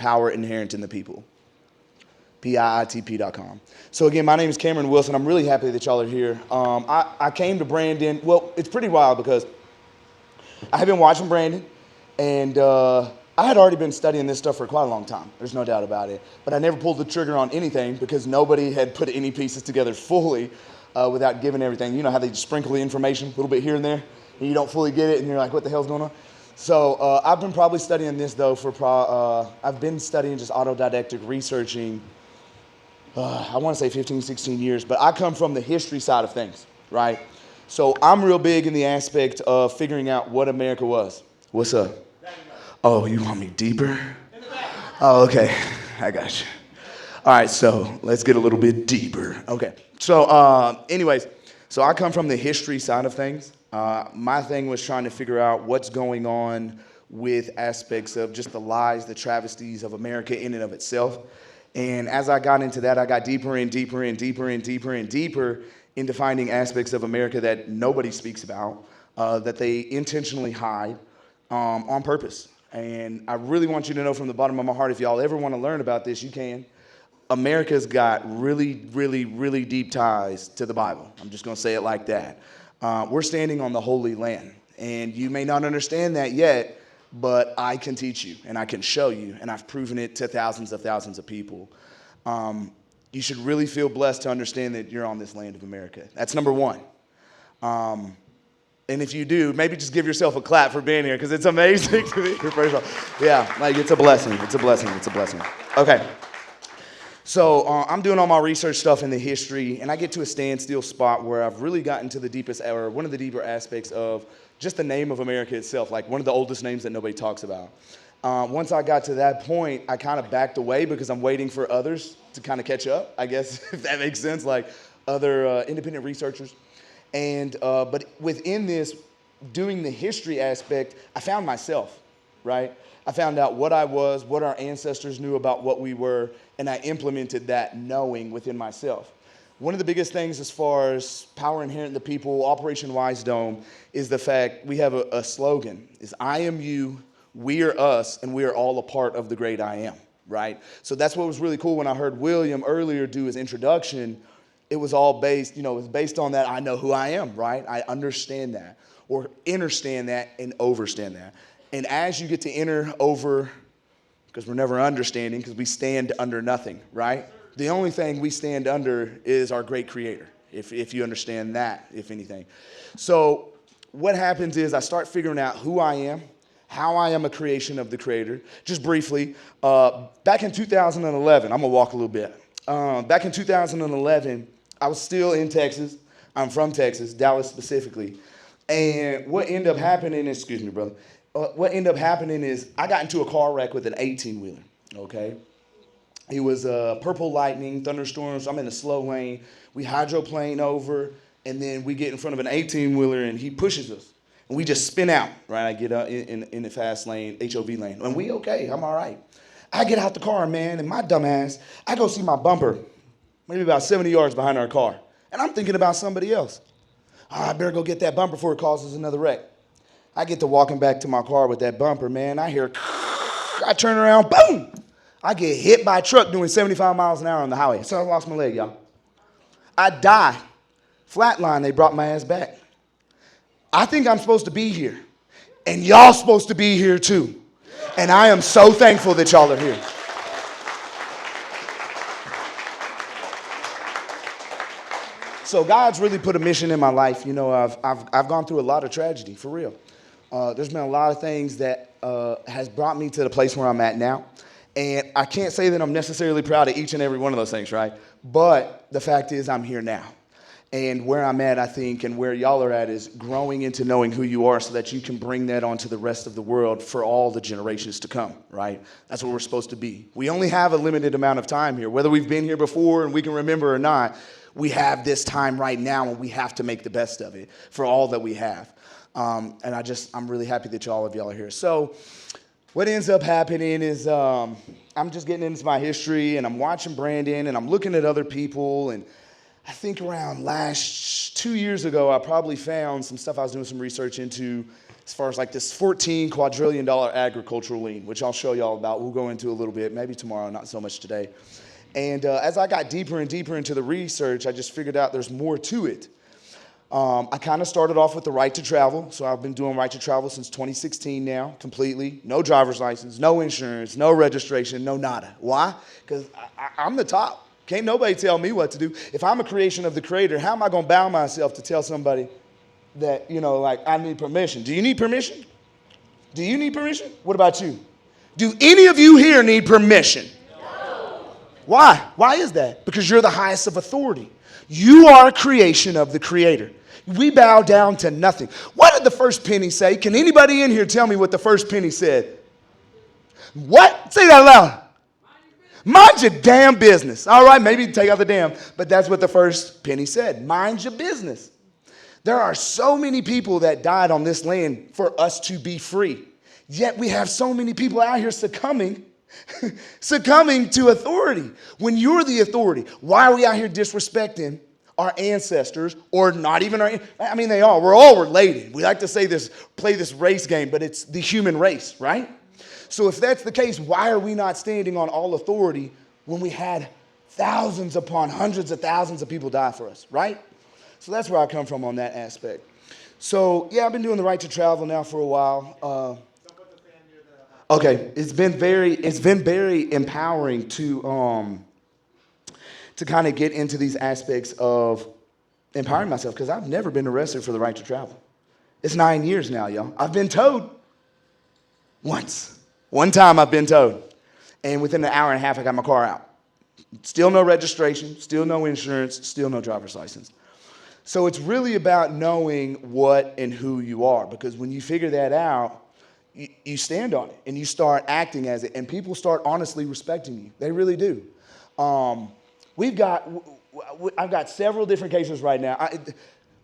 power inherent in the people. PIITP.com. So again, my name is Cameron Wilson. I'm really happy that y'all are here. I came to Brandon, well, it's pretty wild because I have been watching Brandon, and I had already been studying this stuff for quite a long time. There's no doubt about it. But I never pulled the trigger on anything because nobody had put any pieces together fully without giving everything. You know how they just sprinkle the information a little bit here and there, and you don't fully get it, and you're like, what the hell's going on? So I've been probably studying this, though, I've been studying just autodidactic researching, I want to say 15, 16 years, but I come from the history side of things, right? So I'm real big in the aspect of figuring out what America was. What's up? Oh, you want me deeper? Oh, okay. I got you. All right, so let's get a little bit deeper. Okay. So anyways, so I come from the history side of things. My thing was trying to figure out what's going on with aspects of just the lies, the travesties of America in and of itself. And as I got into that, I got deeper and deeper and deeper and deeper and deeper into finding aspects of America that nobody speaks about, that they intentionally hide on purpose. And I really want you to know from the bottom of my heart, if y'all ever want to learn about this, you can. America's got really, really, really deep ties to the Bible. I'm just going to say it like that. We're standing on the Holy Land. And you may not understand that yet, but I can teach you and I can show you, and I've proven it to thousands of people. You should really feel blessed to understand that you're on this land of America. That's number one. And if you do, maybe just give yourself a clap for being here, because it's amazing to be here. First of all, yeah, like it's a blessing. It's a blessing. It's a blessing. Okay. So I'm doing all my research stuff in the history, and I get to a standstill spot where I've really gotten to the deepest, or one of the deeper aspects of just the name of America itself, like one of the oldest names that nobody talks about. Once I got to that point, I kind of backed away because I'm waiting for others to kind of catch up, I guess, if that makes sense, like other independent researchers. And but within this, doing the history aspect, I found myself, right? I found out what I was, what our ancestors knew about what we were, and I implemented that knowing within myself. One of the biggest things as far as power inherent in the people, Operation Wisedome, is the fact we have a slogan, is I am you, we are us, and we are all a part of the great I am, right? So that's what was really cool when I heard William earlier do his introduction. It was all based, it was based on that I know who I am, right? I understand that, or understand that and overstand that. And as you get to enter over, because we're never understanding, because we stand under nothing, right? The only thing we stand under is our great creator, if you understand that, if anything. So what happens is I start figuring out who I am, how I am a creation of the creator. Just briefly, back in 2011, I'm going to walk a little bit. Back in 2011, I was still in Texas. I'm from Texas, Dallas specifically. And what ended up happening, excuse me, brother. What ended up happening is I got into a car wreck with an 18-wheeler, okay? It was purple lightning, thunderstorms. I'm in a slow lane. We hydroplane over, and then we get in front of an 18-wheeler, and he pushes us. And we just spin out, right? I get in the fast lane, HOV lane. And we okay, I'm all right. I get out the car, man, and my dumb ass, I go see my bumper, maybe about 70 yards behind our car. And I'm thinking about somebody else. I better go get that bumper before it causes another wreck. I get to walking back to my car with that bumper, man. I hear, I turn around, boom! I get hit by a truck doing 75 miles an hour on the highway. So I lost my leg, y'all. I die. Flatline, they brought my ass back. I think I'm supposed to be here. And y'all supposed to be here too. And I am so thankful that y'all are here. So God's really put a mission in my life. I've gone through a lot of tragedy, for real. There's been a lot of things that has brought me to the place where I'm at now. And I can't say that I'm necessarily proud of each and every one of those things, right? But the fact is I'm here now. And where I'm at, I think, and where y'all are at is growing into knowing who you are so that you can bring that onto the rest of the world for all the generations to come, right? That's what we're supposed to be. We only have a limited amount of time here. Whether we've been here before and we can remember or not, we have this time right now and we have to make the best of it for all that we have. And I'm really happy that all of y'all are here. So what ends up happening is I'm just getting into my history and I'm watching Brandon and I'm looking at other people, and I think around 2 years ago, I probably found some stuff I was doing some research into as far as like this $14 quadrillion agricultural lien, which I'll show y'all about. We'll go into a little bit, maybe tomorrow, not so much today. And as I got deeper and deeper into the research, I just figured out there's more to it. I kind of started off with the right to travel. So I've been doing right to travel since 2016 now, completely. No driver's license, no insurance, no registration, no nada. Why? Because I'm the top. Can't nobody tell me what to do. If I'm a creation of the Creator, how am I going to bound myself to tell somebody that, you know, like I need permission? Do you need permission? Do you need permission? What about you? Do any of you here need permission? No. Why? Why is that? Because you're the highest of authority. You are a creation of the Creator. We bow down to nothing. What did the first penny say? Can anybody in here tell me what the first penny said? What? Say that loud. Mind your damn business. All right, maybe take out the damn, but that's what the first penny said. Mind your business. There are so many people that died on this land for us to be free. Yet we have so many people out here succumbing to authority. When you're the authority, why are we out here disrespecting our ancestors, or not even our, I mean, they are. We're all related. We like to say this, play this race game, but it's the human race, right? So if that's the case, why are we not standing on all authority when we had thousands upon hundreds of thousands of people die for us, right? So that's where I come from on that aspect. So yeah, I've been doing the right to travel now for a while. Okay, it's been very empowering to kind of get into these aspects of empowering myself, because I've never been arrested for the right to travel. It's 9 years now, y'all. I've been towed once. One time I've been towed. And within an hour and a half, I got my car out. Still no registration, still no insurance, still no driver's license. So it's really about knowing what and who you are, because when you figure that out, you stand on it and you start acting as it, and people start honestly respecting you. They really do. I've got several different cases right now.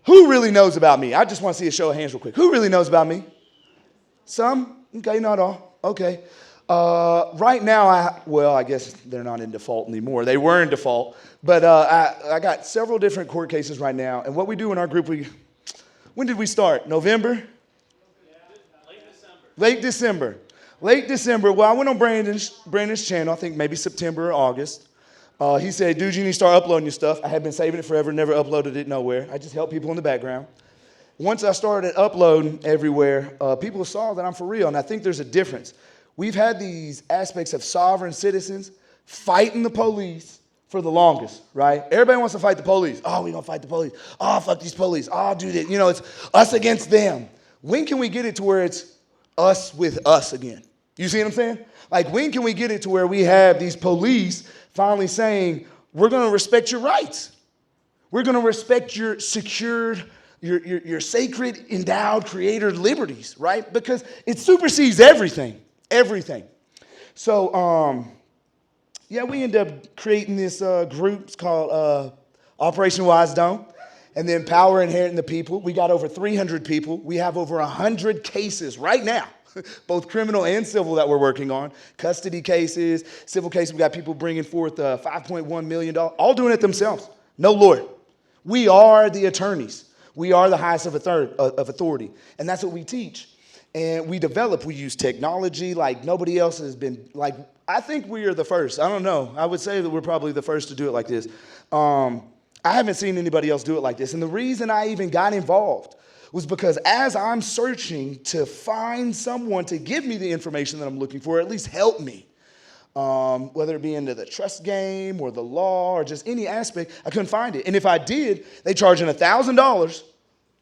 Who really knows about me? I just want to see a show of hands real quick. Who really knows about me? Some? Okay, not all. Okay. Right now, I guess they're not in default anymore. They were in default. But I got several different court cases right now. And what we do in our group, when did we start? November? Yeah, late December. Late December. Well, I went on Brandon's channel, I think maybe September or August. He said, dude, you need to start uploading your stuff. I had been saving it forever, never uploaded it nowhere. I just help people in the background. Once I started uploading everywhere, people saw that I'm for real, and I think there's a difference. We've had these aspects of sovereign citizens fighting the police for the longest, right? Everybody wants to fight the police. Oh, we're going to fight the police. Oh, fuck these police. Oh, do this. You know, it's us against them. When can we get it to where it's us with us again? You see what I'm saying? Like, when can we get it to where we have these police finally saying, we're going to respect your rights. We're going to respect your secured, your sacred, endowed, creator liberties, right? Because it supersedes everything, everything. So, yeah, we end up creating this group. It's called Operation Wisedome, and then Power Inheriting the People. We got over 300 people. We have over 100 cases right now, both criminal and civil, that we're working on. Custody cases, civil cases. We got people bringing forth $5.1 million, all doing it themselves. No lawyer. We are the attorneys. We are the highest of authority, and that's what we teach. And we develop. We use technology like nobody else has been. Like, I think we are the first. I don't know. I would say that we're probably the first to do it like this. I haven't seen anybody else do it like this. And the reason I even got involved was because as I'm searching to find someone to give me the information that I'm looking for, or at least help me, whether it be into the trust game or the law or just any aspect, I couldn't find it. And if I did, they charging $1,000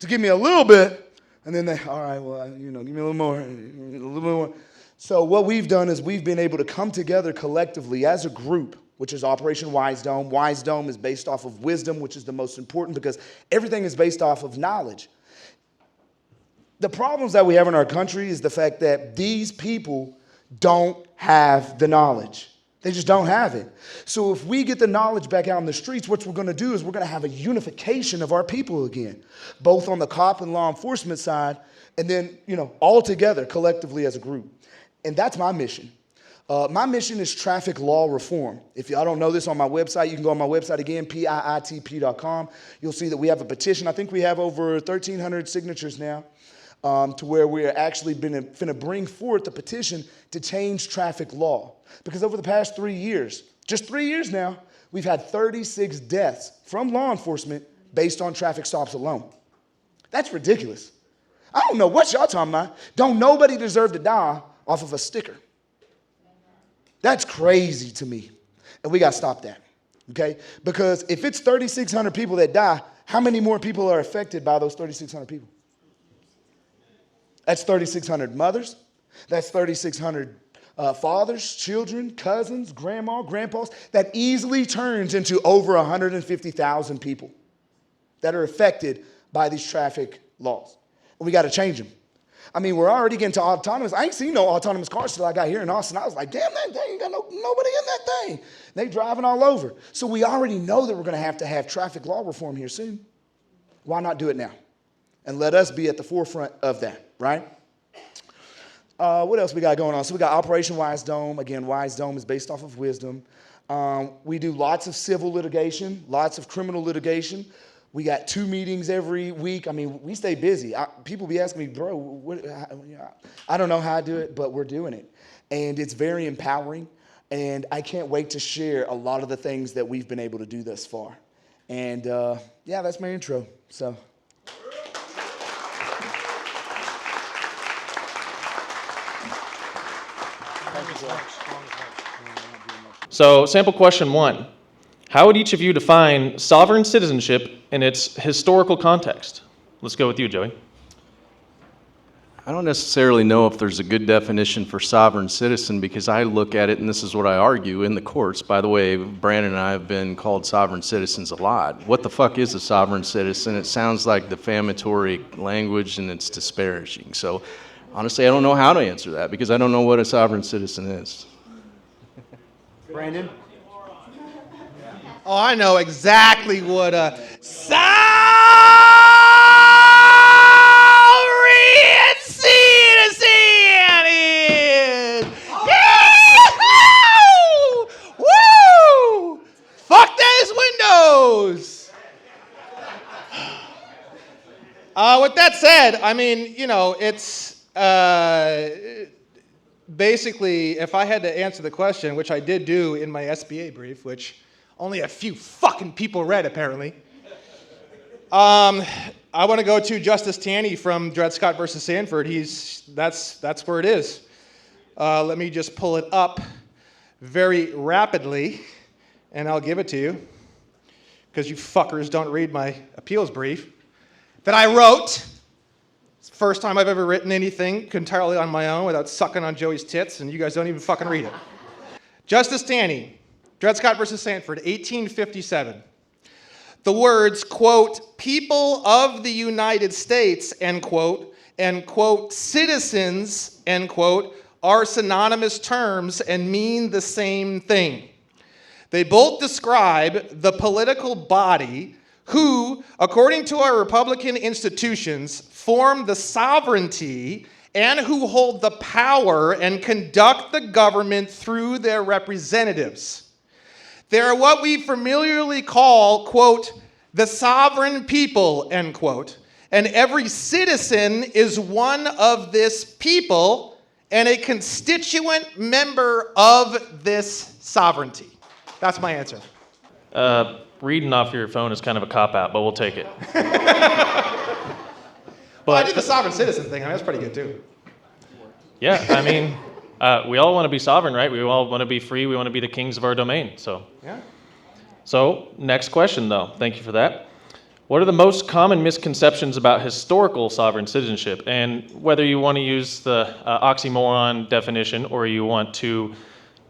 to give me a little bit, and then all right, well, give me a little more, a little more. So what we've done is we've been able to come together collectively as a group, which is Operation Wisedome. Wisedome is based off of wisdom, which is the most important because everything is based off of knowledge. The problems that we have in our country is the fact that these people don't have the knowledge. They just don't have it. So if we get the knowledge back out in the streets, what we're going to do is we're going to have a unification of our people again, both on the cop and law enforcement side, and then, all together collectively as a group. And that's my mission. My mission is traffic law reform. If y'all don't know this, on my website, you can go on my website again, PIITP.com. You'll see that we have a petition. I think we have over 1,300 signatures now. to where we are actually finna bring forth a petition to change traffic law. Because over the past 3 years, just 3 years now, we've had 36 deaths from law enforcement based on traffic stops alone. That's ridiculous. I don't know what y'all talking about. Don't nobody deserve to die off of a sticker. That's crazy to me. And we got to stop that, okay? Because if it's 3,600 people that die, how many more people are affected by those 3,600 people? That's 3,600 mothers. That's 3,600 fathers, children, cousins, grandma, grandpas. That easily turns into over 150,000 people that are affected by these traffic laws. And we got to change them. I mean, we're already getting to autonomous. I ain't seen no autonomous cars till I got here in Austin. I was like, damn, that thing ain't got nobody in that thing. They driving all over. So we already know that we're going to have traffic law reform here soon. Why not do it now? And let us be at the forefront of that, right? What else we got going on? So we got Operation Wisedome. Again, Wisedome is based off of wisdom. We do lots of civil litigation, lots of criminal litigation. We got 2 meetings every week. I mean, we stay busy. People be asking me, bro, I don't know how I do it, but we're doing it. And it's very empowering. And I can't wait to share a lot of the things that we've been able to do thus far. And yeah, that's my intro. So. So, sample question 1. How would each of you define sovereign citizenship in its historical context? Let's go with you, Joey. I don't necessarily know if there's a good definition for sovereign citizen because I look at it, and this is what I argue in the courts. By the way, Brandon and I have been called sovereign citizens a lot. What the fuck is a sovereign citizen? It sounds like defamatory language and it's disparaging. So honestly, I don't know how to answer that because I don't know what a sovereign citizen is. Brandon? Oh, I know exactly what a sovereign citizen is. Yahoo! Woo! Fuck those windows. With that said, I mean, you know, it's basically, if I had to answer the question, which I did do in my SBA brief, which only a few fucking people read, apparently. I want to go to Justice Taney from Dred Scott versus Sanford. That's where it is. Let me just pull it up very rapidly, and I'll give it to you, because you fuckers don't read my appeals brief that I wrote. It's the first time I've ever written anything entirely on my own without sucking on Joey's tits, and you guys don't even fucking read it. Justice Taney, Dred Scott versus Sanford, 1857. The words, quote, people of the United States, end quote, and, quote, citizens, end quote, are synonymous terms and mean the same thing. They both describe the political body who, according to our Republican institutions, form the sovereignty and who hold the power and conduct the government through their representatives. They are what we familiarly call, quote, the sovereign people, end quote. And every citizen is one of this people and a constituent member of this sovereignty. That's my answer. Reading off your phone is kind of a cop-out, but we'll take it. Well, I did the sovereign citizen thing. I mean, that's pretty good, too. Yeah, I mean, we all want to be sovereign, right? We all want to be free. We want to be the kings of our domain. So, Yeah. So next question, though. Thank you for that. What are the most common misconceptions about historical sovereign citizenship? And whether you want to use the oxymoron definition or you want to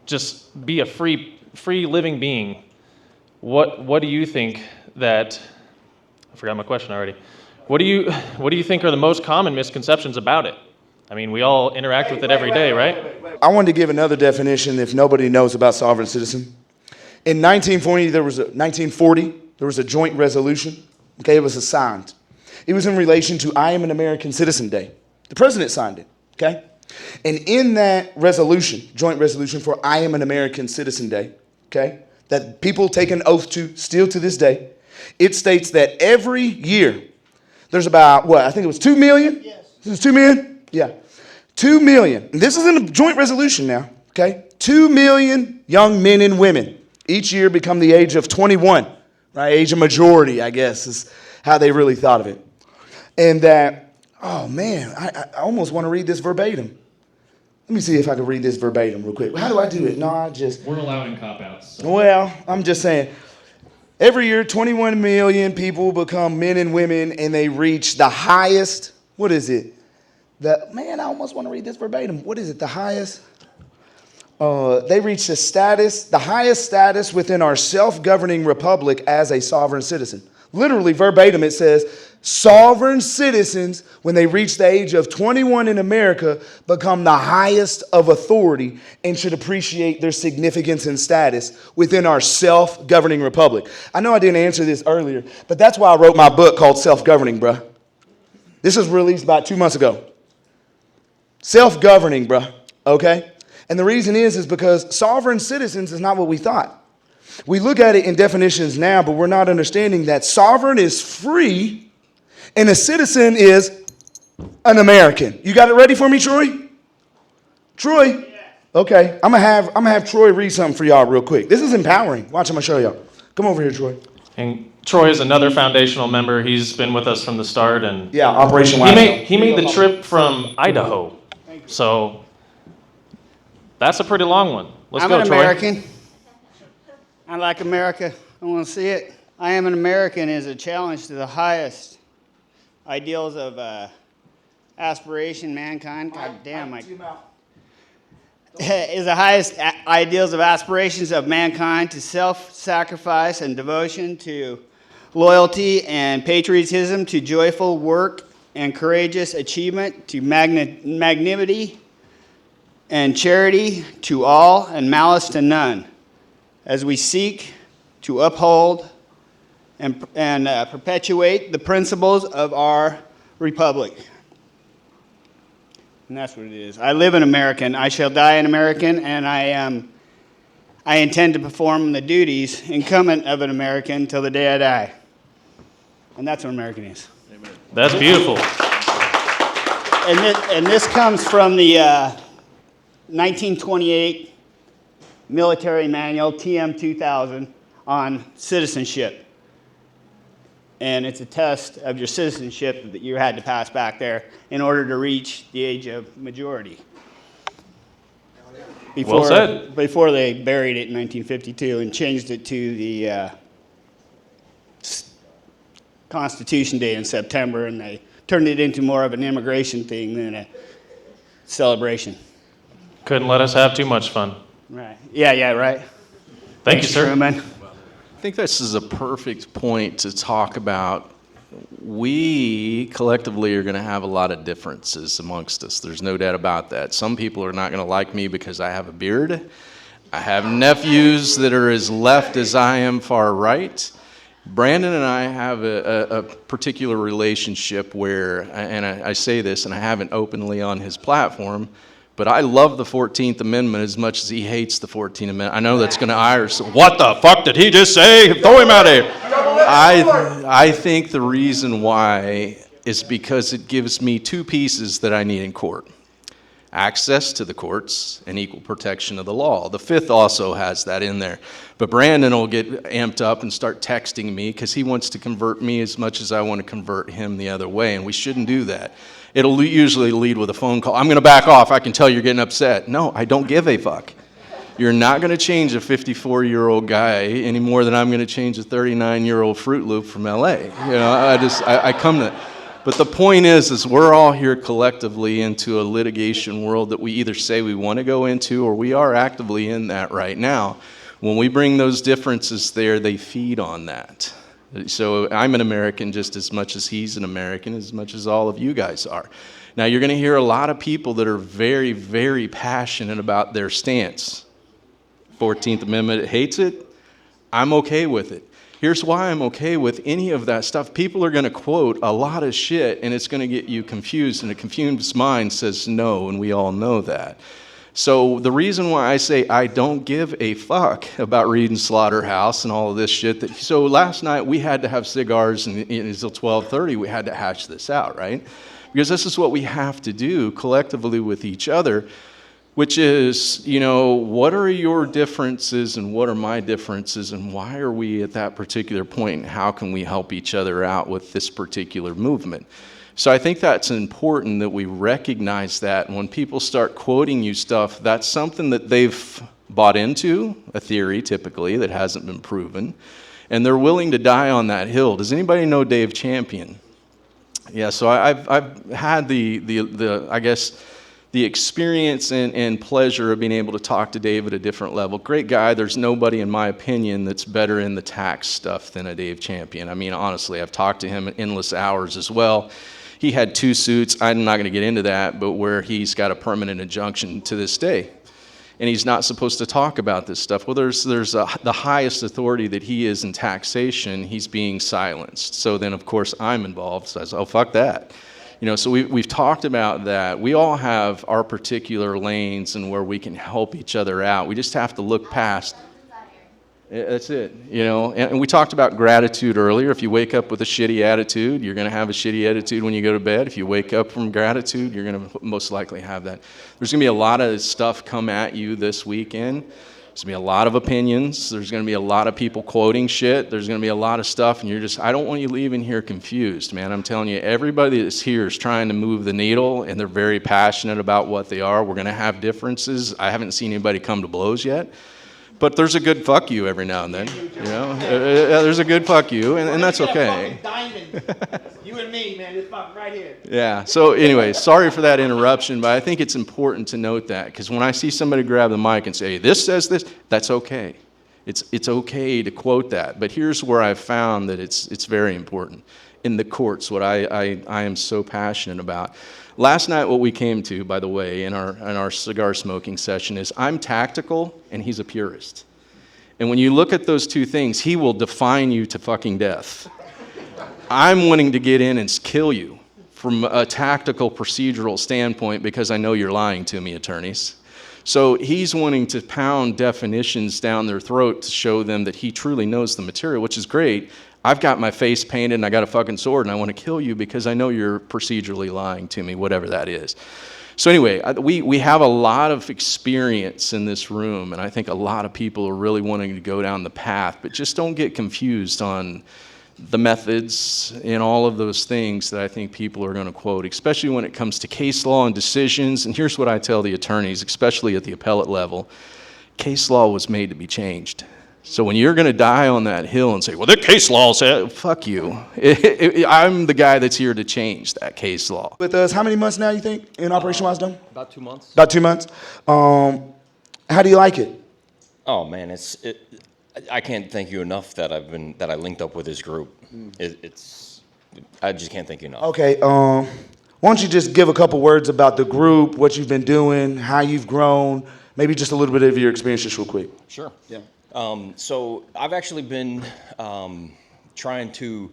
just be a free living being, what do you think that? I forgot my question already. What do you think are the most common misconceptions about it? I mean, we all interact with it every day, right? I wanted to give another definition if nobody knows about sovereign citizen. In 1940, there was a joint resolution. Okay, it was signed. It was in relation to I Am an American Citizen Day. The president signed it, okay? And in that resolution, joint resolution for I Am an American Citizen Day, okay, that people take an oath to still to this day, it states that every year there's about, I think it was 2 million? Yes. This is 2 million? Yeah. 2 million. And this is in a joint resolution now, okay? 2 million young men and women each year become the age of 21, right? Age of majority, I guess, is how they really thought of it. And that, oh man, I almost want to read this verbatim. Let me see if I can read this verbatim real quick. How do I do it? No, We're allowing cop-outs. So. Well, I'm just saying. Every year, 21 million people become men and women, and they reach the highest, what is it? Man, I almost want to read this verbatim. What is it, the highest? They reach the highest status within our self-governing republic as a sovereign citizen. Literally, verbatim, it says, sovereign citizens, when they reach the age of 21 in America, become the highest of authority and should appreciate their significance and status within our self-governing republic. I know I didn't answer this earlier, but that's why I wrote my book called Self-Governing, bruh. This was released about 2 months ago. Self-governing, bruh, okay? And the reason is because sovereign citizens is not what we thought. We look at it in definitions now, but we're not understanding that sovereign is free and a citizen is an American. You got it ready for me, Troy? Troy? Okay, I'm gonna have Troy read something for y'all real quick. This is empowering. Watch, I'm gonna show y'all. Come over here, Troy. And Troy is another foundational member. He's been with us from the start, and Yeah, Operation Wisedome. he made the trip from Idaho. So that's a pretty long one. Let's go, I'm an Troy. American. I like America. I want to see it. I am an American is a challenge to the highest ideals of aspiration, mankind. God damn, is the highest ideals of aspirations of mankind to self-sacrifice and devotion, to loyalty and patriotism, to joyful work and courageous achievement, to magnanimity and charity to all, and malice to none, as we seek to uphold and perpetuate the principles of our republic. And that's what it is. I live an American. I shall die an American, and I intend to perform the duties incumbent of an American until the day I die. And that's what American is. That's beautiful. And this comes from the 1928 military manual, TM 2000, on citizenship. And it's a test of your citizenship that you had to pass back there in order to reach the age of majority. Well said. Before they buried it in 1952 and changed it to the Constitution Day in September, and they turned it into more of an immigration thing than a celebration. Couldn't let us have too much fun. Right. Yeah, right. Thank you, sir. Truman. I think this is a perfect point to talk about. We collectively are going to have a lot of differences amongst us. There's no doubt about that. Some people are not going to like me because I have a beard. I have nephews that are as left as I am far right. Brandon and I have a particular relationship where, and I say this, and I haven't openly on his platform, but I love the 14th Amendment as much as he hates the 14th Amendment. I know that's going to ire some. What the fuck did he just say? Throw him out of here. I think the reason why is because it gives me two pieces that I need in court. Access to the courts and equal protection of the law. The fifth also has that in there. But Brandon will get amped up and start texting me because he wants to convert me as much as I want to convert him the other way, and we shouldn't do that. It'll usually lead with a phone call. I'm going to back off. I can tell you're getting upset. No, I don't give a fuck. You're not going to change a 54-year-old guy any more than I'm going to change a 39-year-old Fruit Loop from L.A. You know, I come to. But the point is we're all here collectively into a litigation world that we either say we want to go into or we are actively in that right now. When we bring those differences there, they feed on that. So I'm an American just as much as he's an American, as much as all of you guys are. Now, you're going to hear a lot of people that are very, very passionate about their stance. 14th Amendment hates it. I'm okay with it. Here's why I'm okay with any of that stuff. People are going to quote a lot of shit, and it's going to get you confused, and a confused mind says no, and we all know that. So the reason why I say I don't give a fuck about reading Slaughterhouse and all of this shit. So last night we had to have cigars until 12:30. We had to hash this out, right? because this is what we have to do collectively with each other, which is, you know, what are your differences and what are my differences and why are we at that particular point and how can we help each other out with this particular movement? So I think that's important that we recognize that. And when people start quoting you stuff, that's something that they've bought into, a theory typically that hasn't been proven, and they're willing to die on that hill. Does anybody know Dave Champion? Yeah, so I've had I guess, the experience and pleasure of being able to talk to Dave at a different level. Great guy. There's nobody, in my opinion, that's better in the tax stuff than a Dave Champion. I mean, honestly, I've talked to him at endless hours as well. He had 2 suits. I'm not going to get into that, but where he's got a permanent injunction to this day. And he's not supposed to talk about this stuff. Well, there's the highest authority that he is in taxation. He's being silenced. So then, of course, I'm involved. So I said, oh, fuck that. You know, so we've talked about that. We all have our particular lanes and where we can help each other out. We just have to look past. That's it, you know. And we talked about gratitude earlier. If you wake up with a shitty attitude, you're going to have a shitty attitude when you go to bed. If you wake up from gratitude, you're going to most likely have that. There's going to be a lot of stuff come at you this weekend. There's going to be a lot of opinions. There's going to be a lot of people quoting shit. There's going to be a lot of stuff, and I don't want you leaving here confused, man. I'm telling you, everybody that's here is trying to move the needle, and they're very passionate about what they are. We're going to have differences. I haven't seen anybody come to blows yet. But there's a good fuck you every now and then, you know? There's a good fuck you, and that's okay. You and me, man, this fuck right here. Yeah, so anyway, sorry for that interruption, but I think it's important to note that, because when I see somebody grab the mic and say, this says this, that's okay. It's okay to quote that, but here's where I've found that it's very important. In the courts, what I am so passionate about. Last night, what we came to, by the way, in our cigar smoking session is I'm tactical and he's a purist. And when you look at those two things, he will define you to fucking death. I'm wanting to get in and kill you from a tactical procedural standpoint because I know you're lying to me, attorneys. So he's wanting to pound definitions down their throat to show them that he truly knows the material, which is great. I've got my face painted and I got a fucking sword and I want to kill you because I know you're procedurally lying to me, whatever that is. So anyway, we have a lot of experience in this room, and I think a lot of people are really wanting to go down the path, but just don't get confused on the methods and all of those things that I think people are going to quote, especially when it comes to case law and decisions. And here's what I tell the attorneys, especially at the appellate level. Case law was made to be changed. So when you're going to die on that hill and say, well, the case law said, fuck you. I'm the guy that's here to change that case law. With us, how many months now, you think, in Operation Wisedome? About 2 months. About 2 months. How do you like it? Oh man, I can't thank you enough that I linked up with this group. I just can't thank you enough. Okay, why don't you just give a couple words about the group, what you've been doing, how you've grown, maybe just a little bit of your experience just real quick. Sure. Yeah. So I've actually been trying to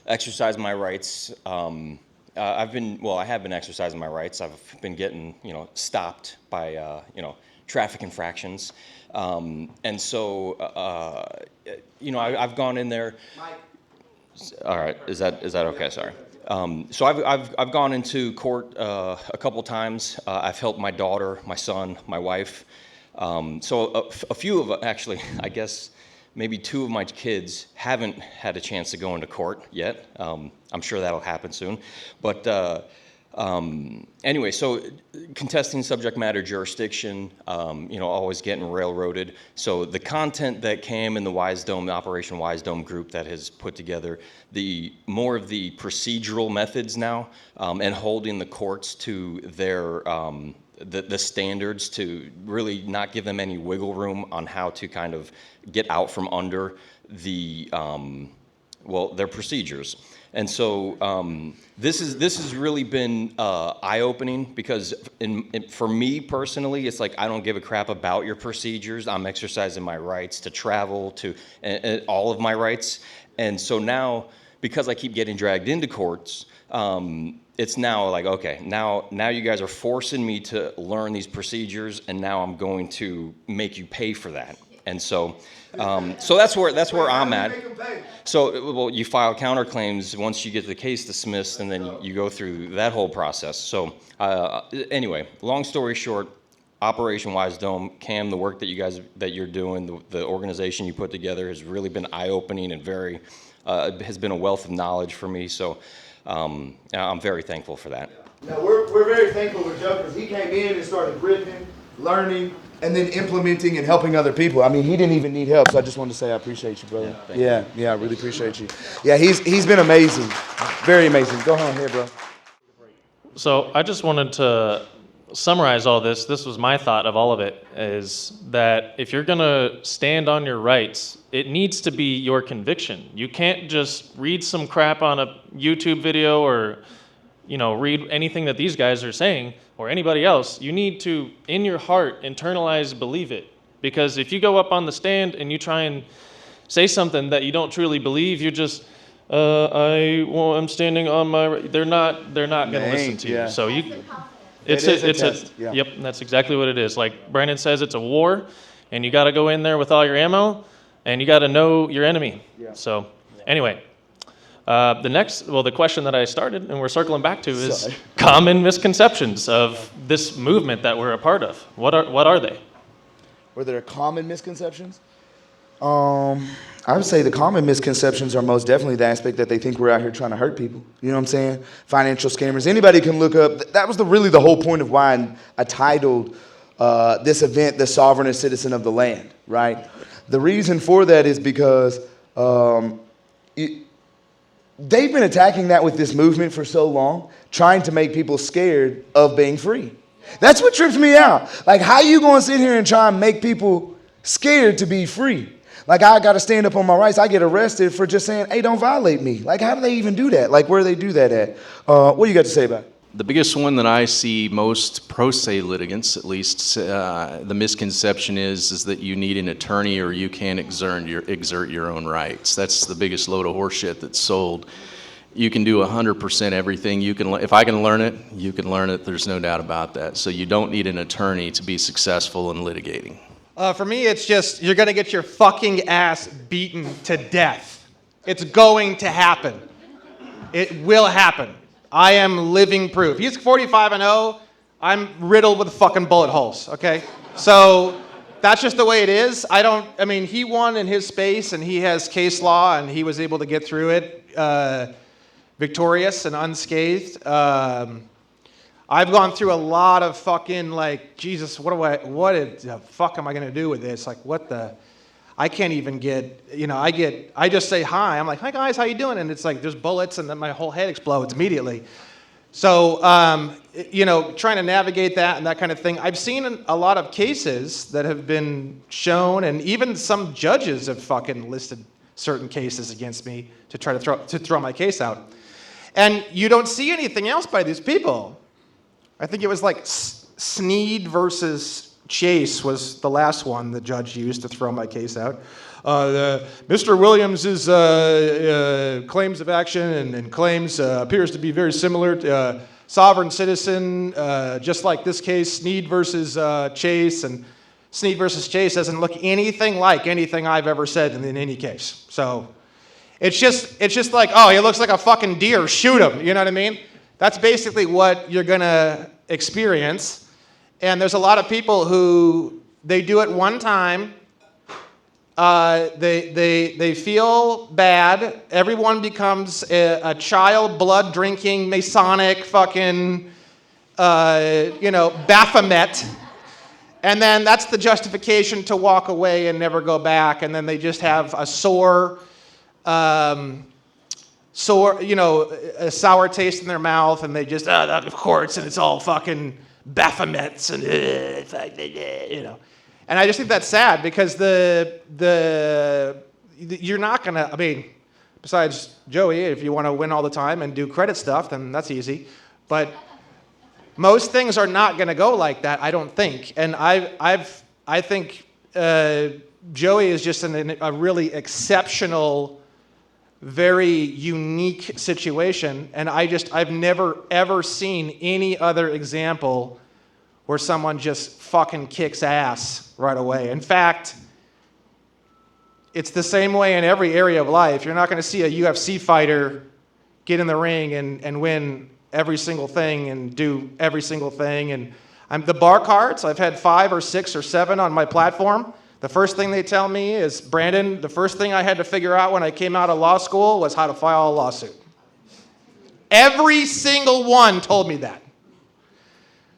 exercise my rights. I have been exercising my rights. I've been getting, stopped by, traffic infractions. And so, I've gone in there. All right. Is that okay? Sorry. So I've gone into court a couple times. I've helped my daughter, my son, my wife. So a few of, actually, I guess maybe 2 of my kids haven't had a chance to go into court yet. I'm sure that'll happen soon. But anyway, so contesting subject matter jurisdiction, always getting railroaded. So the content that came in the Operation Wisedome group that has put together more of the procedural methods now, and holding the courts to their the standards, to really not give them any wiggle room on how to kind of get out from under their procedures. And so this has really been eye-opening, because for me personally, it's like I don't give a crap about your procedures. I'm exercising my rights to travel, and all of my rights. And so now, because I keep getting dragged into courts, it's now like, okay, now you guys are forcing me to learn these procedures, and now I'm going to make you pay for that. And so that's where I'm at. So, well, you file counterclaims once you get the case dismissed, and then you go through that whole process. So, anyway, long story short, Operation Wisedome, Cam, the work that you're doing, the organization you put together has really been eye-opening and very has been a wealth of knowledge for me. So, I'm very thankful for that. Now, we're very thankful for Joe because he came in and started gripping, learning, and then implementing and helping other people. I mean, he didn't even need help, so I just wanted to say I appreciate you, brother. Yeah, I really appreciate you. Yeah, he's been amazing, very amazing. Go on here, bro. So I just wanted to summarize all this. This was my thought of all of it, is that if you're going to stand on your rights, it needs to be your conviction. You can't just read some crap on a YouTube video or read anything that these guys are saying or anybody else. You need to, in your heart, internalize, believe it. Because if you go up on the stand and you try and say something that you don't truly believe, you're just, I'm standing on my right. They're not going to listen to you. So it's a test. Yep, that's exactly what it is. Like Brandon says, it's a war, and you got to go in there with all your ammo, and you got to know your enemy. Yeah. So anyway. The question that I started, and we're circling back to, is common misconceptions of this movement that we're a part of. What are they? Were there common misconceptions? I would say the common misconceptions are most definitely the aspect that they think we're out here trying to hurt people. You know what I'm saying? Financial scammers. Anybody can look up. That was really the whole point of why I titled this event, "The Sovereignist Citizen of the Land," right? The reason for that is because they've been attacking that with this movement for so long, trying to make people scared of being free. That's what trips me out. Like, how you going to sit here and try and make people scared to be free? Like, I got to stand up on my rights. I get arrested for just saying, hey, don't violate me. Like, how do they even do that? Like, where do they do that at? What do you got to say about it? The biggest one that I see most pro se litigants, at least, the misconception is that you need an attorney or you can't exert your own rights. That's the biggest load of horseshit that's sold. You can do 100% everything. If I can learn it, you can learn it. There's no doubt about that. So you don't need an attorney to be successful in litigating. For me, it's just you're going to get your fucking ass beaten to death. It's going to happen. It will happen. I am living proof. He's 45-0. I'm riddled with fucking bullet holes, okay? So that's just the way it is. He won in his space, and he has case law, and he was able to get through it victorious and unscathed. I've gone through a lot of fucking, like, Jesus, what the fuck am I going to do with this? Like, I can't even get, I just say hi. I'm like, hi guys, how you doing? And it's like, there's bullets, and then my whole head explodes immediately. So, trying to navigate that and that kind of thing. I've seen a lot of cases that have been shown, and even some judges have fucking listed certain cases against me to try to throw my case out. And you don't see anything else by these people. I think it was like Sneed versus Chase was the last one the judge used to throw my case out. Mr. Williams' claims of action and claims appears to be very similar to sovereign citizen, just like this case, Sneed versus Chase. And Sneed versus Chase doesn't look anything like anything I've ever said in any case. So it's just like, oh, he looks like a fucking deer, shoot him, you know what I mean? That's basically what you're going to experience. And there's a lot of people who, they do it one time, they feel bad, everyone becomes a child blood-drinking, Masonic fucking, Baphomet, and then that's the justification to walk away and never go back, and then they just have a a sour taste in their mouth, and they just, of course, and it's all fucking Baphomets and And I just think that's sad because you're not gonna. Besides Joey, if you want to win all the time and do credit stuff, then that's easy. But most things are not gonna go like that, I don't think. And I think Joey is just in a really exceptional, very unique situation, and I've never ever seen any other example where someone just fucking kicks ass right away. In fact, it's the same way in every area of life. You're not going to see a UFC fighter get in the ring and win every single thing and do every single thing. And the bar carts, I've had 5 or 6 or 7 on my platform. The first thing they tell me is, Brandon, the first thing I had to figure out when I came out of law school was how to file a lawsuit. Every single one told me that.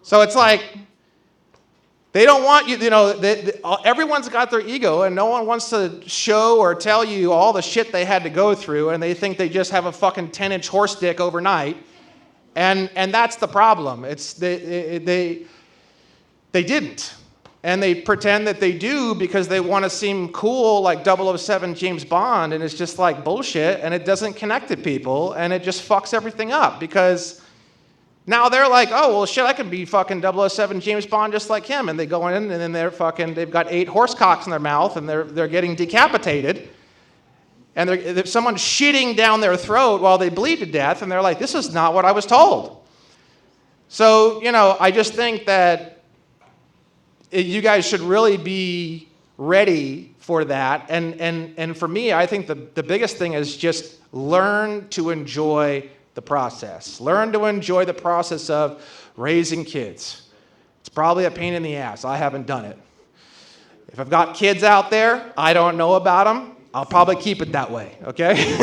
So it's like, they don't want you, everyone's got their ego, and no one wants to show or tell you all the shit they had to go through, and they think they just have a fucking 10-inch horse dick overnight. And that's the problem. It's they didn't. And they pretend that they do because they want to seem cool like 007 James Bond, and it's just like bullshit, and it doesn't connect to people, and it just fucks everything up because now they're like, oh, well, shit, I can be fucking 007 James Bond just like him. And they go in, and then they've got 8 horse cocks in their mouth, and they're getting decapitated. And there's someone shitting down their throat while they bleed to death, and they're like, this is not what I was told. So, I just think that you guys should really be ready for that. And for me, I think the biggest thing is just learn to enjoy the process. Learn to enjoy the process of raising kids. It's probably a pain in the ass. I haven't done it. If I've got kids out there, I don't know about them. I'll probably keep it that way, okay?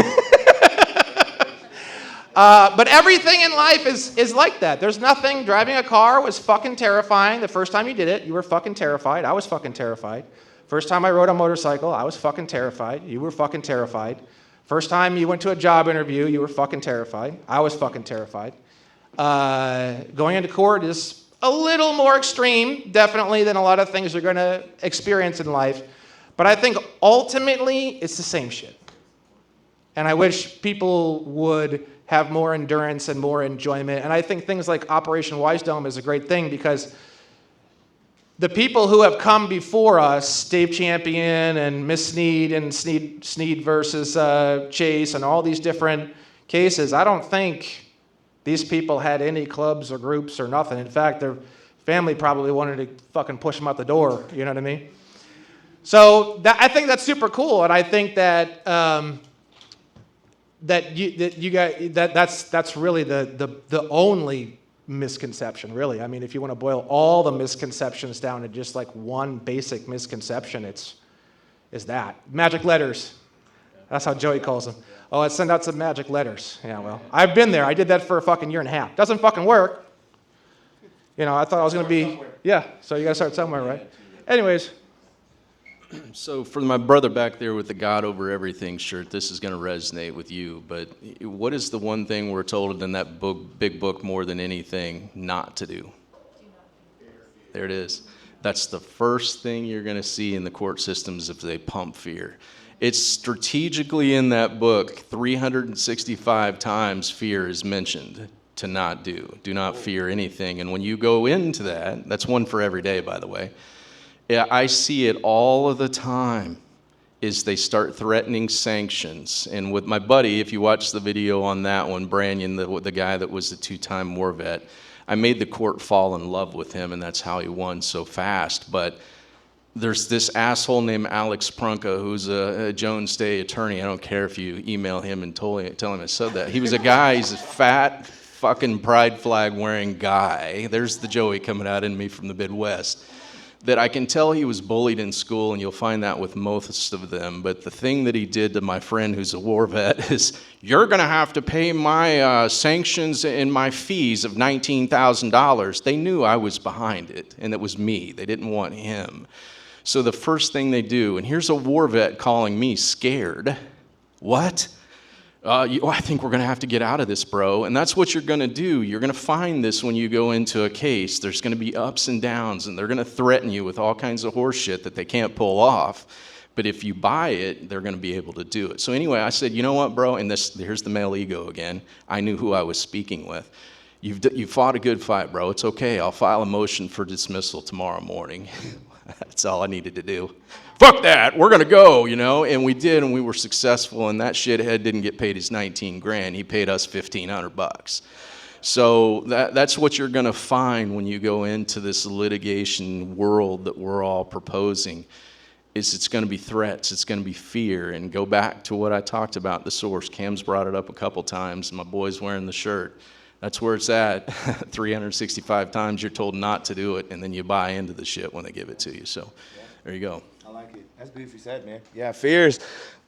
But everything in life is like that. There's nothing. Driving a car was fucking terrifying. The first time you did it, you were fucking terrified. I was fucking terrified. First time I rode a motorcycle, I was fucking terrified. You were fucking terrified. First time you went to a job interview, you were fucking terrified. I was fucking terrified. Going into court is a little more extreme, definitely, than a lot of things you're going to experience in life. But I think ultimately, it's the same shit. And I wish people would have more endurance and more enjoyment. And I think things like Operation Wisedome is a great thing because the people who have come before us, Dave Champion and Miss Sneed and Sneed versus Chase and all these different cases, I don't think these people had any clubs or groups or nothing. In fact, their family probably wanted to fucking push them out the door, you know what I mean? So I think that's super cool, and I think that that's really the only misconception, really. I mean, if you want to boil all the misconceptions down to just like one basic misconception, is that magic letters. That's how Joey calls them. Oh, let's send out some magic letters. Yeah, well, I've been there. I did that for a fucking year and a half. Doesn't fucking work. I thought I was going to be, yeah, so you got to start somewhere, right? Anyways. So for my brother back there with the God over everything shirt, this is going to resonate with you, but what is the one thing we're told in that book, big book more than anything not to do? There it is. That's the first thing you're going to see in the court systems if they pump fear. It's strategically in that book, 365 times fear is mentioned to not do. Do not fear anything. And when you go into that, that's one for every day, by the way. Yeah, I see it all of the time is they start threatening sanctions. And with my buddy, if you watch the video on that one, Branyan, the guy that was the 2-time war vet, I made the court fall in love with him, and that's how he won so fast. But there's this asshole named Alex Prunka, who's a Jones Day attorney. I don't care if you email him and tell him I said that. He was a guy, he's a fat, fucking pride flag wearing guy. There's the Joey coming out in me from the Midwest. That I can tell he was bullied in school, and you'll find that with most of them. But the thing that he did to my friend who's a war vet is, you're going to have to pay my sanctions and my fees of $19,000. They knew I was behind it, and it was me. They didn't want him. So the first thing they do, and here's a war vet calling me scared. What? I think we're going to have to get out of this, bro. And that's what you're going to do. You're going to find this when you go into a case. There's going to be ups and downs, and they're going to threaten you with all kinds of horse shit that they can't pull off. But if you buy it, they're going to be able to do it. So anyway, I said, you know what, bro? And here's the male ego again. I knew who I was speaking with. You fought a good fight, bro. It's okay. I'll file a motion for dismissal tomorrow morning. That's all I needed to do. Fuck that, we're gonna go, and we did, and we were successful, and that shithead didn't get paid his $19,000, he paid us $1,500. So that's what you're gonna find when you go into this litigation world that we're all proposing, is it's going to be threats, it's going to be fear, and go back to what I talked about, the source. Cam's brought it up a couple times, and my boy's wearing the shirt. That's where it's at. 365 times you're told not to do it, and then you buy into the shit when they give it to you. So there you go. I like it. That's beautifully said, man. Yeah, fears.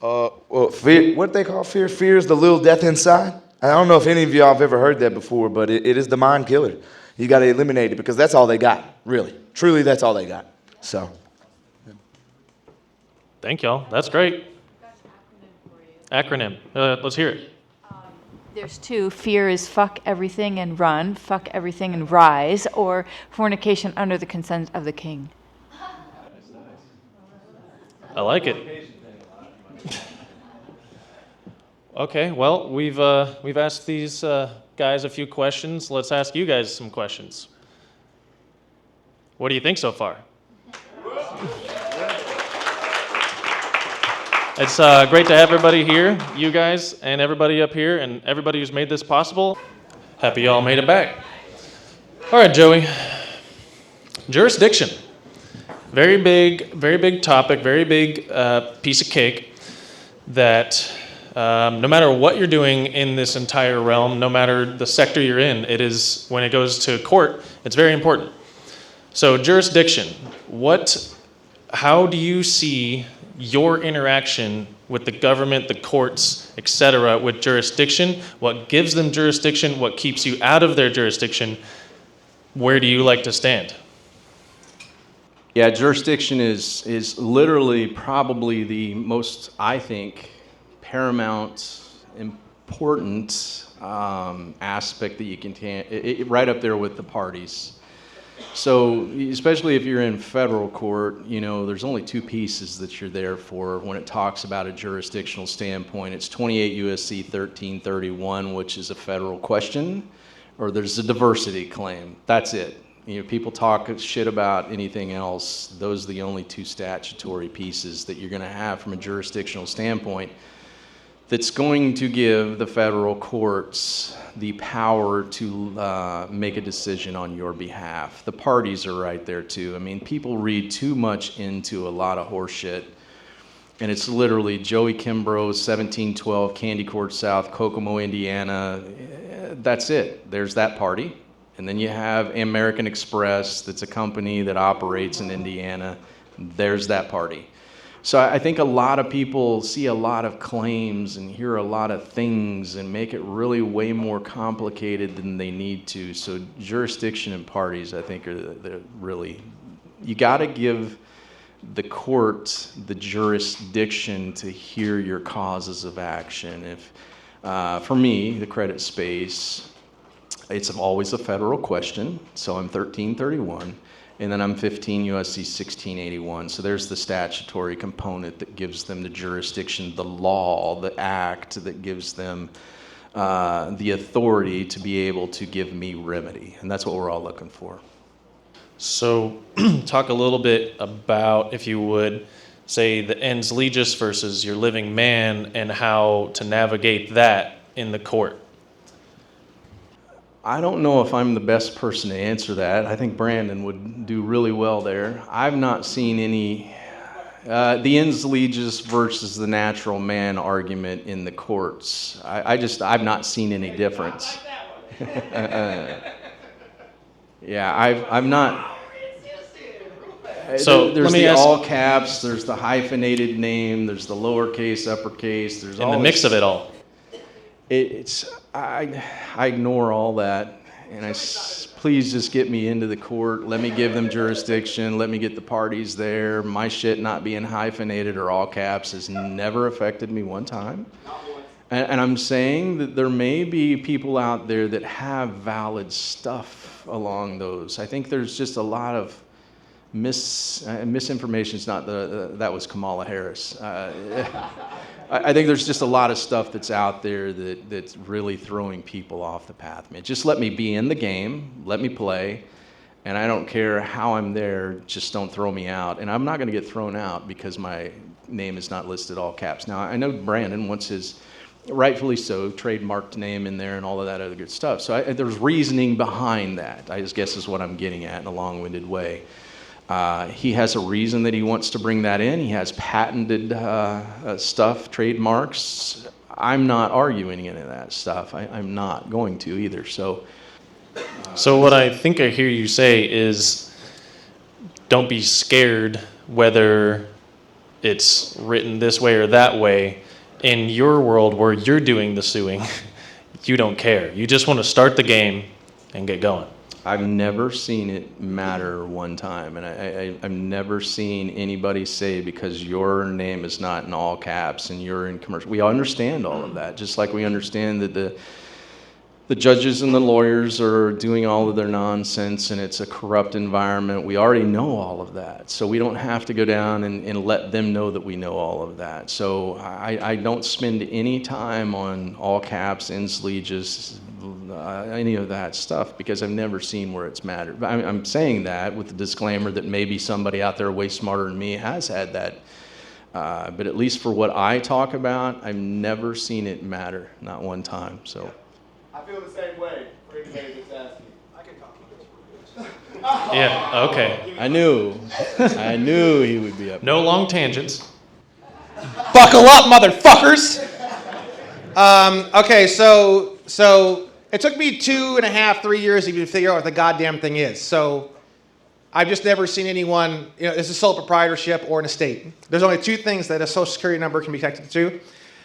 Fear, what they call fear? Fear is the little death inside. I don't know if any of y'all have ever heard that before, but it is the mind killer. You got to eliminate it because that's all they got, really. Truly, that's all they got. So. Thank y'all. That's great. Acronym. Let's hear it. There's two. Fear is fuck everything and run, fuck everything and rise, or fornication under the consent of the king. I like it. Okay, well, we've asked these guys a few questions. Let's ask you guys some questions. What do you think so far? It's great to have everybody here, you guys and everybody up here, and everybody who's made this possible. Happy y'all made it back. All right, Joey. Jurisdiction. Very big topic, very big piece of cake that no matter what you're doing in this entire realm, no matter the sector you're in, it is, when it goes to court, it's very important. So jurisdiction, how do you see your interaction with the government, the courts, etc., with jurisdiction? What gives them jurisdiction? What keeps you out of their jurisdiction? Where do you like to stand? Yeah, jurisdiction is literally probably the most, I think, paramount, important aspect that you can right up there with the parties. So, especially if you're in federal court, there's only two pieces that you're there for when it talks about a jurisdictional standpoint. It's 28 U.S.C. 1331, which is a federal question, or there's a diversity claim. That's it. People talk shit about anything else. Those are the only two statutory pieces that you're going to have from a jurisdictional standpoint that's going to give the federal courts the power to make a decision on your behalf. The parties are right there too. I mean, people read too much into a lot of horse shit, and it's literally Joey Kimbrough, 1712, Candy Court South, Kokomo, Indiana. That's it. There's that party. And then you have American Express, that's a company that operates in Indiana. There's that party. So I think a lot of people see a lot of claims and hear a lot of things and make it really way more complicated than they need to. So jurisdiction and parties, I think, are really, you got to give the court the jurisdiction to hear your causes of action. If, for me, the credit space, it's always a federal question, so I'm 1331. And then I'm 15 U.S.C. 1681. So there's the statutory component that gives them the jurisdiction, the law, the act that gives them the authority to be able to give me remedy. And that's what we're all looking for. So talk a little bit about, if you would, say the ens legis versus your living man and how to navigate that in the court. I don't know if I'm the best person to answer that. I think Brandon would do really well there. I've not seen any, the ens legis versus the natural man argument in the courts. I've not seen any difference. Yeah, I've not. So there's let me the ask, all caps, there's the hyphenated name, there's the lowercase, uppercase, there's all in the mix of it all. I ignore all that, and please just get me into the court. Let me give them jurisdiction. Let me get the parties there. My shit not being hyphenated or all caps has never affected me one time. And I'm saying that there may be people out there that have valid stuff along those. I think there's just a lot of misinformation. Is not that was Kamala Harris. I think there's just a lot of stuff that's out there that's really throwing people off the path, man. Just let me be in the game, let me play, and I don't care how I'm there, just don't throw me out. And I'm not going to get thrown out because my name is not listed all caps. Now, I know Brandon wants his, rightfully so, trademarked name in there and all of that other good stuff. So there's reasoning behind that, I guess is what I'm getting at in a long-winded way. He has a reason that he wants to bring that in. He has patented stuff, trademarks. I'm not arguing any of that stuff. I'm not going to either. So what I think I hear you say is, don't be scared whether it's written this way or that way. In your world where you're doing the suing, you don't care. You just want to start the game and get going. I've never seen it matter one time, and I've never seen anybody say because your name is not in all caps and you're in commercial. We understand all of that, just like we understand that the judges and the lawyers are doing all of their nonsense and it's a corrupt environment. We already know all of that. So we don't have to go down and let them know that we know all of that. So I don't spend any time on all caps, ins, any of that stuff because I've never seen where it's mattered. But I'm saying that with the disclaimer that maybe somebody out there way smarter than me has had that. But at least for what I talk about, I've never seen it matter, not one time. So. I feel the same way for anybody that's asking. I can talk about this. Yeah, okay. I knew he would be up. No long tangents. Buckle up, motherfuckers! Okay, so it took me 2.5, 3 years to even figure out what the goddamn thing is. So I've just never seen anyone, it's a sole proprietorship or an estate. There's only two things that a social security number can be connected to.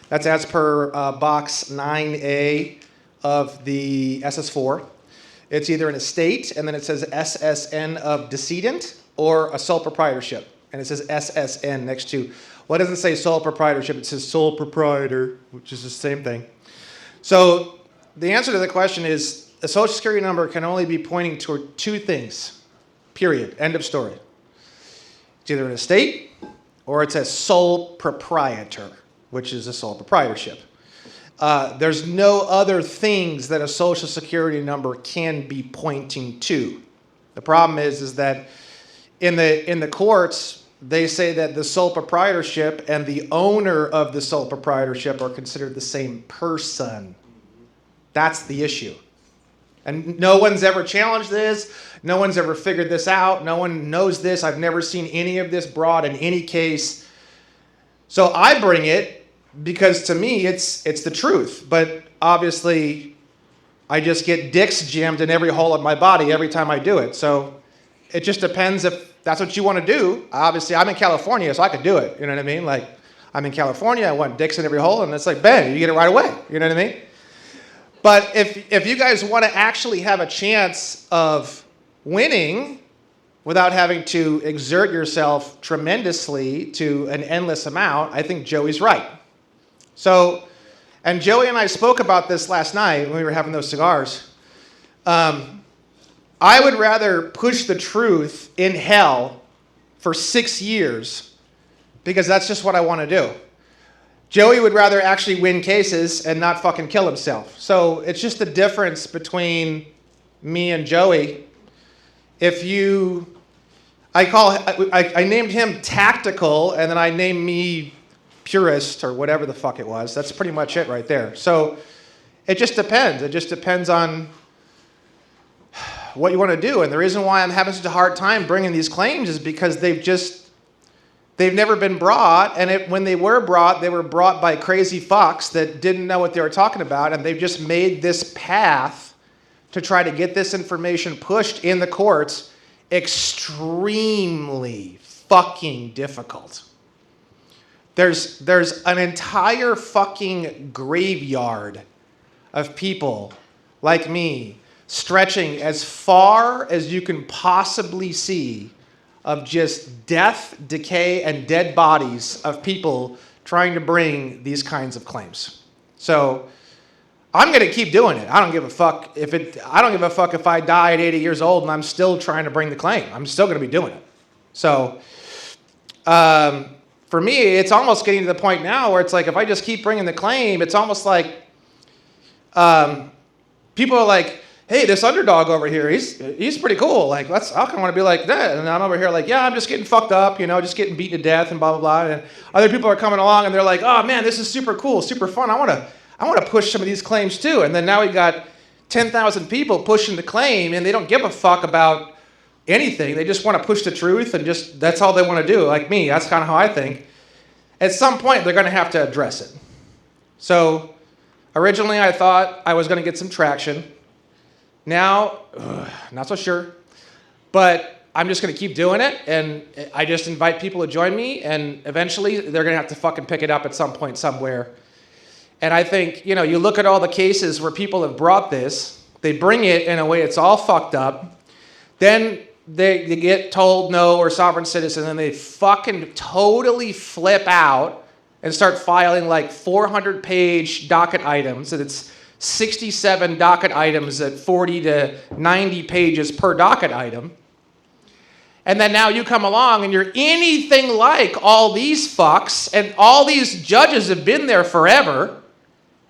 That's as per box 9A of the SS4. It's either an estate, and then it says SSN of decedent, or a sole proprietorship. And it says SSN next to. Well, it doesn't say sole proprietorship, it says sole proprietor, which is the same thing. So the answer to the question is a social security number can only be pointing toward two things, period, end of story. It's either an estate or it's a sole proprietor, which is a sole proprietorship. There's no other things that a social security number can be pointing to. The problem is that in the courts, they say that the sole proprietorship and the owner of the sole proprietorship are considered the same person. That's the issue. And no one's ever challenged this. No one's ever figured this out. No one knows this. I've never seen any of this brought in any case. So I bring it because to me, it's the truth. But obviously, I just get dicks jammed in every hole of my body every time I do it. So it just depends if that's what you want to do. Obviously, I'm in California, so I could do it. You know what I mean? Like, I'm in California, I want dicks in every hole, and it's like, bang, you get it right away. You know what I mean? But if you guys want to actually have a chance of winning without having to exert yourself tremendously to an endless amount, I think Joey's right. So, and Joey and I spoke about this last night when we were having those cigars. I would rather push the truth in hell for 6 years because that's just what I want to do. Joey would rather actually win cases and not fucking kill himself. So it's just the difference between me and Joey. I named him Tactical, and then I named me Purist or whatever the fuck it was. That's pretty much it right there. So it just depends. It just depends on what you want to do. And the reason why I'm having such a hard time bringing these claims is because they've never been brought. And when they were brought by crazy fucks that didn't know what they were talking about. And they've just made this path to try to get this information pushed in the courts extremely fucking difficult. There's an entire fucking graveyard of people like me stretching as far as you can possibly see of just death, decay, and dead bodies of people trying to bring these kinds of claims. So I'm going to keep doing it. I don't give a fuck if I die at 80 years old and I'm still trying to bring the claim. I'm still going to be doing it. So for me, it's almost getting to the point now where it's like if I just keep bringing the claim, it's almost like people are like, hey, this underdog over here, he's pretty cool. Like, I kind of want to be like that. And I'm over here like, yeah, I'm just getting fucked up, just getting beaten to death and blah, blah, blah. And other people are coming along and they're like, oh, man, this is super cool, super fun. I want to push some of these claims too. And then now we got 10,000 people pushing the claim and they don't give a fuck about anything. They just want to push the truth and just, that's all they want to do. Like me, that's kind of how I think. At some point, they're going to have to address it. So originally I thought I was going to get some traction. Now, not so sure. But I'm just going to keep doing it, and I just invite people to join me, and eventually they're going to have to fucking pick it up at some point somewhere. And I think, you look at all the cases where people have brought this, they bring it in a way it's all fucked up, then they get told no or sovereign citizen, and they fucking totally flip out and start filing like 400-page docket items, and it's 67 docket items at 40 to 90 pages per docket item. And then now you come along and you're anything like all these fucks, and all these judges have been there forever,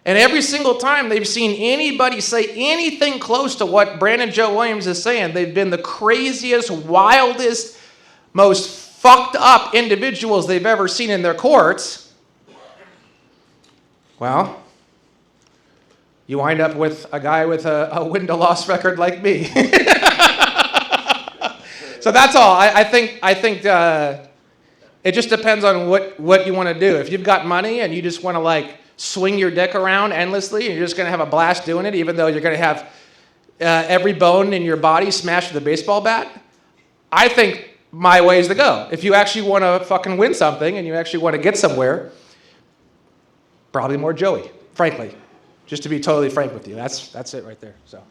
and every single time they've seen anybody say anything close to what Brandon Joe Williams is saying, they've been the craziest, wildest, most fucked up individuals they've ever seen in their courts. Well, you wind up with a guy with a win-to-loss record like me. So that's all. I think it just depends on what you want to do. If you've got money and you just want to like swing your dick around endlessly and you're just going to have a blast doing it, even though you're going to have every bone in your body smashed with a baseball bat, I think my way is to go. If you actually want to fucking win something and you actually want to get somewhere, probably more Joey, frankly. Just to be totally frank with you. That's it right there. So.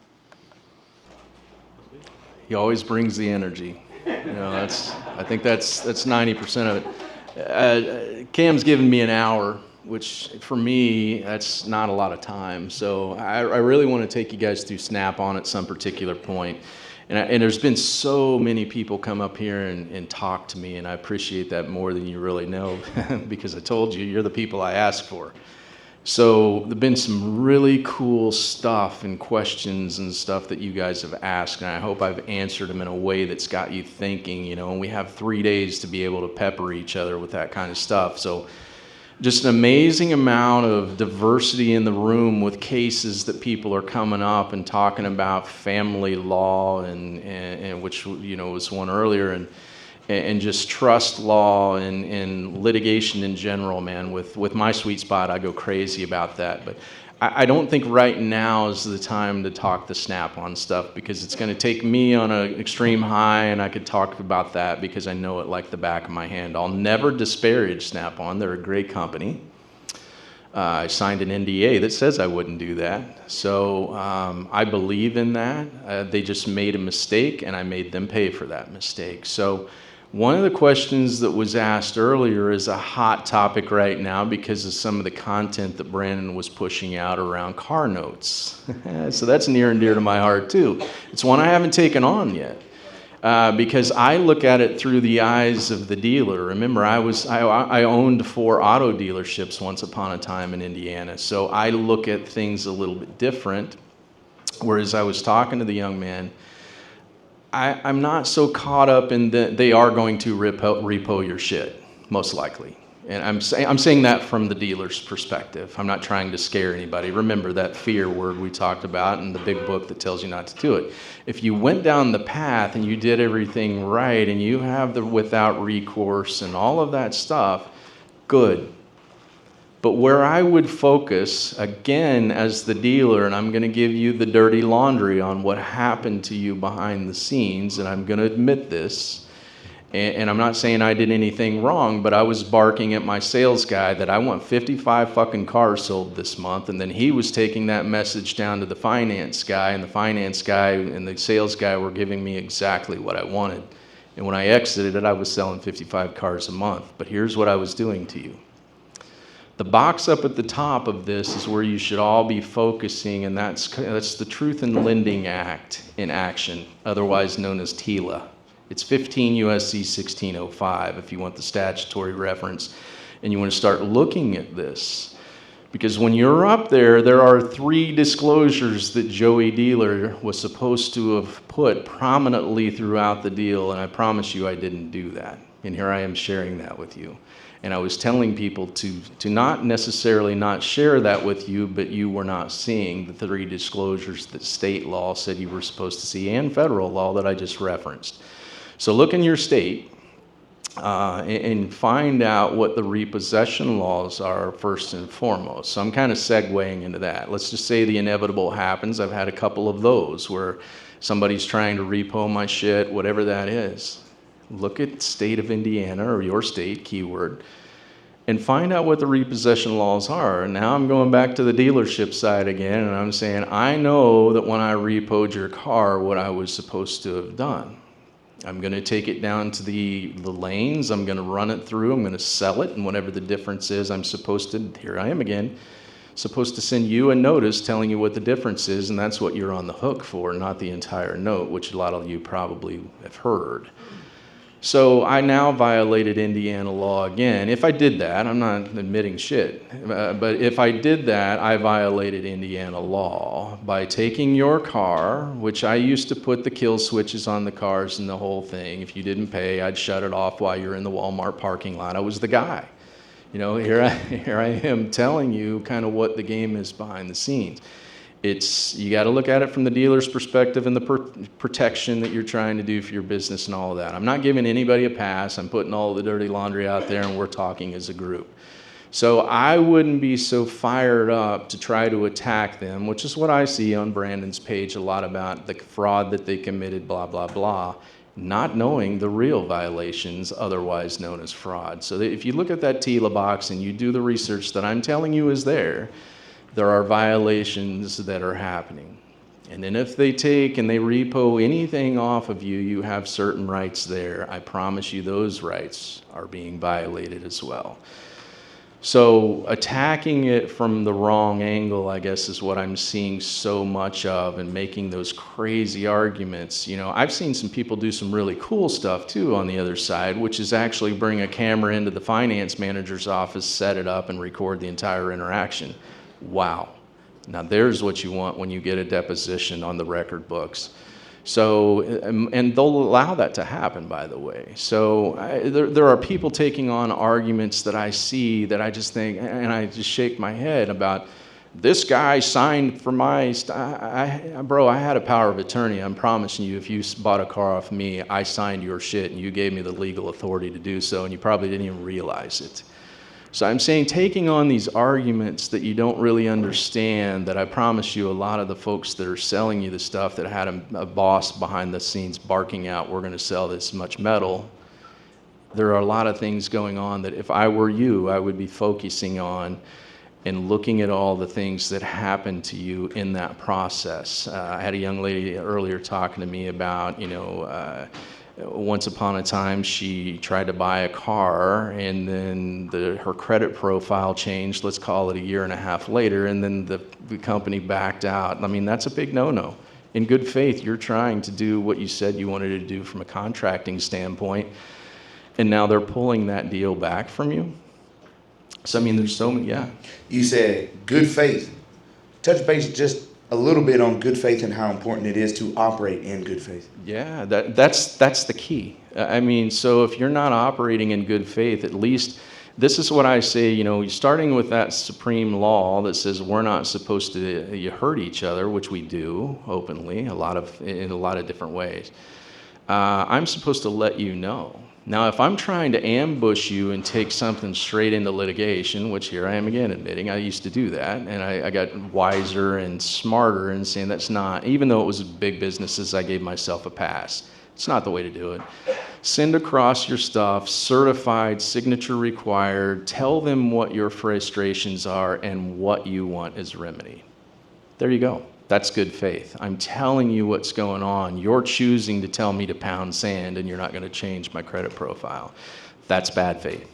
He always brings the energy. I think that's 90% of it. Cam's given me an hour, which for me, that's not a lot of time. So I really want to take you guys through Snap-on at some particular point. And there's been so many people come up here and talk to me, and I appreciate that more than you really know, because I told you, you're the people I ask for. So there've been some really cool stuff and questions and stuff that you guys have asked, and I hope I've answered them in a way that's got you thinking, and we have 3 days to be able to pepper each other with that kind of stuff. So just an amazing amount of diversity in the room with cases that people are coming up and talking about family law and which, was one earlier, and just trust law and litigation in general, man. With my sweet spot, I go crazy about that. But I don't think right now is the time to talk the Snap-on stuff, because it's going to take me on an extreme high, and I could talk about that because I know it like the back of my hand. I'll never disparage Snap-on. They're a great company. I signed an NDA that says I wouldn't do that. So I believe in that. They just made a mistake, and I made them pay for that mistake. So one of the questions that was asked earlier is a hot topic right now because of some of the content that Brandon was pushing out around car notes. So that's near and dear to my heart too. It's one I haven't taken on yet because I look at it through the eyes of the dealer. Remember, I owned 4 auto dealerships once upon a time in Indiana, so I look at things a little bit different. Whereas I was talking to the young man, I'm not so caught up in that they are going to repo your shit, most likely. And I'm saying that from the dealer's perspective. I'm not trying to scare anybody. Remember that fear word we talked about in the big book that tells you not to do it. If you went down the path and you did everything right and you have the without recourse and all of that stuff, good. But where I would focus, again, as the dealer, and I'm going to give you the dirty laundry on what happened to you behind the scenes, and I'm going to admit this, and I'm not saying I did anything wrong, but I was barking at my sales guy that I want 55 fucking cars sold this month, and then he was taking that message down to the finance guy, and the finance guy and the sales guy were giving me exactly what I wanted. And when I exited it, I was selling 55 cars a month. But here's what I was doing to you. The box up at the top of this is where you should all be focusing, and that's the Truth in Lending Act in action, otherwise known as TILA. It's 15 U.S.C. 1605 if you want the statutory reference and you want to start looking at this. Because when you're up there, there are 3 disclosures that Joey Dealer was supposed to have put prominently throughout the deal, and I promise you I didn't do that. And here I am sharing that with you. And I was telling people to not necessarily not share that with you, but you were not seeing the 3 disclosures that state law said you were supposed to see and federal law that I just referenced. So look in your state and find out what the repossession laws are first and foremost. So I'm kind of segueing into that. Let's just say the inevitable happens. I've had a couple of those where somebody's trying to repo my shit, whatever that is. Look at the state of Indiana, or your state, keyword, and find out what the repossession laws are. And now I'm going back to the dealership side again, and I'm saying, I know that when I repoed your car, what I was supposed to have done. I'm going to take it down to the lanes, I'm going to run it through, I'm going to sell it, and whatever the difference is, I'm supposed to, here I am again, supposed to send you a notice telling you what the difference is, and that's what you're on the hook for, not the entire note, which a lot of you probably have heard. So I now violated Indiana law again. If I did that, I'm not admitting shit, but if I did that, I violated Indiana law by taking your car, which I used to put the kill switches on the cars and the whole thing. If you didn't pay, I'd shut it off while you're in the Walmart parking lot. I was the guy. You know, here I am telling you kind of what the game is behind the scenes. You got to look at it from the dealer's perspective and the protection that you're trying to do for your business and all of that. I'm not giving anybody a pass. I'm putting all the dirty laundry out there, and we're talking as a group. So I wouldn't be so fired up to try to attack them, which is what I see on Brandon's page a lot about the fraud that they committed, blah, blah, blah, not knowing the real violations, otherwise known as fraud. So that if you look at that TILA box and you do the research that I'm telling you is there are violations that are happening. And then if they take and they repo anything off of you, you have certain rights there. I promise you those rights are being violated as well. So attacking it from the wrong angle, I guess, is what I'm seeing so much of, and making those crazy arguments. You know, I've seen some people do some really cool stuff too on the other side, which is actually bring a camera into the finance manager's office, set it up, and record the entire interaction. Wow. Now there's what you want when you get a deposition on the record books. So, and they'll allow that to happen, by the way. So there are people taking on arguments that I see that I just think, and I just shake my head about, this guy signed for my, bro, I had a power of attorney. I'm promising you, if you bought a car off me, I signed your shit and you gave me the legal authority to do so, and you probably didn't even realize it. So I'm saying, taking on these arguments that you don't really understand, that I promise you a lot of the folks that are selling you the stuff that had a boss behind the scenes barking out, we're going to sell this much metal. There are a lot of things going on that if I were you, I would be focusing on and looking at all the things that happened to you in that process. I had a young lady earlier talking to me about, once upon a time, she tried to buy a car, and then her credit profile changed, let's call it a year and a half later, and then the company backed out. I mean, that's a big no-no. In good faith, you're trying to do what you said you wanted to do from a contracting standpoint, and now they're pulling that deal back from you. So, I mean, there's so many, yeah. You said good faith. Touch base just a little bit on good faith and how important it is to operate in good faith. Yeah, that's the key. I mean, so if you're not operating in good faith, at least, this is what I say, starting with that supreme law that says we're not supposed to hurt each other, which we do openly, in a lot of different ways. I'm supposed to let you know. Now, if I'm trying to ambush you and take something straight into litigation, which here I am again admitting, I used to do that, and I got wiser and smarter in saying that's not, even though it was big businesses, I gave myself a pass. It's not the way to do it. Send across your stuff, certified, signature required, tell them what your frustrations are and what you want as remedy. There you go. That's good faith. I'm telling you what's going on. You're choosing to tell me to pound sand, and you're not going to change my credit profile. That's bad faith.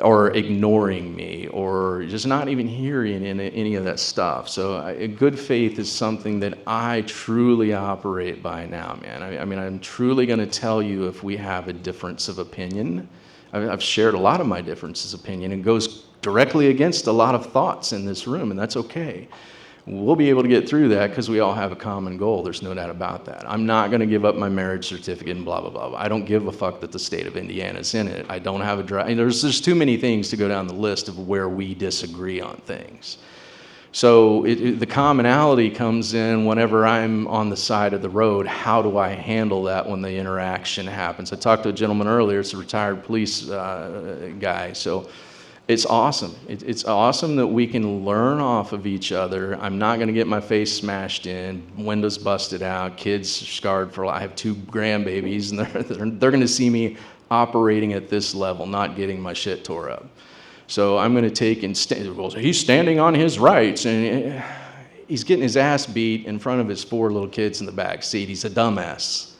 Or ignoring me, or just not even hearing any of that stuff. So good faith is something that I truly operate by now, man. I mean, I'm truly going to tell you if we have a difference of opinion. I've shared a lot of my differences of opinion. It goes directly against a lot of thoughts in this room, and that's okay. We'll be able to get through that because we all have a common goal. There's no doubt about that. I'm not going to give up my marriage certificate and blah, blah, blah. I don't give a fuck that the state of Indiana's in it. I don't have a drive. There's too many things to go down the list of where we disagree on things. So the commonality comes in whenever I'm on the side of the road. How do I handle that when the interaction happens? I talked to a gentleman earlier. It's a retired police guy. So it's awesome. It's awesome that we can learn off of each other. I'm not going to get my face smashed in, windows busted out, kids scarred for life. I have 2 grandbabies, and they're going to see me operating at this level, not getting my shit tore up. So I'm going to take and he's standing on his rights, and he's getting his ass beat in front of his 4 little kids in the back seat. He's a dumbass.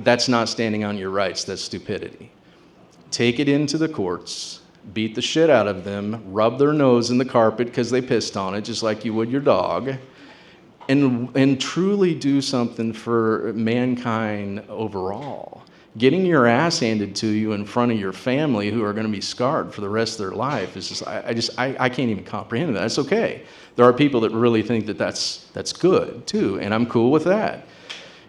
That's not standing on your rights. That's stupidity. Take it into the courts, beat the shit out of them, rub their nose in the carpet because they pissed on it, just like you would your dog, and truly do something for mankind overall. Getting your ass handed to you in front of your family who are going to be scarred for the rest of their life is just, I can't even comprehend that. It's okay. There are people that really think that that's good too, and I'm cool with that.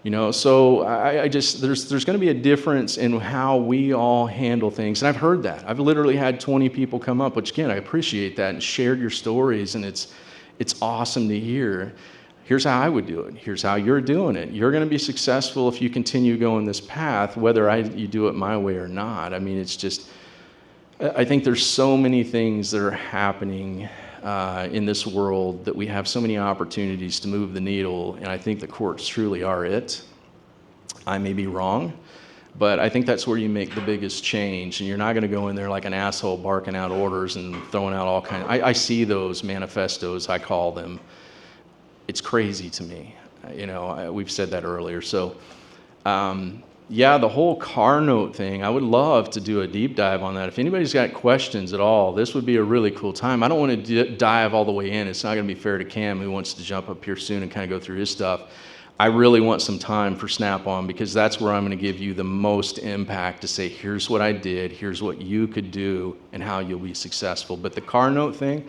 You know, so there's going to be a difference in how we all handle things, and I've heard that. I've literally had 20 people come up, which again, I appreciate that, and shared your stories, and it's awesome to hear. Here's how I would do it. Here's how you're doing it. You're going to be successful if you continue going this path, whether you do it my way or not. I mean, it's just, I think there's so many things that are happening in this world that we have so many opportunities to move the needle, and I think the courts truly are it. I may be wrong, but I think that's where you make the biggest change, and you're not going to go in there like an asshole barking out orders and throwing out all kinds. I see those manifestos, I call them. It's crazy to me. You know, we've said that earlier. So, yeah, the whole car note thing, I would love to do a deep dive on that. If anybody's got questions at all, this would be a really cool time. I don't want to dive all the way in. It's not going to be fair to Cam, who wants to jump up here soon and kind of go through his stuff. I really want some time for Snap-on, because that's where I'm going to give you the most impact to say, here's what I did, here's what you could do, and how you'll be successful. But the car note thing,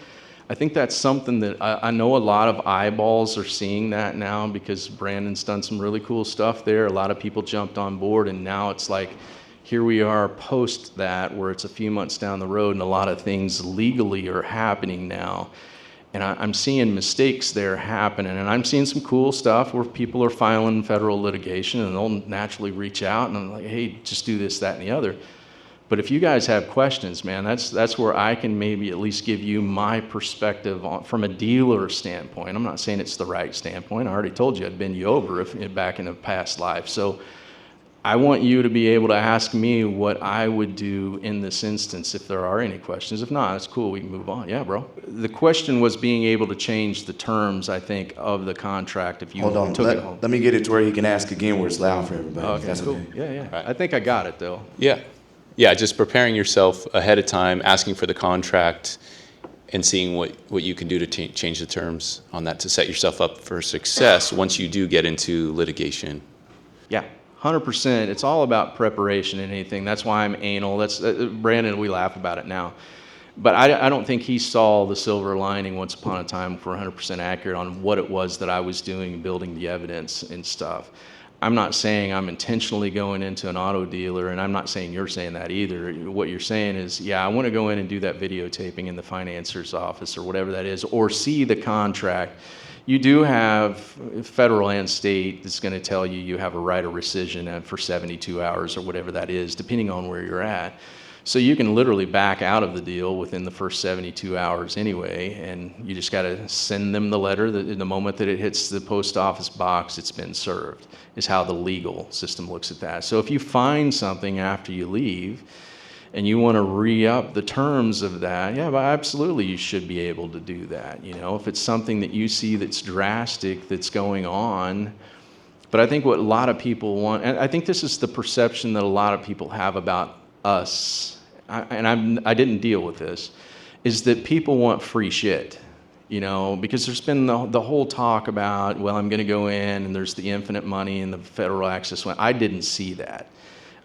I think that's something that I know a lot of eyeballs are seeing that now, because Brandon's done some really cool stuff there. A lot of people jumped on board, and now it's like, here we are post that, where it's a few months down the road, and a lot of things legally are happening now. And I'm seeing mistakes there happening, and I'm seeing some cool stuff where people are filing federal litigation, and they'll naturally reach out, and I'm like, hey, just do this, that, and the other. But if you guys have questions, man, that's where I can maybe at least give you my perspective from a dealer standpoint. I'm not saying it's the right standpoint. I already told you I'd bend you over back in a past life. So I want you to be able to ask me what I would do in this instance if there are any questions. If not, it's cool. We can move on. Yeah, bro. The question was being able to change the terms, I think, of the contract if you Hold on. took it home. Let me get it to where he can ask again where it's loud for everybody. Okay, That's cool. okay. Yeah. Right. I think I got it, though. Yeah, just preparing yourself ahead of time, asking for the contract, and seeing what you can do to change the terms on that to set yourself up for success once you do get into litigation. Yeah, 100%. It's all about preparation and anything. That's why I'm anal. That's Brandon, we laugh about it now. But I don't think he saw the silver lining once upon a time, for 100% accurate on what it was that I was doing, building the evidence and stuff. I'm not saying I'm intentionally going into an auto dealer, and I'm not saying you're saying that either. What you're saying is, yeah, I want to go in and do that videotaping in the financier's office or whatever that is, or see the contract. You do have federal and state that's going to tell you you have a right of rescission for 72 hours or whatever that is, depending on where you're at. So you can literally back out of the deal within the first 72 hours anyway, and you just got to send them the letter that in the moment that it hits the post office box, it's been served, is how the legal system looks at that. So if you find something after you leave and you want to re-up the terms of that, yeah, but absolutely you should be able to do that. You know, if it's something that you see that's drastic that's going on. But I think what a lot of people want, and I think this is the perception that a lot of people have about us, I didn't deal with this, is that people want free shit, you know, because there's been the whole talk about, well, I'm going to go in and there's the infinite money and the federal access. I didn't see that.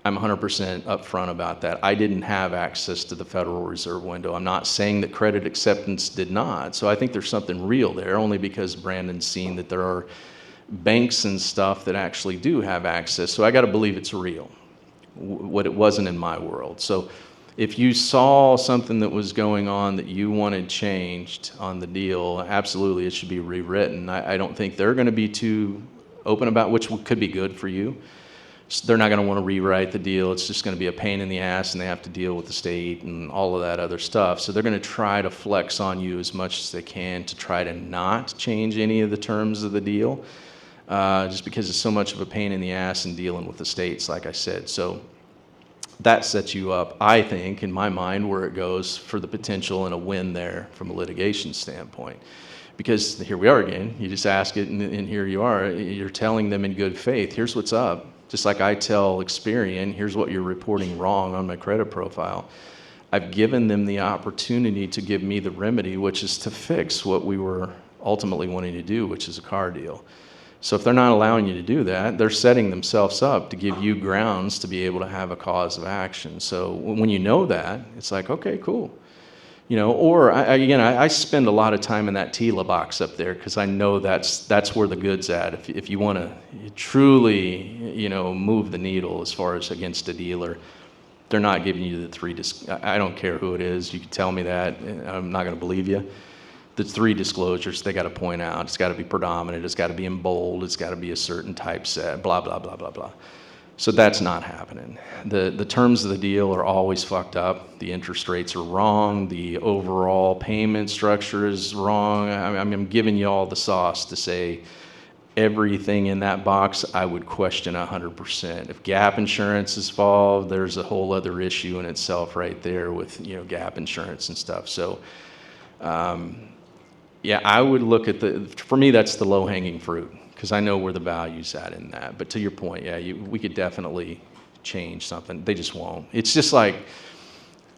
I'm 100% upfront about that. I didn't have access to the Federal Reserve window. I'm not saying that credit acceptance did not. So I think there's something real there, only because Brandon's seen that there are banks and stuff that actually do have access. So I got to believe it's real. What it wasn't in my world. So If you saw something that was going on that you wanted changed on the deal, absolutely it should be rewritten. I don't think they're going to be too open about, which could be good for you. So they're not going to want to rewrite the deal. It's just going to be a pain in the ass, and they have to deal with the state and all of that other stuff. So they're going to try to flex on you as much as they can to try to not change any of the terms of the deal, just because it's so much of a pain in the ass in dealing with the states, like I said. So that sets you up, I think, in my mind, where it goes for the potential and a win there from a litigation standpoint. Because here we are again, you just ask it, and here you are. You're telling them in good faith, here's what's up. Just like I tell Experian, here's what you're reporting wrong on my credit profile. I've given them the opportunity to give me the remedy, which is to fix what we were ultimately wanting to do, which is a car deal. So if they're not allowing you to do that, they're setting themselves up to give you grounds to be able to have a cause of action. So when you know that, it's like, okay, cool. You know, or I spend a lot of time in that TILA box up there because I know that's where the good's at. If you want to truly, you know, move the needle as far as against a dealer, they're not giving you the three. I don't care who it is. You can tell me that. I'm not going to believe you. The three disclosures they got to point out. It's got to be predominant. It's got to be in bold. It's got to be a certain typeset. Blah blah blah blah blah. So that's not happening. The terms of the deal are always fucked up. The interest rates are wrong. The overall payment structure is wrong. I'm giving you all the sauce to say everything in that box I would question 100%. If gap insurance is involved, there's a whole other issue in itself right there with, you know, gap insurance and stuff. So yeah, I would look at for me, that's the low-hanging fruit, because I know where the value's at in that. But to your point, yeah, we could definitely change something. They just won't. It's just like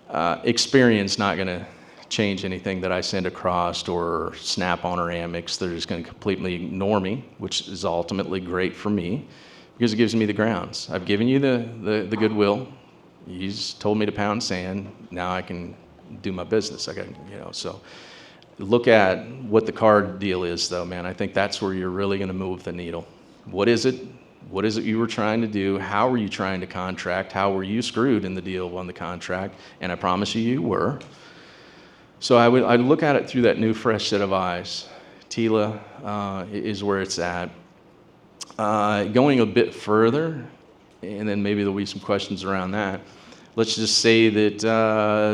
Experian's not going to change anything that I send across, or Snap-on or Amex. They're just going to completely ignore me, which is ultimately great for me because it gives me the grounds. I've given you the goodwill. You just told me to pound sand. Now I can do my business. I got, you know, so. Look at what the card deal is, though, man. I think that's where you're really going to move the needle. What is it? What is it you were trying to do? How were you trying to contract? How were you screwed in the deal on the contract? And I promise you were. So I'd look at it through that new, fresh set of eyes. TILA is where it's at. Going a bit further, and then maybe there'll be some questions around that. Let's just say that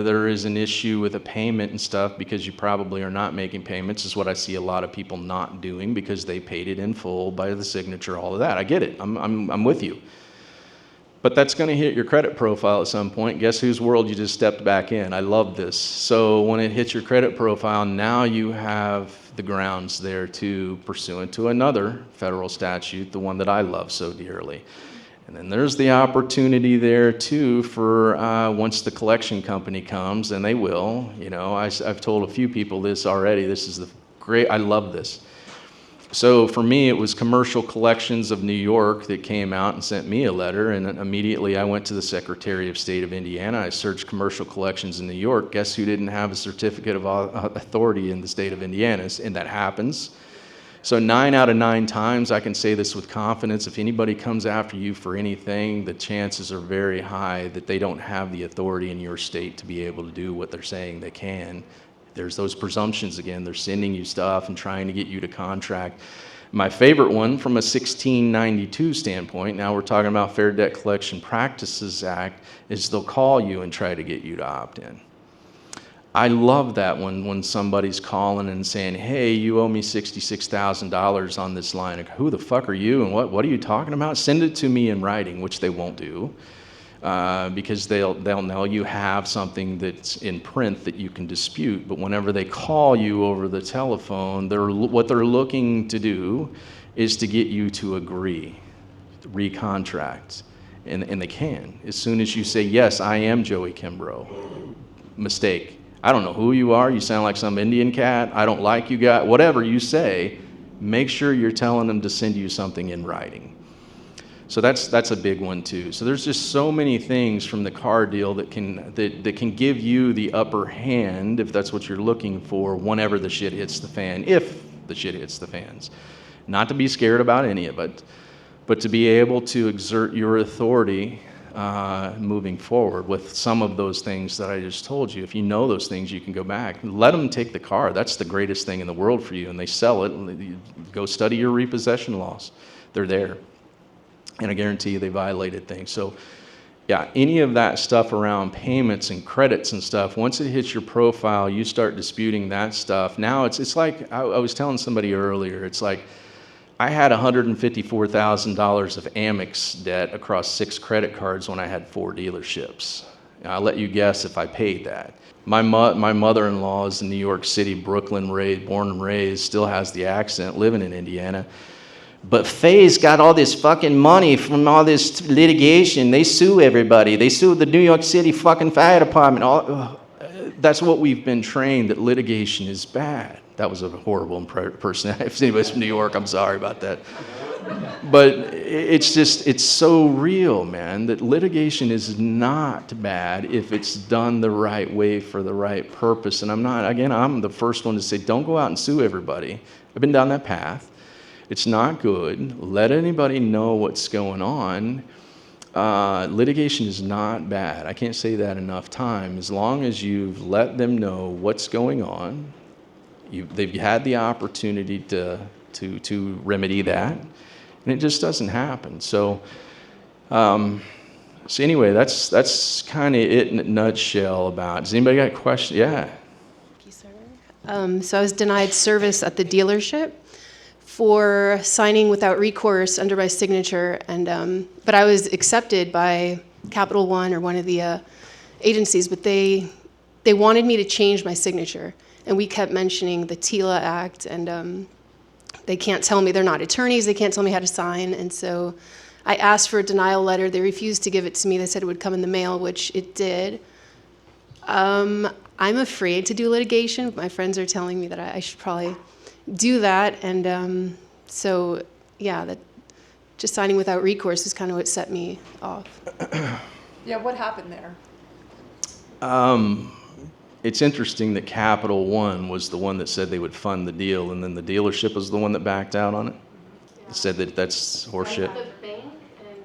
there is an issue with a payment and stuff because you probably are not making payments, is what I see a lot of people not doing because they paid it in full by the signature, all of that. I get it. I'm with you. But that's going to hit your credit profile at some point. Guess whose world you just stepped back in? I love this. So when it hits your credit profile, now you have the grounds there to pursuant to another federal statute, the one that I love so dearly. And then there's the opportunity there too for once the collection company comes, and they will. You know, I've told a few people this already. This is I love this. So for me, it was Commercial Collections of New York that came out and sent me a letter, and immediately I went to the Secretary of State of Indiana. I searched Commercial Collections in New York. Guess who didn't have a certificate of authority in the state of Indiana? And that happens. So 9 out of 9 times, I can say this with confidence, if anybody comes after you for anything, the chances are very high that they don't have the authority in your state to be able to do what they're saying they can. There's those presumptions again. They're sending you stuff and trying to get you to contract. My favorite one from a 1692 standpoint, now we're talking about Fair Debt Collection Practices Act, is they'll call you and try to get you to opt in. I love that when somebody's calling and saying, hey, you owe me $66,000 on this line. Like, who the fuck are you and what are you talking about? Send it to me in writing, which they won't do because they'll know you have something that's in print that you can dispute. But whenever they call you over the telephone, what they're looking to do is to get you to agree, recontract. And they can. As soon as you say, yes, I am Joey Kimbrough. Mistake. I don't know who you are. You sound like some Indian cat. I don't like you guys. Whatever you say, make sure you're telling them to send you something in writing. So that's a big one too. So there's just so many things from the car deal that can give you the upper hand if that's what you're looking for whenever the shit hits the fan, if the shit hits the fans. Not to be scared about any of it, but to be able to exert your authority moving forward with some of those things that I just told you. If you know those things, you can go back. Let them take the car. That's the greatest thing in the world for you. And they sell it. And go study your repossession laws. They're there. And I guarantee you they violated things. So, yeah, any of that stuff around payments and credits and stuff, once it hits your profile, you start disputing that stuff. Now it's like, I was telling somebody earlier, it's like I had $154,000 of Amex debt across 6 credit cards when I had 4 dealerships. I'll let you guess if I paid that. My mother-in-law is in New York City, Brooklyn, born and raised, still has the accent, living in Indiana. But Faye's got all this fucking money from all this litigation. They sue everybody. They sue the New York City fucking fire department. That's what we've been trained, that litigation is bad. That was a horrible impersonation. If anybody's from New York, I'm sorry about that. But it's so real, man, that litigation is not bad if it's done the right way for the right purpose. And I'm the first one to say, don't go out and sue everybody. I've been down that path. It's not good. Let anybody know what's going on. Litigation is not bad. I can't say that enough times. As long as you've let them know what's going on, they've had the opportunity to remedy that, and it just doesn't happen. So anyway, that's kind of it in a nutshell about. Does anybody got a question? Yeah. Thank you, sir. So I was denied service at the dealership for signing without recourse under my signature, and but I was accepted by Capital One or one of the agencies, but they wanted me to change my signature, and we kept mentioning the TILA Act, and they can't tell me, they're not attorneys, they can't tell me how to sign, and so I asked for a denial letter. They refused to give it to me. They said it would come in the mail, which it did. I'm afraid to do litigation. My friends are telling me that I should probably do that, and so yeah, that just signing without recourse is kind of what set me off. Yeah, what happened there? It's interesting that Capital One was the one that said they would fund the deal, and then the dealership was the one that backed out on it. It said that that's horseshit. The bank, and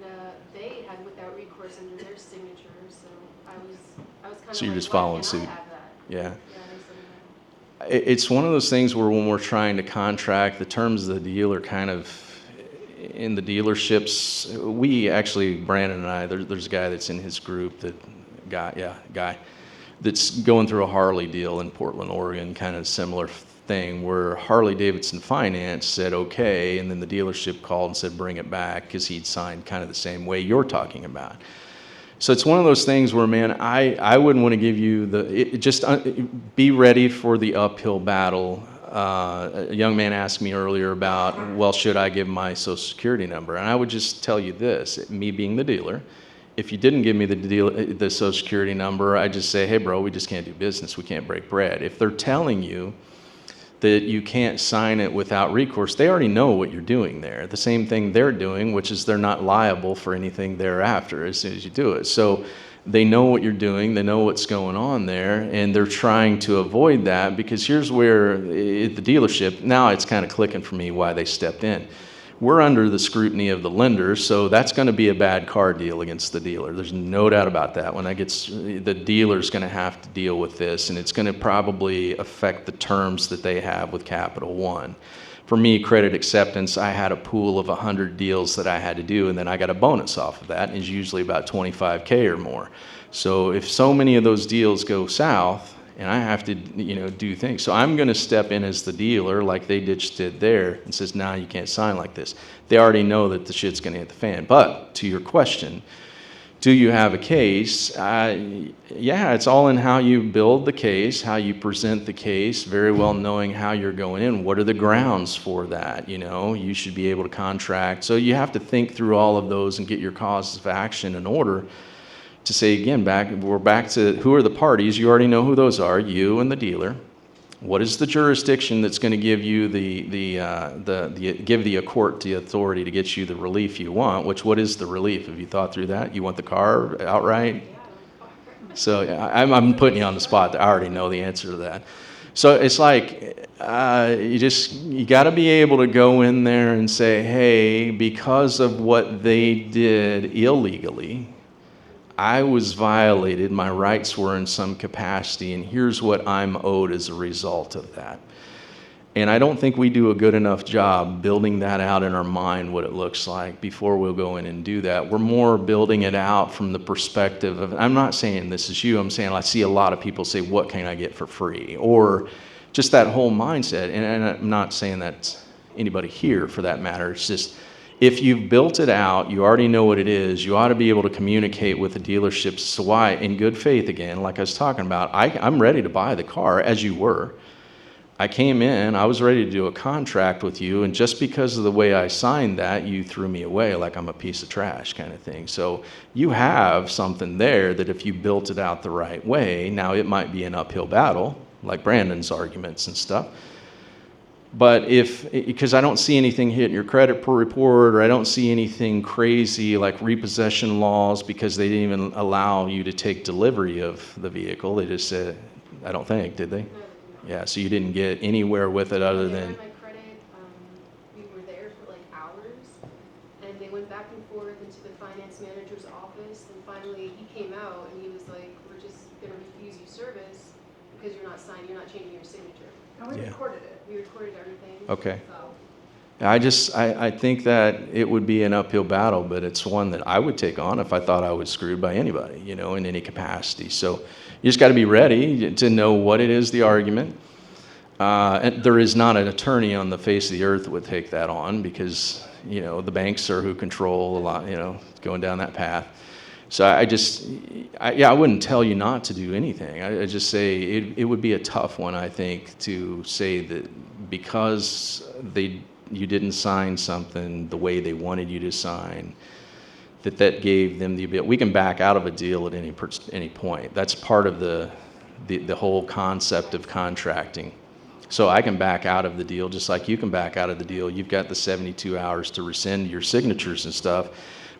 they had without recourse under their signature, so I was kind of. So you're like, just why following can't I suit. have that? Yeah. Yeah, It's one of those things where when we're trying to contract, the terms of the deal are kind of, in the dealerships, we actually, Brandon and I, there's a guy that's in his group, guy, that's going through a Harley deal in Portland, Oregon, kind of similar thing, where Harley-Davidson Finance said okay, and then the dealership called and said bring it back because he'd signed kind of the same way you're talking about. So it's one of those things where, man, I wouldn't want to give you be ready for the uphill battle. A young man asked me earlier about, well, should I give my social security number? And I would just tell you this, me being the dealer, if you didn't give me the social security number, I'd just say, hey, bro, we just can't do business. We can't break bread. If they're telling you that you can't sign it without recourse, they already know what you're doing there. The same thing they're doing, which is they're not liable for anything thereafter as soon as you do it. So they know what you're doing, they know what's going on there, and they're trying to avoid that, because here's where the dealership, now it's kind of clicking for me why they stepped in. We're under the scrutiny of the lender, so that's going to be a bad car deal against the dealer. There's no doubt about that. The dealer's going to have to deal with this, and it's going to probably affect the terms that they have with Capital One. For me, credit acceptance, I had a pool of 100 deals that I had to do, and then I got a bonus off of that, and it's usually about $25K or more. So if so many of those deals go south, and I have to, do things. So I'm going to step in as the dealer, like they just did there, and says, "Nah, you can't sign like this." They already know that the shit's going to hit the fan. But to your question, do you have a case? Yeah, it's all in how you build the case, how you present the case, very well knowing how you're going in. What are the grounds for that? You should be able to contract. So you have to think through all of those and get your causes of action in order. To say again, we're back to who are the parties. You already know who those are, you and the dealer. What is the jurisdiction that's going to give you give the court the authority to get you the relief you want? What is the relief? Have you thought through that? You want the car outright? So I'm putting you on the spot. I already know the answer to that. So it's like you got to be able to go in there and say, hey, because of what they did illegally, I was violated, my rights were in some capacity, and here's what I'm owed as a result of that. And I don't think we do a good enough job building that out in our mind, what it looks like, before we'll go in and do that. We're more building it out from the perspective of, I'm not saying this is you, I'm saying I see a lot of people say, what can I get for free? Or just that whole mindset. And I'm not saying that's anybody here for that matter. It's just, if you've built it out, you already know what it is, you ought to be able to communicate with the dealerships. So why, in good faith again, like I was talking about, I'm ready to buy the car, as you were. I came in, I was ready to do a contract with you, and just because of the way I signed that, you threw me away like I'm a piece of trash kind of thing. So you have something there that if you built it out the right way, now it might be an uphill battle, like Brandon's arguments and stuff. But because I don't see anything hitting your credit report, or I don't see anything crazy like repossession laws, because they didn't even allow you to take delivery of the vehicle. They just said, I don't think, did they? Yeah, so you didn't get anywhere with it other than... My credit, we were there for like hours, and they went back and forth into the finance manager's office, and finally he came out and he was like, we're just going to refuse you service because you're not signing, you're not changing your signature. And we recorded it. We recorded everything. Okay. So. I think that it would be an uphill battle, but it's one that I would take on if I thought I was screwed by anybody, in any capacity. So you just got to be ready to know what it is, the argument. And there is not an attorney on the face of the earth that would take that on, because, the banks are who control a lot, going down that path. So I wouldn't tell you not to do anything. I just say it would be a tough one, I think, to say that because you didn't sign something the way they wanted you to sign, that gave them the ability. We can back out of a deal at any point. That's part of the whole concept of contracting. So I can back out of the deal just like you can back out of the deal. You've got the 72 hours to rescind your signatures and stuff.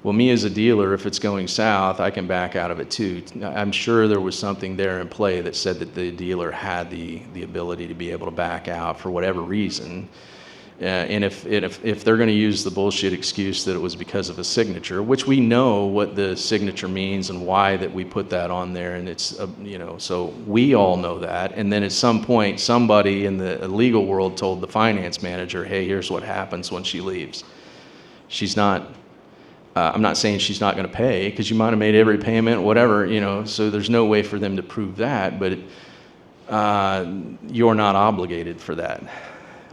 Well, me as a dealer, if it's going south, I can back out of it too. I'm sure there was something there in play that said that the dealer had the ability to be able to back out for whatever reason. And if they're going to use the bullshit excuse that it was because of a signature, which we know what the signature means and why that we put that on there, and it's so we all know that. And then at some point, somebody in the legal world told the finance manager, "Hey, here's what happens when she leaves. She's not." I'm not saying she's not going to pay, because you might have made every payment, whatever, so there's no way for them to prove that, but you're not obligated for that,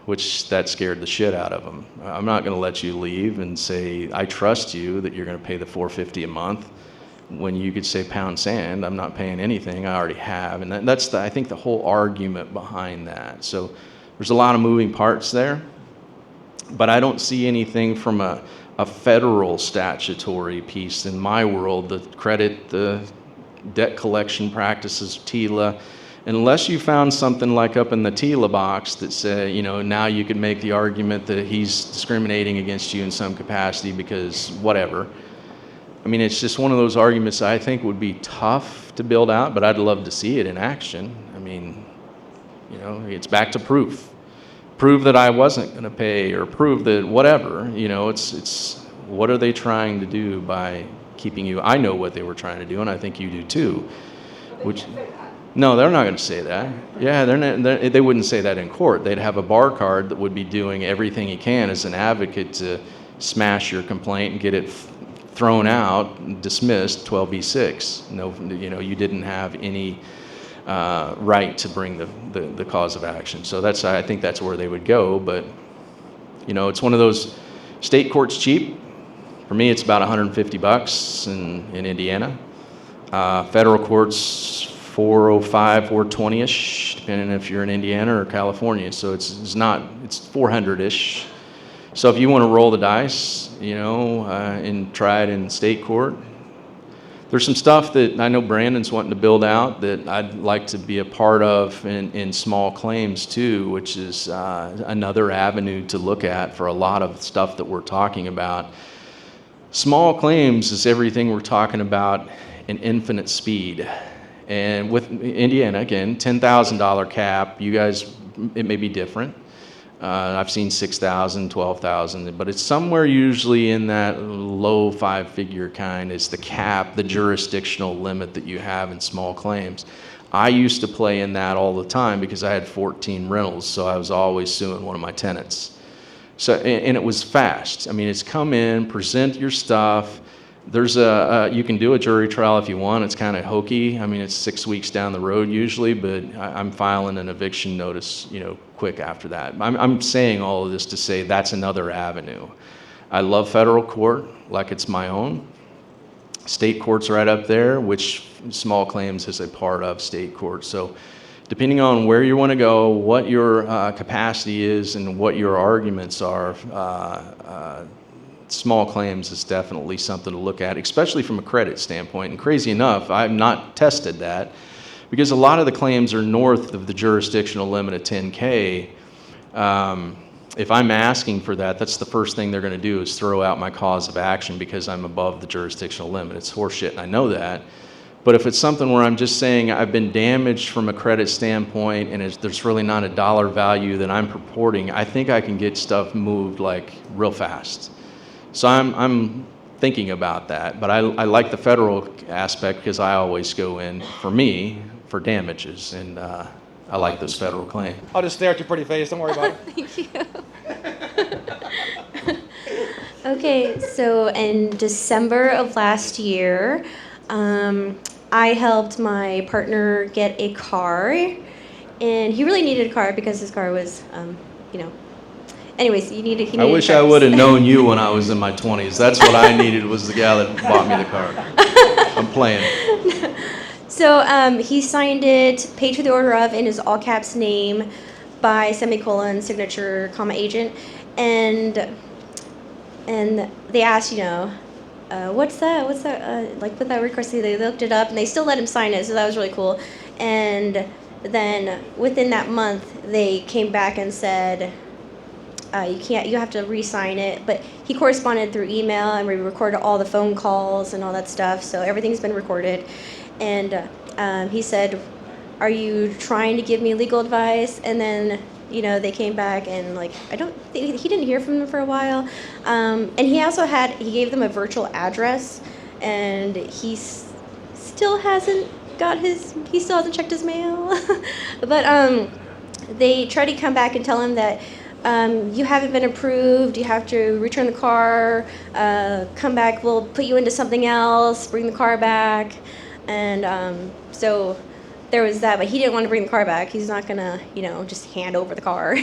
which that scared the shit out of them. I'm not going to let you leave and say, I trust you that you're going to pay the $450 a month, when you could say pound sand, I'm not paying anything, I already have. And that's I think the whole argument behind that. So there's a lot of moving parts there, but I don't see anything from a federal statutory piece in my world, the debt collection practices, TILA, unless you found something like up in the TILA box that said, now you could make the argument that he's discriminating against you in some capacity because whatever. I mean, it's just one of those arguments I think would be tough to build out, but I'd love to see it in action. I mean, it's back to proof. Prove that I wasn't going to pay, or prove that whatever, it's what are they trying to do by keeping you? I know what they were trying to do, and I think you do too. No, they're not going to say that. Yeah, they wouldn't say that in court. They'd have a bar card that would be doing everything he can as an advocate to smash your complaint and get it thrown out, dismissed, 12b-6. No, you didn't have any right to bring the cause of action. So I think that's where they would go. But it's one of those, state court's cheap. For me, it's about $150 in Indiana. Federal court's $405, $420-ish, depending if you're in Indiana or California. So it's $400-ish. So if you want to roll the dice, and try it in state court, there's some stuff that I know Brandon's wanting to build out that I'd like to be a part of in small claims too, which is another avenue to look at for a lot of stuff that we're talking about. Small claims is everything we're talking about in infinite speed. And with Indiana, again, $10,000 cap, you guys, it may be different. I've seen 6,000, 12,000, but it's somewhere usually in that low five-figure kind is the cap, the jurisdictional limit that you have in small claims. I used to play in that all the time because I had 14 rentals, so I was always suing one of my tenants. So, and it was fast. I mean, it's come in, present your stuff. There's you can do a jury trial if you want. It's kind of hokey. I mean, it's 6 weeks down the road usually, but I'm filing an eviction notice, quick after that. I'm saying all of this to say that's another avenue. I love federal court like it's my own. State court's right up there, which small claims is a part of state court. So depending on where you want to go, what your capacity is, and what your arguments are, small claims is definitely something to look at, especially from a credit standpoint. And crazy enough, I've not tested that because a lot of the claims are north of the jurisdictional limit of 10K. If I'm asking for that, that's the first thing they're going to do is throw out my cause of action because I'm above the jurisdictional limit. It's horseshit, and I know that. But if it's something where I'm just saying I've been damaged from a credit standpoint and there's really not a dollar value that I'm purporting, I think I can get stuff moved like real fast. So I'm thinking about that. But I like the federal aspect because I always go in, for me, for damages. And I like those federal claims. I'll just stare at your pretty face. Don't worry about it. Thank you. Okay, so in December of last year, I helped my partner get a car, and he really needed a car because his car was, anyways, he needed I wish I would have known you when I was in my 20s. That's what I needed, was the guy that bought me the car. I'm playing. So he signed it, paid for the order of, in his all caps name, by semicolon, signature, comma, agent, and they asked, what's that, like with that request, they looked it up and they still let him sign it, so that was really cool. And then within that month, they came back and said, you have to re-sign it, but he corresponded through email and we recorded all the phone calls and all that stuff, so everything's been recorded. And he said, are you trying to give me legal advice? And then, they came back and he didn't hear from them for a while. And he also he gave them a virtual address, and he still hasn't checked his mail. But they tried to come back and tell him that you haven't been approved, you have to return the car, come back, we'll put you into something else, bring the car back. And so there was that, but he didn't want to bring the car back. He's not gonna, just hand over the car.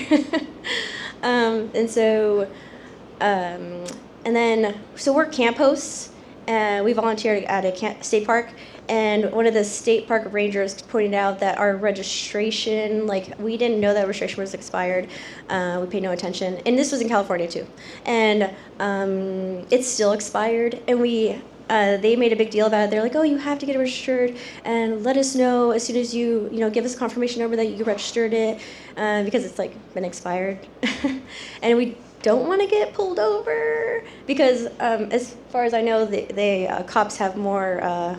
And so we're camp hosts, and we volunteered at a state park. And one of the state park rangers pointed out that our registration, we didn't know that registration was expired. We paid no attention. And this was in California too. And it's still expired. And they made a big deal about it. They're like, oh, you have to get it registered and let us know as soon as you give us a confirmation number that you registered it, because it's been expired. And we don't want to get pulled over because as far as I know, the cops have more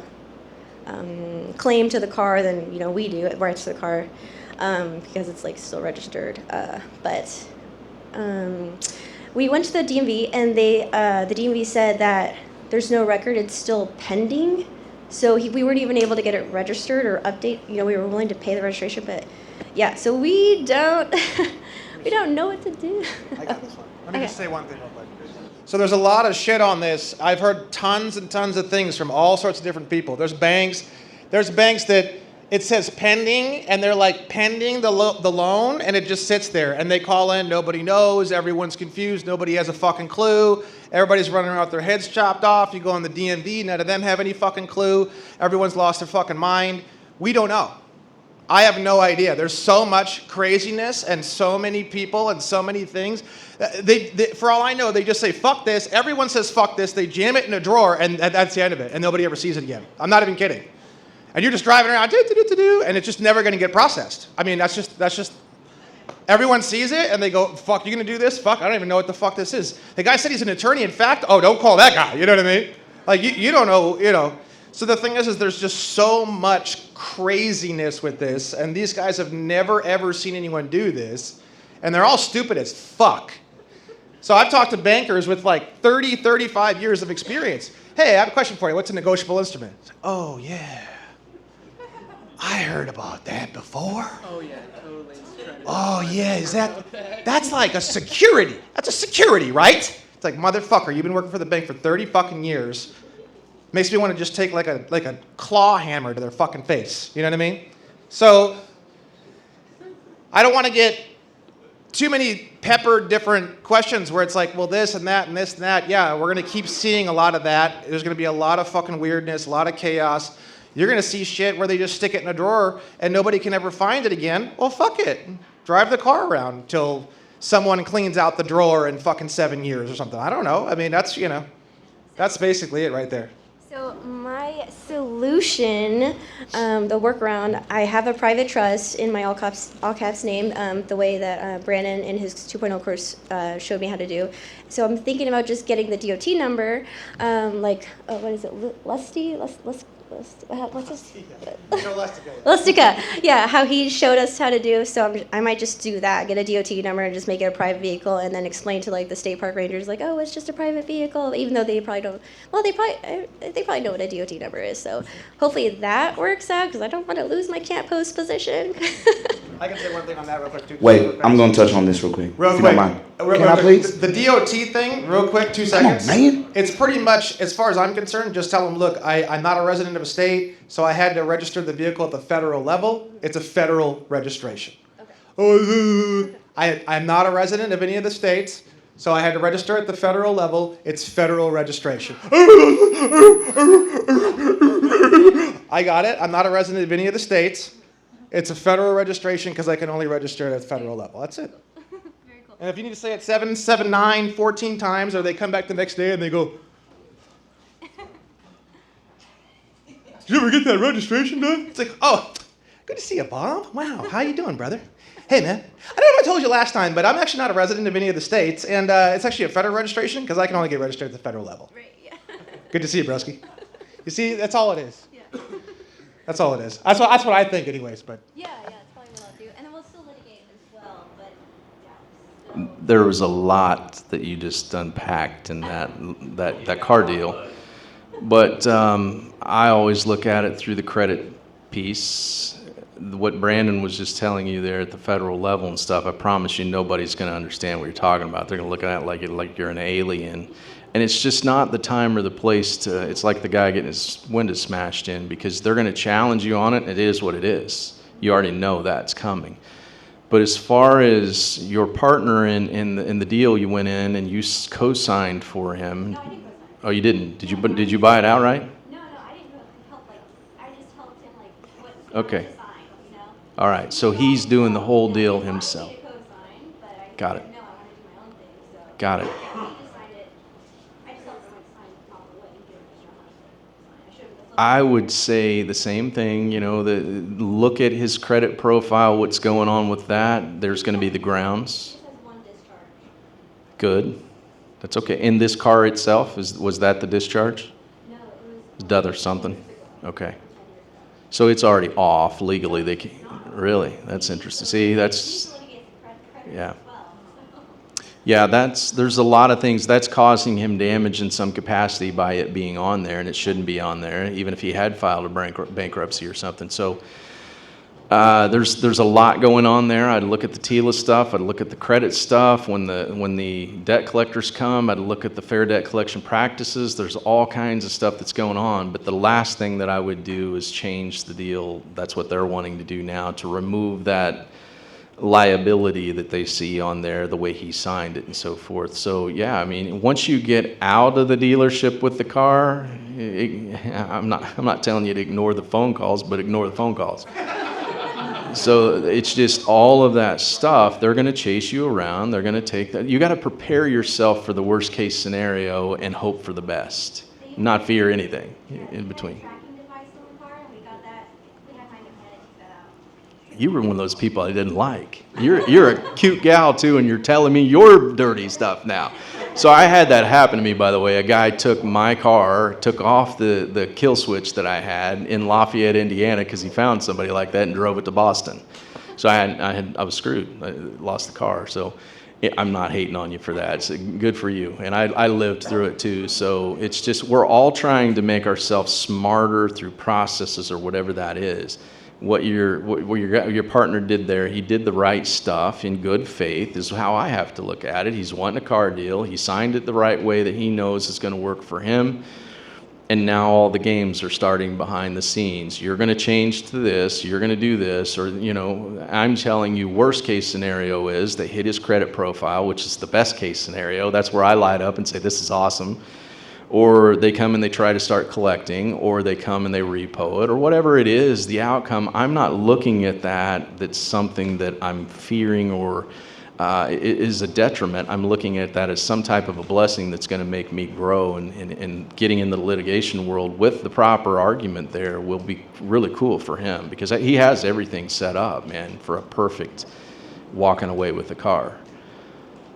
claim to the car than we do, rights to the car, because it's still registered. But we went to the DMV, and the DMV said that there's no record, it's still pending. So we weren't even able to get it registered or update. We were willing to pay the registration, but yeah. So we don't know what to do. I got this one. Let me just say one thing real quick. So there's a lot of shit on this. I've heard tons and tons of things from all sorts of different people. There's banks that it says pending, and they're pending the loan, and it just sits there. And they call in, nobody knows, everyone's confused, nobody has a fucking clue. Everybody's running around with their heads chopped off. You go on the DMV, none of them have any fucking clue. Everyone's lost their fucking mind. We don't know. I have no idea. There's so much craziness and so many people and so many things. They, for all I know, they just say, fuck this. Everyone says fuck this. They jam it in a drawer, and that's the end of it. And nobody ever sees it again. I'm not even kidding. And you're just driving around, and it's just never going to get processed. I mean, that's just, everyone sees it, and they go, fuck, you going to do this? Fuck, I don't even know what the fuck this is. The guy said he's an attorney. In fact, oh, don't call that guy. You know what I mean? You don't know, So the thing is there's just so much craziness with this, and these guys have never, ever seen anyone do this. And they're all stupid as fuck. So I've talked to bankers with like 30, 35 years of experience. Hey, I have a question for you. What's a negotiable instrument? It's like, oh, yeah. I heard about that before. Oh, yeah, totally. Oh, yeah, that's like a security. That's a security, right? It's like, motherfucker, you've been working for the bank for 30 fucking years. Makes me want to just take like a claw hammer to their fucking face. You know what I mean? So I don't want to get too many peppered different questions where it's like, well, this and that and this and that. Yeah, we're going to keep seeing a lot of that. There's going to be a lot of fucking weirdness, a lot of chaos. You're going to see shit where they just stick it in a drawer and nobody can ever find it again. Well, fuck it. Drive the car around until someone cleans out the drawer in fucking 7 years or something. I don't know. I mean, that's, that's basically it right there. So my solution, the workaround, I have a private trust in my all caps name, the way that Brandon in his 2.0 course showed me how to do. So I'm thinking about just getting the DOT number, what is it, Lusty? What's this? Lustica. Yeah, how he showed us how to do. So I might just do that, get a DOT number and just make it a private vehicle, and then explain to like the state park rangers, like, oh, it's just a private vehicle, even though they probably don't. Well, they probably know what a DOT number is. So hopefully that works out, because I don't want to lose my can't post position. I can say one thing on that real quick too. Wait, I'm going to touch on this real quick. Real if quick. You don't mind. Can I please? The DOT thing, real quick, 2 seconds. Come on, man. It's pretty much, as far as I'm concerned, just tell them, look, I'm not a resident of a state, so I had to register the vehicle at the federal level. It's a federal registration. Okay. I'm not a resident of any of the states, so I had to register at the federal level. It's federal registration. I got it. I'm not a resident of any of the states. It's a federal registration because I can only register at the federal level. That's it. Very cool. And if you need to say it 7, 9, 14 times, or they come back the next day and they go, did you ever get that registration done? It's like, oh, good to see you, Bob. Wow, how you doing, brother? Hey, man, I don't know if I told you last time, but I'm actually not a resident of any of the states, and it's actually a federal registration because I can only get registered at the federal level. Right, yeah. Good to see you, broski. You see, that's all it is. Yeah. That's all it is. That's what I think anyways, but. Yeah, that's probably what I'll do. And then we'll still litigate as well, but yeah. There was a lot that you just unpacked in that car deal. But I always look at it through the credit piece. What Brandon was just telling you there at the federal level and stuff, I promise you nobody's going to understand what you're talking about. They're going to look at it like you're an alien. And it's just not the time or the place to, it's like the guy getting his window smashed in, because they're going to challenge you on it, and it is what it is. You already know that's coming. But as far as your partner in the deal you went in and you co-signed for him. No, I didn't co-sign. Oh, you didn't? Did you buy it outright? No, I didn't help. I just helped him what he Okay. wanted to sign, you know. All right. So he's doing the whole deal himself. I wanted to co-sign, but I Got it. said no, I want to do my own thing. So Got it. yeah, he just signed it. I just helped him sign off of what he did. I should have. I would say the same thing, look at his credit profile, what's going on with that. There's going to be the grounds. He just has one discharge. Good. That's okay. In this car itself, was that the discharge? No, it was. Death or something? Okay. So it's already off legally. Really? That's interesting. See, that's, yeah. Yeah, there's a lot of things that's causing him damage in some capacity by it being on there, and it shouldn't be on there, even if he had filed a bankruptcy or something. So there's a lot going on there. I'd look at the TILA stuff. I'd look at the credit stuff. When the debt collectors come, I'd look at the fair debt collection practices. There's all kinds of stuff that's going on. But the last thing that I would do is change the deal. That's what they're wanting to do now, to remove that liability that they see on there, the way he signed it and so forth. So yeah, I mean, once you get out of the dealership with the car, I'm not telling you to ignore the phone calls, but ignore the phone calls. So it's just all of that stuff. They're going to chase you around. They're going to take that. You got to prepare yourself for the worst case scenario and hope for the best, not fear anything in between. You were one of those people I didn't like. You're a cute gal too, and you're telling me your dirty stuff now. So I had that happen to me, by the way. A guy took my car, took off the kill switch that I had in Lafayette, Indiana, because he found somebody like that and drove it to Boston. So I was screwed. I lost the car. So I'm not hating on you for that. It's good for you. And I lived through it too. So it's just, we're all trying to make ourselves smarter through processes or whatever that is. What your partner did there, he did the right stuff in good faith, is how I have to look at it. He's wanting a car deal. He signed it the right way that he knows is going to work for him. And now all the games are starting behind the scenes. You're going to change to this, you're going to do this, or, I'm telling you, worst case scenario is they hit his credit profile, which is the best case scenario. That's where I light up and say, this is awesome. Or they come and they try to start collecting, or they come and they repo it, or whatever it is, the outcome. I'm not looking at that's something that I'm fearing or is a detriment. I'm looking at that as some type of a blessing that's going to make me grow, and getting in the litigation world with the proper argument there will be really cool for him, because he has everything set up, man, for a perfect walking away with the car.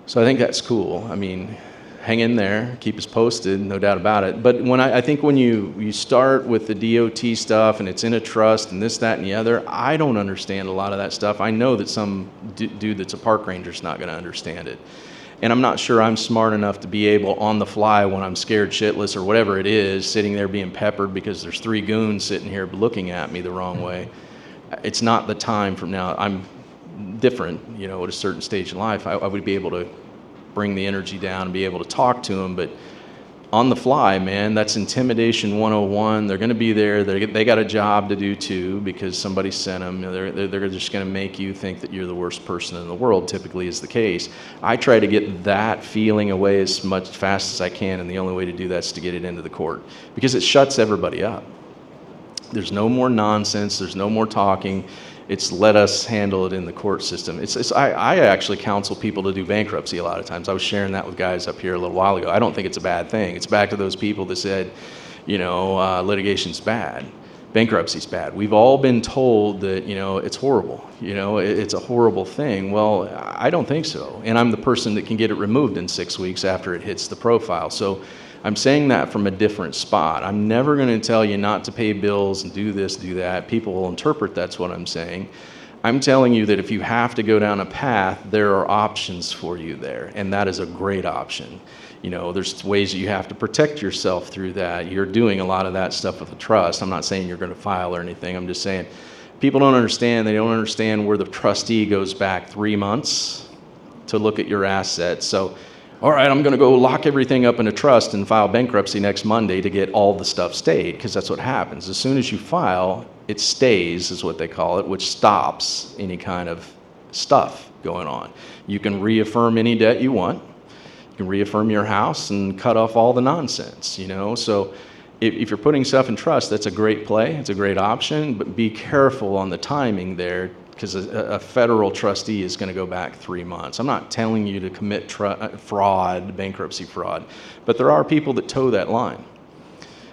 So I think that's cool. I mean, hang in there, keep us posted, no doubt about it. But I think when you start with the DOT stuff and it's in a trust and this, that, and the other, I don't understand a lot of that stuff. I know that some dude that's a park ranger is not going to understand it. And I'm not sure I'm smart enough to be able, on the fly, when I'm scared shitless or whatever it is, sitting there being peppered because there's 3 goons sitting here looking at me the wrong way. It's not the time from now. I'm different, at a certain stage in life. I would be able to bring the energy down and be able to talk to them, but on the fly, man, that's intimidation 101. They're going to be there. They got a job to do too, because somebody sent them. They're just going to make you think that you're the worst person in the world. Typically is the case. I try to get that feeling away as fast as I can, and the only way to do that is to get it into the court, because it shuts everybody up. There's no more nonsense. There's no more talking. It's let us handle it in the court system. I actually counsel people to do bankruptcy a lot of times. I was sharing that with guys up here a little while ago. I don't think it's a bad thing. It's back to those people that said, litigation's bad, bankruptcy's bad. We've all been told that, it's horrible. It's a horrible thing. Well, I don't think so. And I'm the person that can get it removed in 6 weeks after it hits the profile. So I'm saying that from a different spot. I'm never going to tell you not to pay bills and do this, do that. People will interpret that's what I'm saying. I'm telling you that if you have to go down a path, there are options for you there, and that is a great option. There's ways that you have to protect yourself through that. You're doing a lot of that stuff with a trust. I'm not saying you're going to file or anything. I'm just saying people don't understand. They don't understand where the trustee goes back 3 months to look at your assets. So, all right, I'm going to go lock everything up in a trust and file bankruptcy next Monday to get all the stuff stayed, because that's what happens. As soon as you file, it stays, is what they call it, which stops any kind of stuff going on. You can reaffirm any debt you want. You can reaffirm your house and cut off all the nonsense, So if you're putting stuff in trust, that's a great play. It's a great option, but be careful on the timing there, because a federal trustee is going to go back 3 months. I'm not telling you to commit fraud, bankruptcy fraud, but there are people that toe that line.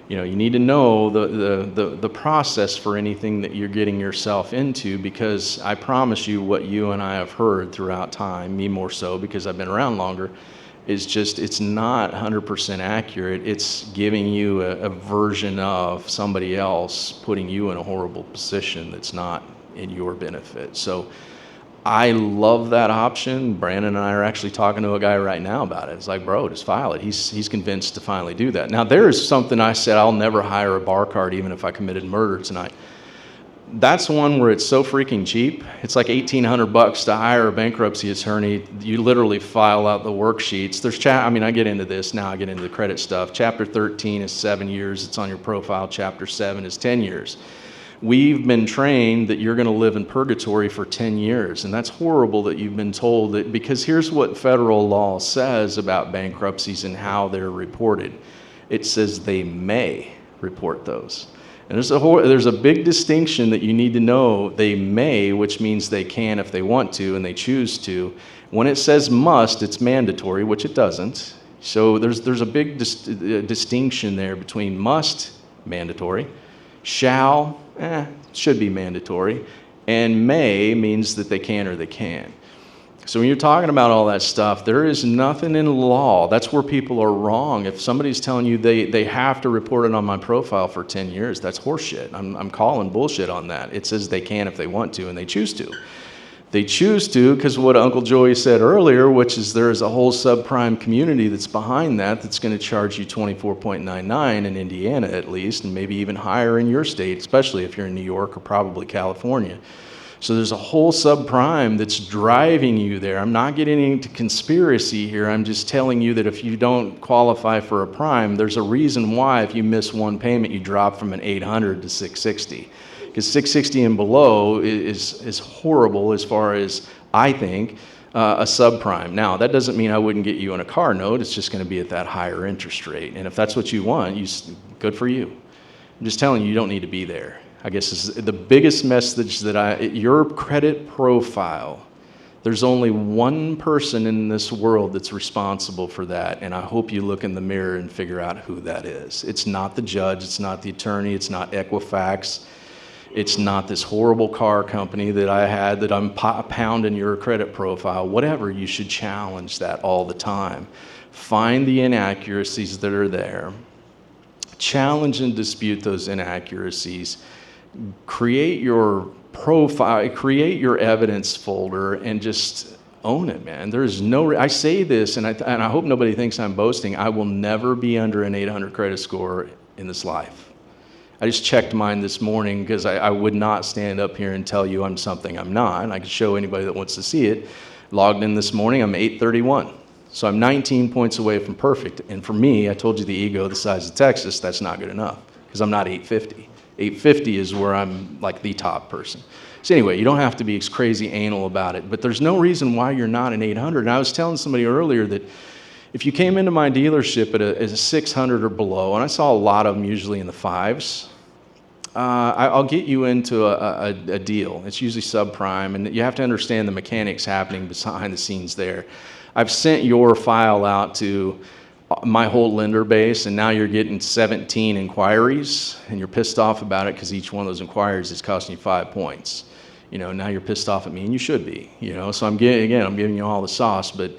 You need to know the process for anything that you're getting yourself into, because I promise you what you and I have heard throughout time, me more so because I've been around longer, is just, it's not 100% accurate. It's giving you a version of somebody else putting you in a horrible position that's not in your benefit. So I love that option. Brandon and I are actually talking to a guy right now about it. It's like, bro, just file it. He's convinced to finally do that. Now, there is something I said, I'll never hire a bar card even if I committed murder tonight. That's one where it's so freaking cheap. It's like $1,800 to hire a bankruptcy attorney. You literally file out the worksheets. I get into this now. I get into the credit stuff. Chapter 13 is 7 years. It's on your profile. Chapter 7 is 10 years. We've been trained that you're going to live in purgatory for 10 years, and that's horrible that you've been told that, because here's what federal law says about bankruptcies and how they're reported. It says they may report those. And there's a big distinction that you need to know. They may, which means they can if they want to and they choose to. When it says must, it's mandatory, which it doesn't. So there's a big distinction there between must, mandatory, shall, should be mandatory, and may means that they can or they can. So when you're talking about all that stuff, there is nothing in law. That's where people are wrong. If somebody's telling you they have to report it on my profile for 10 years, that's horseshit. I'm calling bullshit on that. It says they can if they want to and they choose to. They choose to because what Uncle Joey said earlier, which is there is a whole subprime community that's behind that that's going to charge you 24.99 in Indiana at least, and maybe even higher in your state, especially if you're in New York or probably California. So there's a whole subprime that's driving you there. I'm not getting into conspiracy here. I'm just telling you that if you don't qualify for a prime, there's a reason why if you miss one payment, you drop from an 800 to 660. Because 660 and below is horrible as far as, I think, a subprime. Now, that doesn't mean I wouldn't get you on a car note. It's just going to be at that higher interest rate. And if that's what you want, good for you. I'm just telling you, you don't need to be there. I guess is the biggest message your credit profile, there's only one person in this world that's responsible for that, and I hope you look in the mirror and figure out who that is. It's not the judge, it's not the attorney, it's not Equifax, it's not this horrible car company that I had that I'm pounding your credit profile. Whatever, you should challenge that all the time. Find the inaccuracies that are there, challenge and dispute those inaccuracies, create your profile, create your evidence folder, and just own it, man. There's I say this, and I hope nobody thinks I'm boasting. I will never be under an 800 credit score in this life. I just checked mine this morning because I would not stand up here and tell you I'm something I'm not. And I can show anybody that wants to see it. Logged in this morning, I'm 831. So I'm 19 points away from perfect. And for me, I told you the ego the size of Texas, that's not good enough because I'm not 850. 850 is where I'm like the top person. So anyway, you don't have to be crazy anal about it, but there's no reason why you're not an 800. And I was telling somebody earlier that if you came into my dealership at a 600 or below, and I saw a lot of them usually in the fives, I'll get you into a deal. It's usually subprime, and you have to understand the mechanics happening behind the scenes there. I've sent your file out to my whole lender base, and now you're getting 17 inquiries, and you're pissed off about it because each one of those inquiries is costing you 5 points. Now you're pissed off at me, and you should be. So I'm giving you all the sauce, but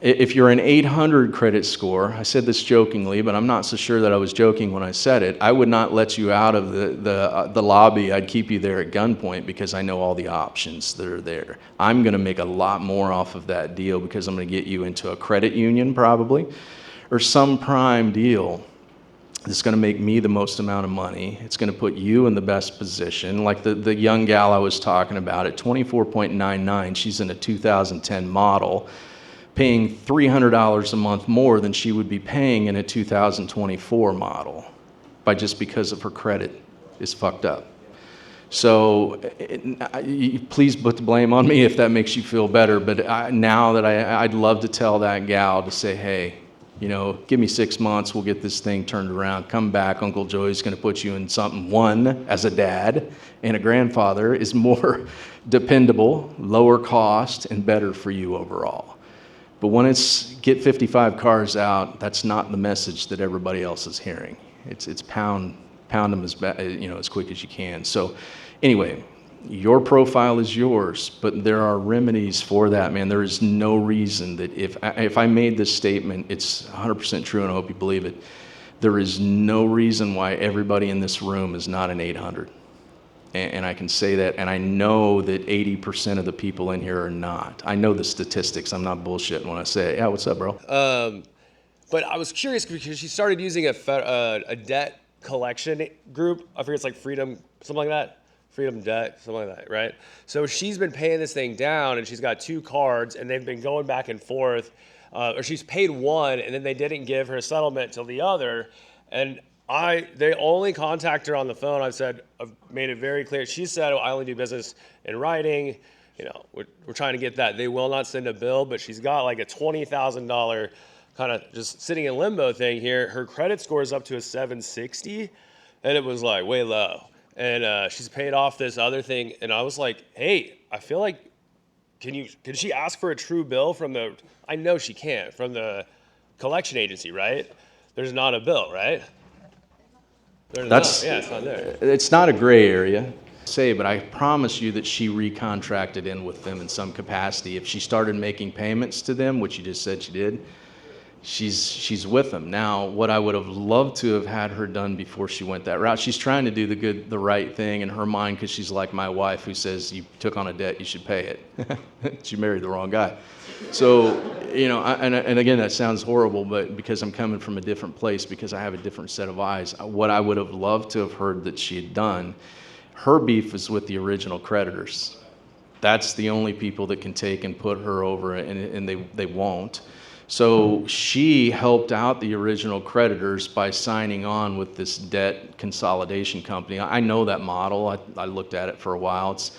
if you're an 800 credit score, I said this jokingly, but I'm not so sure that I was joking when I said it. I would not let you out of the lobby. I'd keep you there at gunpoint because I know all the options that are there. I'm going to make a lot more off of that deal because I'm going to get you into a credit union probably, or some prime deal that's going to make me the most amount of money. It's going to put you in the best position. Like the young gal I was talking about at 24.99, she's in a 2010 model, paying $300 a month more than she would be paying in a 2024 model just because of her credit is fucked up. So please put the blame on me if that makes you feel better, but I'd love to tell that gal to say, hey, give me 6 months, we'll get this thing turned around, come back, Uncle Joey's gonna put you in something, one, as a dad and a grandfather, is more dependable, lower cost, and better for you overall. But when it's get 55 cars out, that's not the message that everybody else is hearing. It's pound them as quick as you can. So anyway, your profile is yours, but there are remedies for that, man. There is no reason that if I made this statement, it's 100% true, and I hope you believe it. There is no reason why everybody in this room is not an 800. And I can say that, and I know that 80% of the people in here are not. I know the statistics. I'm not bullshitting when I say it. Yeah, what's up, bro? But I was curious because she started using a debt collection group. I forget, it's like Freedom, something like that. Freedom Debt, something like that, right? So she's been paying this thing down, and she's got 2 cards, and they've been going back and forth. Or she's paid one, and then they didn't give her a settlement till the other. And they only contact her on the phone. I've made it very clear. She said, I only do business in writing. We're trying to get that. They will not send a bill, but she's got like a $20,000 kind of just sitting in limbo thing here. Her credit score is up to a 760, and it was like way low. And she's paid off this other thing, and I was like, hey, I feel like, can she ask for a true bill from I know she can't, from the collection agency, right? There's not a bill, right? It's not there. It's not a gray area, but I promise you that she recontracted in with them in some capacity. If she started making payments to them, which you just said she did, she's with them. Now, what I would have loved to have had her done before she went that route, she's trying to do the right thing in her mind, because she's like my wife, who says, you took on a debt, you should pay it. She married the wrong guy. So, and again, that sounds horrible, but because I'm coming from a different place, because I have a different set of eyes, what I would have loved to have heard that she had done, her beef is with the original creditors. That's the only people that can take and put her over, and they won't. So she helped out the original creditors by signing on with this debt consolidation company. I know that model. I looked at it for a while. It's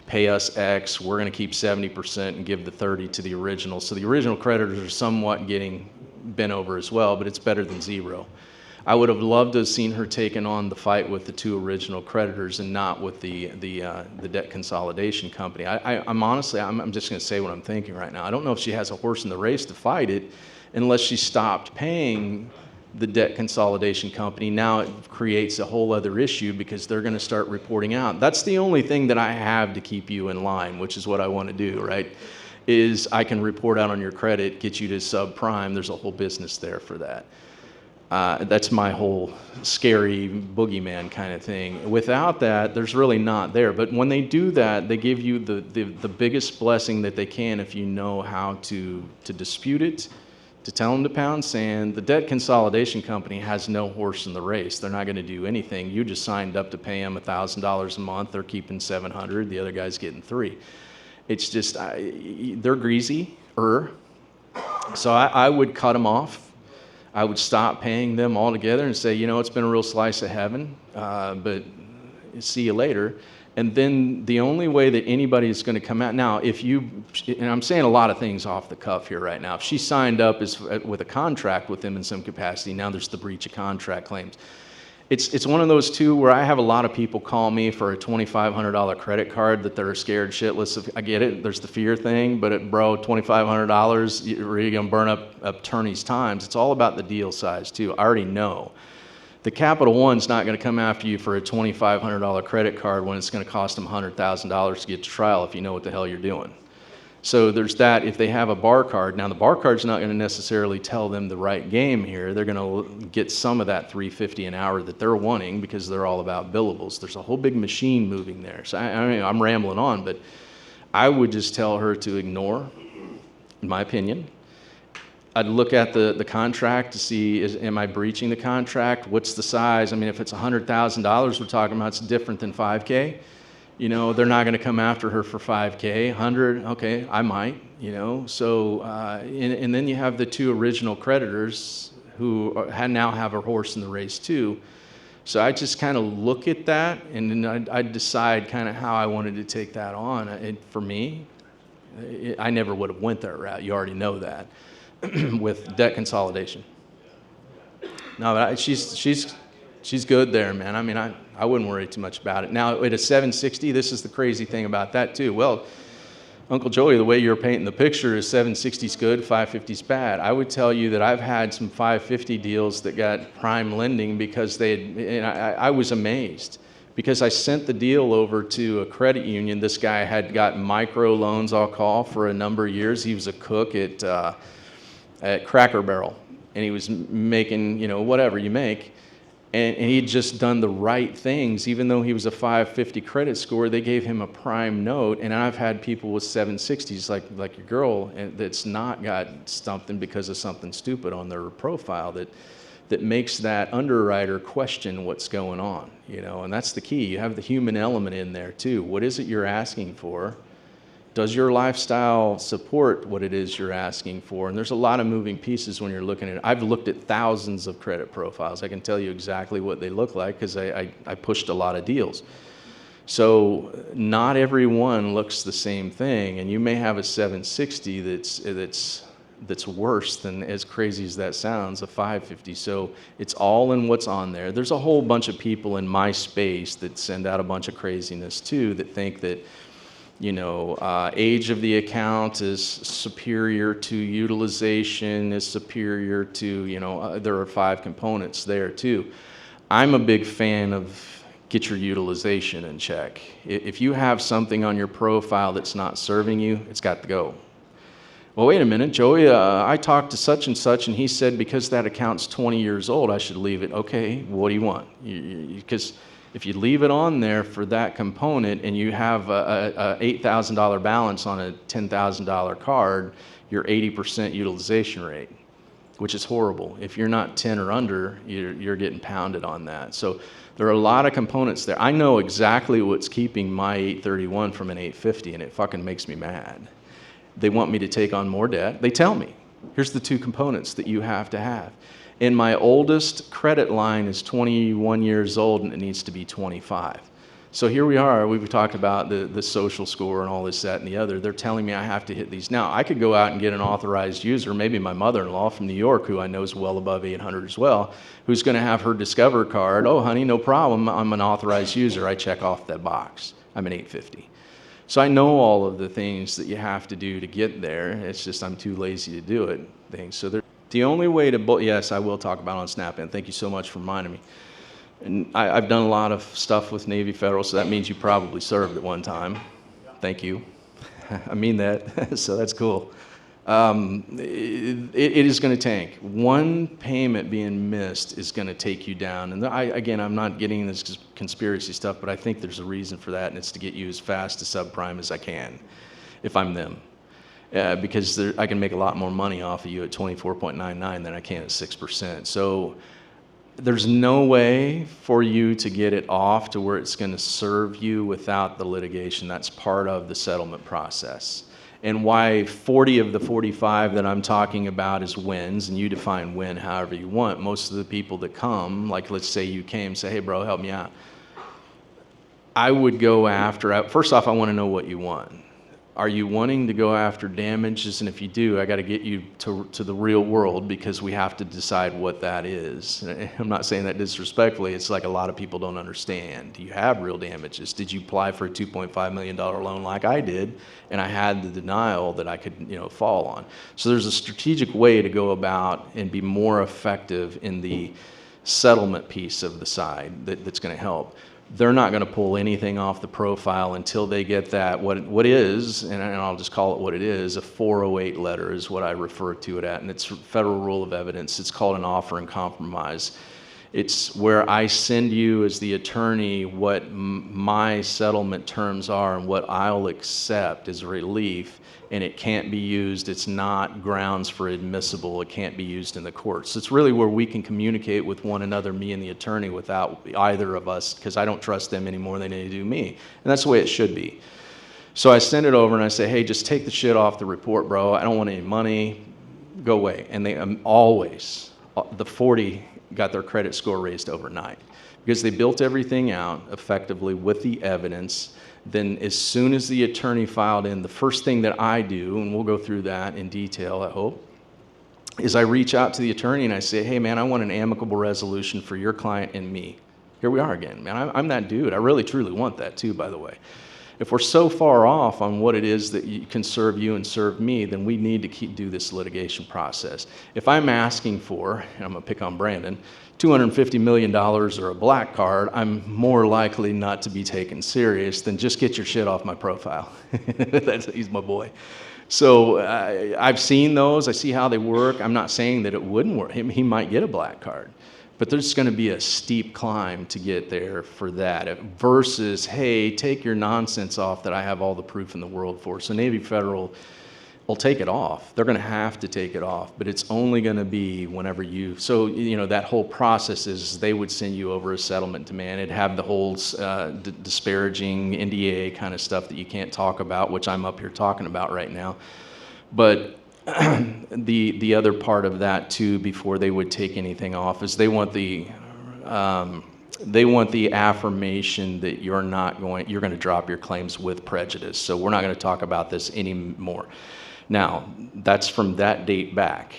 pay us X, we're going to keep 70% and give the 30 to the original. So the original creditors are somewhat getting bent over as well, but it's better than zero. I would have loved to have seen her taken on the fight with the two original creditors and not with the debt consolidation company. I'm honestly, I'm just going to say what I'm thinking right now. I don't know if she has a horse in the race to fight it unless she stopped paying the debt consolidation company. Now it creates a whole other issue, because they're going to start reporting out. That's the only thing that I have to keep you in line, which is what I want to do, right? Is I can report out on your credit, get you to subprime. There's a whole business there for that. That's my whole scary boogeyman kind of thing. Without that, there's really not there. But when they do that, they give you the biggest blessing that they can if you know how to dispute it, to tell them to pound sand. The debt consolidation company has no horse in the race. They're not going to do anything. You just signed up to pay them $1,000 a month. They're keeping $700. The other guy's getting $300. It's just, they're greasy. So I would cut them off. I would stop paying them altogether and say, it's been a real slice of heaven, but see you later. And then the only way that anybody is going to come out, now, and I'm saying a lot of things off the cuff here right now. If she signed up with a contract with them in some capacity, now there's the breach of contract claims. It's one of those two where I have a lot of people call me for a $2,500 credit card that they're scared shitless of. I get it, there's the fear thing, but bro, $2,500, you're going to burn up attorneys' times. It's all about the deal size too. I already know. The Capital One's not going to come after you for a $2,500 credit card when it's going to cost them $100,000 to get to trial if you know what the hell you're doing. So there's that. If they have a bar card, now the bar card's not going to necessarily tell them the right game here. They're going to get some of that $350 an hour that they're wanting, because they're all about billables. There's a whole big machine moving there. So I'm rambling on, but I would just tell her to ignore, in my opinion. I'd look at the contract to see, am I breaching the contract? What's the size? I mean, if it's $100,000 we're talking about, it's different than $5K. They're not going to come after her for $5K. 100, okay, I might, So, and then you have the two original creditors who now have a horse in the race too. So I just kind of look at that, and then I'd decide kind of how I wanted to take that on. For me, I never would have went that route. You already know that with debt consolidation. No, but she's good there, man. I mean, I wouldn't worry too much about it. Now, at a 760, this is the crazy thing about that, too. Well, Uncle Joey, the way you're painting the picture is 760's good, 550's bad. I would tell you that I've had some 550 deals that got prime lending because I was amazed. Because I sent the deal over to a credit union. This guy had got micro loans, I'll call, for a number of years. He was a cook at Cracker Barrel. And he was making, whatever you make. And he'd just done the right things. Even though he was a 550 credit score, they gave him a prime note. And I've had people with 760s, like your girl, that's not got something because of something stupid on their profile that makes that underwriter question what's going on, and that's the key. You have the human element in there too. What is it you're asking for? Does your lifestyle support what it is you're asking for? And there's a lot of moving pieces when you're looking at it. I've looked at thousands of credit profiles. I can tell you exactly what they look like because I pushed a lot of deals. So not everyone looks the same thing, and you may have a 760 that's worse than, as crazy as that sounds, a 550. So it's all in what's on there. There's a whole bunch of people in my space that send out a bunch of craziness too, that think that age of the account is superior to utilization, is superior to, there are 5 components there too. I'm a big fan of get your utilization in check. If you have something on your profile that's not serving you, it's got to go. well, wait a minute, Joey, I talked to such and such, and he said because that account's 20 years old, I should leave it. Okay, what do you want? Because if you leave it on there for that component and you have a $8,000 balance on a $10,000 card, you're 80% utilization rate, which is horrible. If you're not 10 or under, you're getting pounded on that. So there are a lot of components there. I know exactly what's keeping my 831 from an 850, and it fucking makes me mad. They want me to take on more debt. They tell me, here's the two components that you have to have. And my oldest credit line is 21 years old, and it needs to be 25. So here we are, we've talked about the social score and all this, that, and the other. They're telling me I have to hit these. Now, I could go out and get an authorized user, maybe my mother-in-law from New York, who I know is well above 800 as well, who's gonna have her Discover card. Oh, honey, no problem, I'm an authorized user. I check off that box. I'm an 850. So I know all of the things that you have to do to get there. It's just I'm too lazy to do it. So the only way to, yes, I will talk about on Snap-in. Thank you so much for reminding me. And I've done a lot of stuff with Navy Federal, so that means you probably served at one time. Thank you. I mean that, so that's cool. It is going to tank. One payment being missed is going to take you down. And again, I'm not getting this conspiracy stuff, but I think there's a reason for that, and it's to get you as fast to subprime as I can, if I'm them. Because I can make a lot more money off of you at 24.99 than I can at 6%. So there's no way for you to get it off to where it's going to serve you without the litigation. That's part of the settlement process. And why 40 of the 45 that I'm talking about is wins, and you define win however you want. Most of the people that come, like let's say you came and say, hey bro, help me out. I would go after, first off, I want to know what you want. Are you wanting to go after damages? And if you do, I got to get you to the real world, because we have to decide what that is. And I'm not saying that disrespectfully. It's like a lot of people don't understand. Do you have real damages? Did you apply for a $2.5 million loan like I did, and I had the denial that I could fall on? So there's a strategic way to go about and be more effective in the settlement piece of the side that's going to help. They're not going to pull anything off the profile until they get that, what is, and I'll just call it what it is, a 408 letter is what I refer to it at, and it's federal rule of evidence. It's called an offer in compromise. It's where I send you as the attorney what my settlement terms are and what I'll accept as relief, and it can't be used. It's not grounds for admissible. It can't be used in the courts. It's really where we can communicate with one another, me and the attorney, without either of us, because I don't trust them any more than they do me. And that's the way it should be. So I send it over and I say, hey, just take the shit off the report, bro. I don't want any money. Go away. And they always, the 40 got their credit score raised overnight, because they built everything out effectively with the evidence. Then as soon as the attorney filed in, the first thing that I do, and we'll go through that in detail, I hope, is I reach out to the attorney and I say, hey man, I want an amicable resolution for your client and me. Here we are again, man. I'm that dude. I really truly want that too, by the way. If we're so far off on what it is that can serve you and serve me, then we need to do this litigation process. If I'm asking for, and I'm gonna pick on Brandon, $250 million or a black card, I'm more likely not to be taken serious than just get your shit off my profile. He's my boy. So I've seen those, I see how they work. I'm not saying that it wouldn't work. He might get a black card, but there's gonna be a steep climb to get there for that, versus, hey, take your nonsense off that I have all the proof in the world for. So Navy Federal will take it off. They're gonna have to take it off, but it's only gonna be whenever you, so that whole process is they would send you over a settlement demand. It'd have the whole disparaging NDA kind of stuff that you can't talk about, which I'm up here talking about right now. But the other part of that too, before they would take anything off, is they want the affirmation that you're going to drop your claims with prejudice. So we're not going to talk about this anymore. Now, that's from that date back.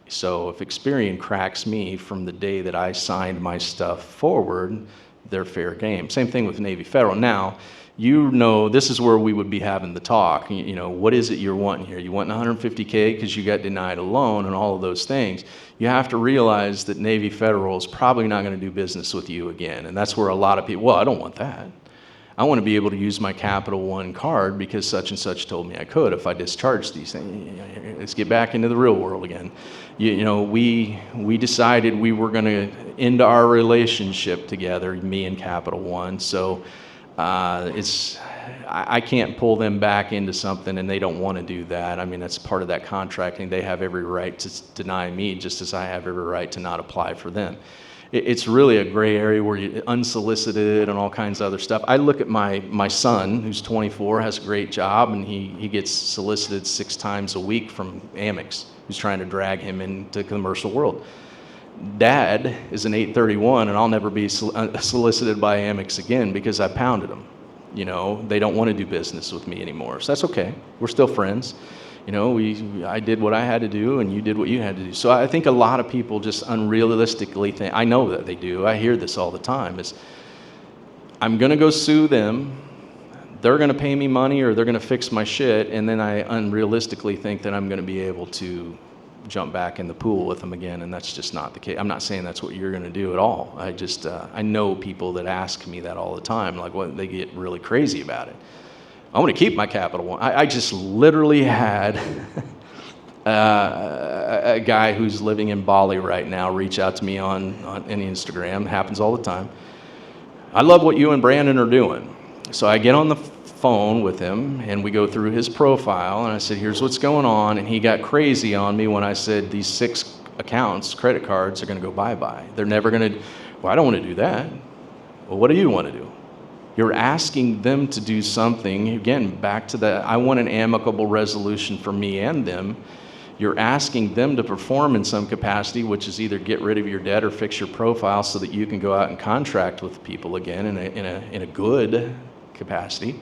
So if Experian cracks me from the day that I signed my stuff forward, they're fair game. Same thing with Navy Federal. Now, this is where we would be having the talk. What is it you're wanting here? You want $150K because you got denied a loan and all of those things. You have to realize that Navy Federal is probably not going to do business with you again. And that's where a lot of people, well, I don't want that. I want to be able to use my Capital One card because such and such told me I could if I discharged these things. Let's get back into the real world again. You know, we decided we were going to end our relationship together, me and Capital One. So I can't pull them back into something, and they don't want to do that. I mean, that's part of that contracting. They have every right to deny me, just as I have every right to not apply for them. It's really a gray area where you're unsolicited and all kinds of other stuff. I look at my son, who's 24, has a great job, and he gets solicited 6 times a week from Amex, who's trying to drag him into the commercial world. Dad is an 831, and I'll never be solicited by Amex again because I pounded them. You know, they don't want to do business with me anymore, so that's okay. We're still friends. You know, I did what I had to do, and you did what you had to do. So I think a lot of people just unrealistically think, I know that they do, I hear this all the time, is I'm going to go sue them, they're going to pay me money, or they're going to fix my shit, and then I unrealistically think that I'm going to be able to jump back in the pool with them again, and that's just not the case. I'm not saying that's what you're going to do at all. I just, I know people that ask me that all the time, like, well, they get really crazy about it. I want to keep my Capital One. I just literally had a guy who's living in Bali right now reach out to me on Instagram. It happens all the time. I love what you and Brandon are doing. So I get on the phone with him, and we go through his profile, and I said, here's what's going on. And he got crazy on me when I said these 6 accounts, credit cards, are going to go bye-bye. They're never going to, well, I don't want to do that. Well, what do you want to do? You're asking them to do something, again, back to the, I want an amicable resolution for me and them. You're asking them to perform in some capacity, which is either get rid of your debt or fix your profile so that you can go out and contract with people again in a good capacity.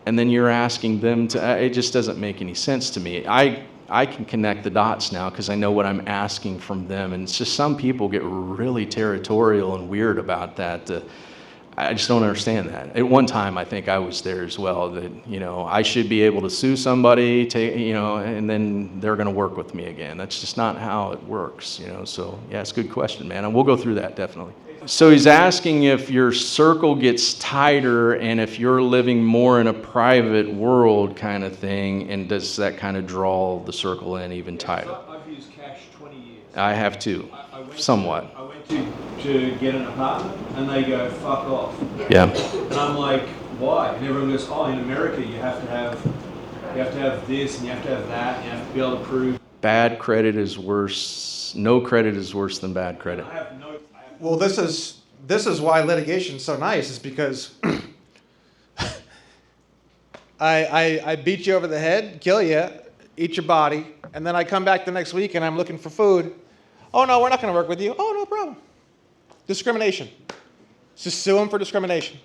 And then you're asking them to, it just doesn't make any sense to me. I can connect the dots now because I know what I'm asking from them. And it's just some people get really territorial and weird about that. I just don't understand that. At one time, I think I was there as well, that, you know, I should be able to sue somebody, you know, and then they're going to work with me again. That's just not how it works, you know. So, yeah, it's a good question, man. And we'll go through that, definitely. So he's asking if your circle gets tighter and if you're living more in a private world kind of thing, and does that kind of draw the circle in even tighter? I've used cash 20 years. I have too, somewhat. I went to get an apartment, and they go, fuck off. Yeah. And I'm like, why? And everyone goes, oh, in America you have to have this, and you have to have that, and you have to be able to prove. Bad credit is worse. No credit is worse than bad credit. Well, this is why litigation is so nice, is because I beat you over the head, kill you, eat your body, and then I come back the next week and I'm looking for food. Oh, no, we're not going to work with you. Oh, no problem. Discrimination. Just sue them for discrimination.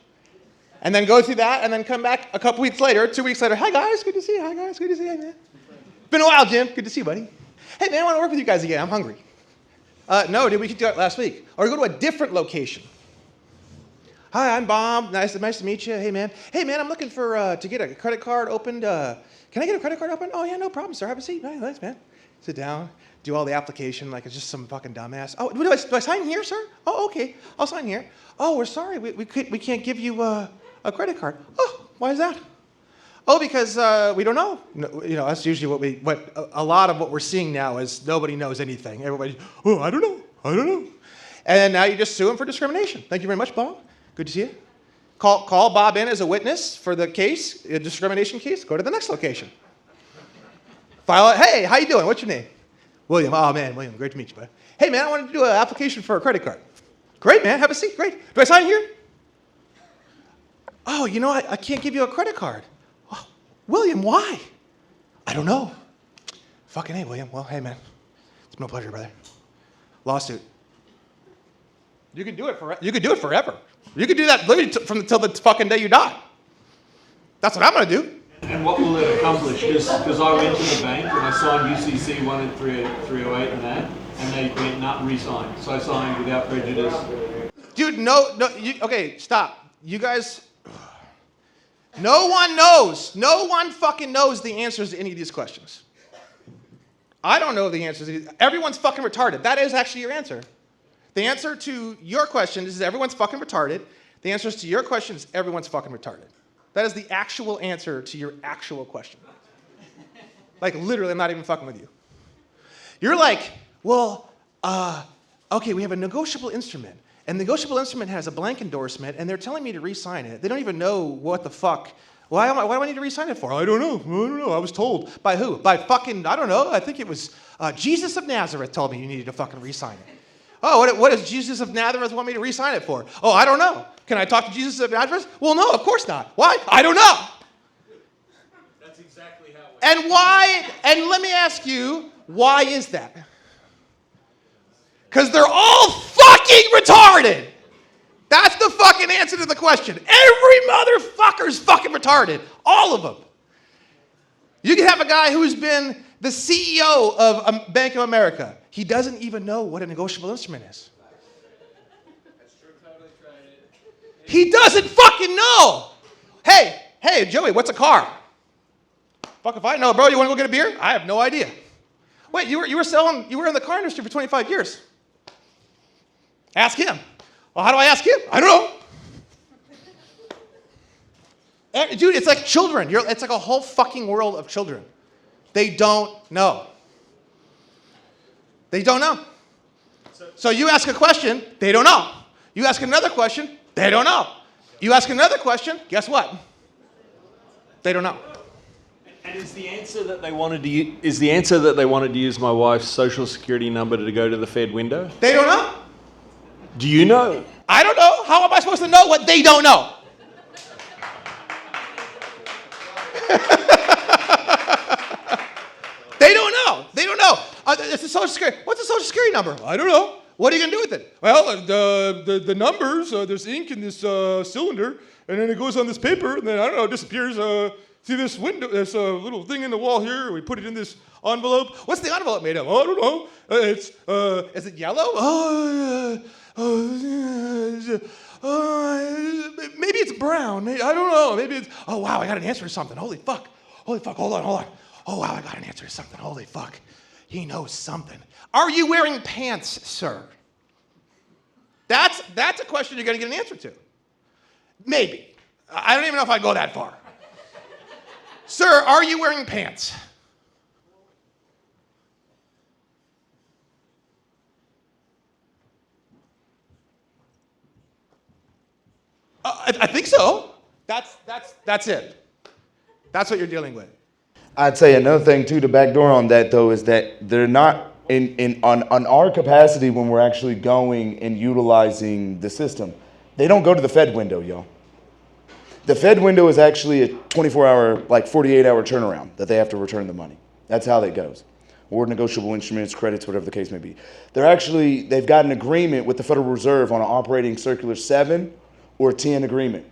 And then go through that and then come back a couple weeks later, 2 weeks later. Hi, guys. Good to see you. Hi, guys. Good to see you, man. Been a while, Jim. Good to see you, buddy. Hey, man, I want to work with you guys again. I'm hungry. No, dude, we could do that last week. Or go to a different location. Hi, I'm Bob. Nice to meet you. Hey, man. Hey, man, I'm looking for to get a credit card opened. Can I get a credit card opened? Oh, yeah, no problem, sir. Have a seat. Nice, thanks, man. Sit down. Do all the application like it's just some fucking dumbass. Oh, do I sign here, sir? Oh, okay. I'll sign here. Oh, we're sorry. We can't give you a credit card. Oh, why is that? Oh, because we don't know. No, you know, that's usually what a lot of what we're seeing now is nobody knows anything. Everybody, oh, I don't know. And now you just sue him for discrimination. Thank you very much, Bob. Good to see you. Call Bob in as a witness for the case, a discrimination case. Go to the next location. File it. Hey, how you doing? What's your name? William. Oh, man, William. Great to meet you, bud. Hey, man, I wanted to do an application for a credit card. Great, man. Have a seat. Great. Do I sign here? Oh, you know, I can't give you a credit card. Oh, William, why? I don't know. Fucking hey, William. Well, hey, man. It's been a pleasure, brother. Lawsuit. You could do it forever. You could do it forever. You could do that literally until the fucking day you die. That's what I'm going to do. And what will it accomplish? Because I went to the bank and I signed UCC 1 and 308 and that, and they went not re-signed. So I signed without prejudice. Dude, no, okay, stop. You guys, no one knows. No one fucking knows the answers to any of these questions. I don't know the answers. Everyone's fucking retarded. That is actually your answer. The answer to your question is everyone's fucking retarded. The answer to your question is everyone's fucking retarded. That is the actual answer to your actual question. Like, literally, I'm not even fucking with you. You're like, well, okay, we have a negotiable instrument. And the negotiable instrument has a blank endorsement, and they're telling me to re-sign it. They don't even know what the fuck. Why do I need to re-sign it for? I don't know. I was told. By who? By fucking, I don't know. I think it was Jesus of Nazareth told me you needed to fucking re-sign it. Oh, what does Jesus of Nazareth want me to re-sign it for? Oh, I don't know. Can I talk to Jesus of Nazareth? Well, no, of course not. Why? I don't know. That's exactly how it And why, and let me ask you, why is that? Because they're all fucking retarded. That's the fucking answer to the question. Every motherfucker's fucking retarded. All of them. You can have a guy who's been the CEO of Bank of America. He doesn't even know what a negotiable instrument is. That's true. Totally tried it. He doesn't fucking know. Hey, Joey, what's a car? Fuck if I know, bro. You want to go get a beer? I have no idea. Wait, you were in the car industry for 25 years. Ask him. Well, how do I ask him? I don't know. Dude, it's like children. It's like a whole fucking world of children. They don't know. They don't know. So you ask a question, they don't know. You ask another question, they don't know. You ask another question, guess what? They don't know. And is the answer that they wanted to use my wife's social security number to go to the Fed window? They don't know. Do you know? I don't know. How am I supposed to know what they don't know? They don't know. They don't know. It's a social security. What's a social security number? I don't know. What are you going to do with it? Well, the numbers, there's ink in this cylinder, and then it goes on this paper, and then, I don't know, it disappears through this window, this little thing in the wall here. We put it in this envelope. What's the envelope made of? Oh, I don't know. Is it yellow? Maybe it's brown. I don't know. Maybe it's, oh, wow, I got an answer to something. Holy fuck. Hold on. Oh, wow, I got an answer to something. Holy fuck. He knows something. Are you wearing pants, sir? That's a question you're going to get an answer to. Maybe. I don't even know if I'd go that far. Sir, are you wearing pants? I think so. That's it. That's what you're dealing with. I'd say another thing too to backdoor on that though is that they're not on our capacity when we're actually going and utilizing the system. They don't go to the Fed window, y'all. The Fed window is actually a 24-hour, like 48-hour turnaround that they have to return the money. That's how that goes. Or negotiable instruments, credits, whatever the case may be. They've got an agreement with the Federal Reserve on an Operating Circular 7 or 10 agreement.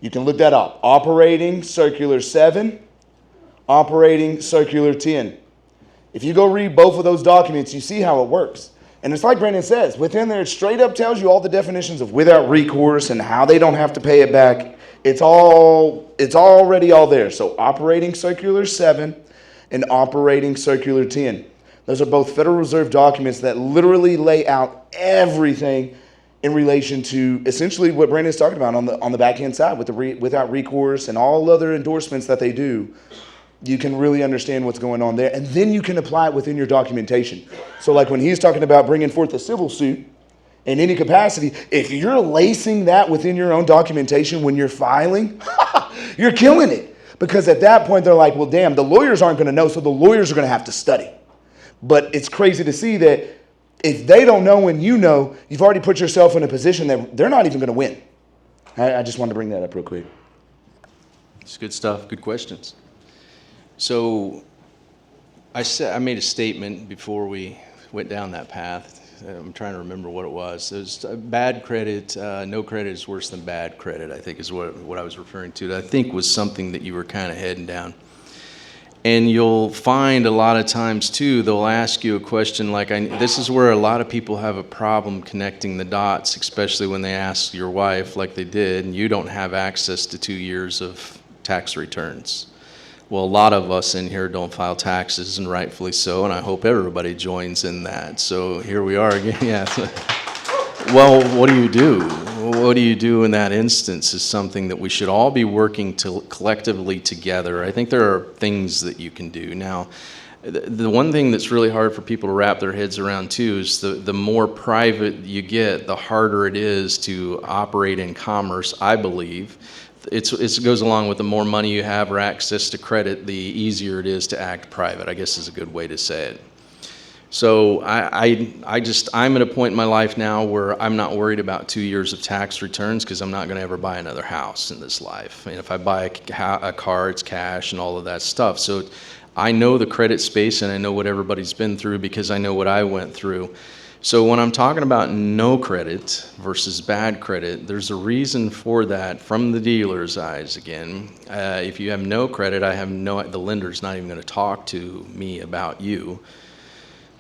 You can look that up. Operating Circular 7, Operating Circular 10. If you go read both of those documents, you see how it works. And it's like Brandon says, within there it straight up tells you all the definitions of without recourse and how they don't have to pay it back. It's already all there. So Operating Circular 7 and Operating Circular 10. Those are both Federal Reserve documents that literally lay out everything in relation to essentially what Brandon's talking about on the backhand side with without recourse and all other endorsements that they do. You can really understand what's going on there, and then you can apply it within your documentation. So like when he's talking about bringing forth a civil suit in any capacity, if you're lacing that within your own documentation when you're filing, you're killing it. Because at that point, they're like, well, damn, the lawyers aren't going to know, so the lawyers are going to have to study. But it's crazy to see that if they don't know and you know, you've already put yourself in a position that they're not even going to win. I just wanted to bring that up real quick. It's good stuff. Good questions. So I made a statement before we went down that path. I'm trying to remember what it was. It was bad credit, no credit is worse than bad credit, I think is what I was referring to. That I think was something that you were kind of heading down. And you'll find a lot of times too, they'll ask you a question like, this is where a lot of people have a problem connecting the dots, especially when they ask your wife like they did, and you don't have access to 2 years of tax returns. Well, a lot of us in here don't file taxes, and rightfully so, and I hope everybody joins in that. So here we are again. Yeah. Well, what do you do? what do you do in that instance is something that we should all be working to collectively together. I think there are things that you can do. Now, the one thing that's really hard for people to wrap their heads around too is the more private you get, the harder it is to operate in commerce, I believe. It goes along with the more money you have or access to credit, the easier it is to act private, I guess is a good way to say it. So I'm at a point in my life now where I'm not worried about 2 years of tax returns because I'm not going to ever buy another house in this life. And if I buy a car, it's cash and all of that stuff. So I know the credit space and I know what everybody's been through because I know what I went through. So when I'm talking about no credit versus bad credit, there's a reason for that from the dealer's eyes again. If you have no credit, the lender's not even going to talk to me about you,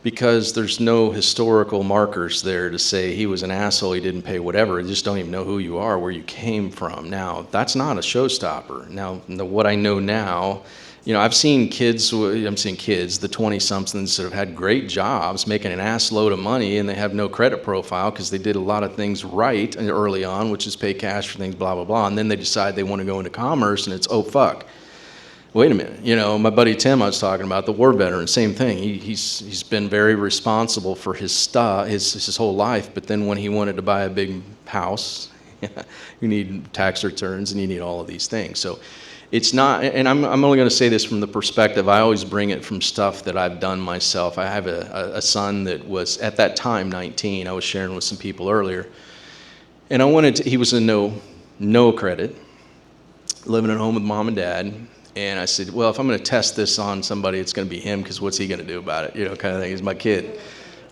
because there's no historical markers there to say he was an asshole, he didn't pay whatever. They just don't even know who you are, where you came from. Now, that's not a showstopper. Now, what I know now, I've seen kids, the 20-somethings that have had great jobs, making an ass load of money, and they have no credit profile because they did a lot of things right early on, which is pay cash for things, blah, blah, blah. And then they decide they want to go into commerce, and it's, oh, fuck. Wait a minute, my buddy Tim I was talking about, the war veteran, same thing. He's been very responsible for his stuff, his whole life, but then when he wanted to buy a big house, you need tax returns and you need all of these things. So it's not, and I'm only going to say this from the perspective, I always bring it from stuff that I've done myself. I have a son that was, at that time, 19. I was sharing with some people earlier. And he was in no credit, living at home with mom and dad. And I said, well, if I'm going to test this on somebody, it's going to be him, because what's he going to do about it? Kind of thing. He's my kid.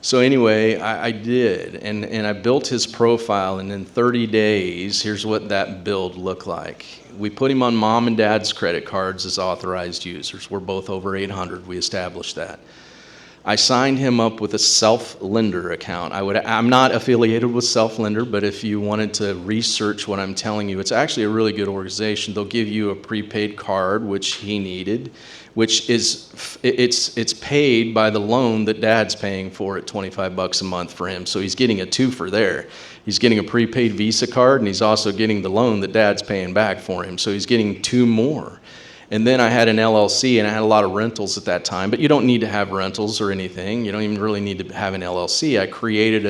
So anyway, I did, and I built his profile, and in 30 days, here's what that build looked like. We put him on mom and dad's credit cards as authorized users. We're both over 800. We established that. I signed him up with a self-lender account. I'm not affiliated with self-lender, but if you wanted to research what I'm telling you, it's actually a really good organization. They'll give you a prepaid card, which he needed, which is, it's paid by the loan that dad's paying for at $25 a month for him. So he's getting a twofer there. He's getting a prepaid Visa card, and he's also getting the loan that dad's paying back for him. So he's getting two more. And then I had an LLC, and I had a lot of rentals at that time, but you don't need to have rentals or anything. You don't even really need to have an LLC. I created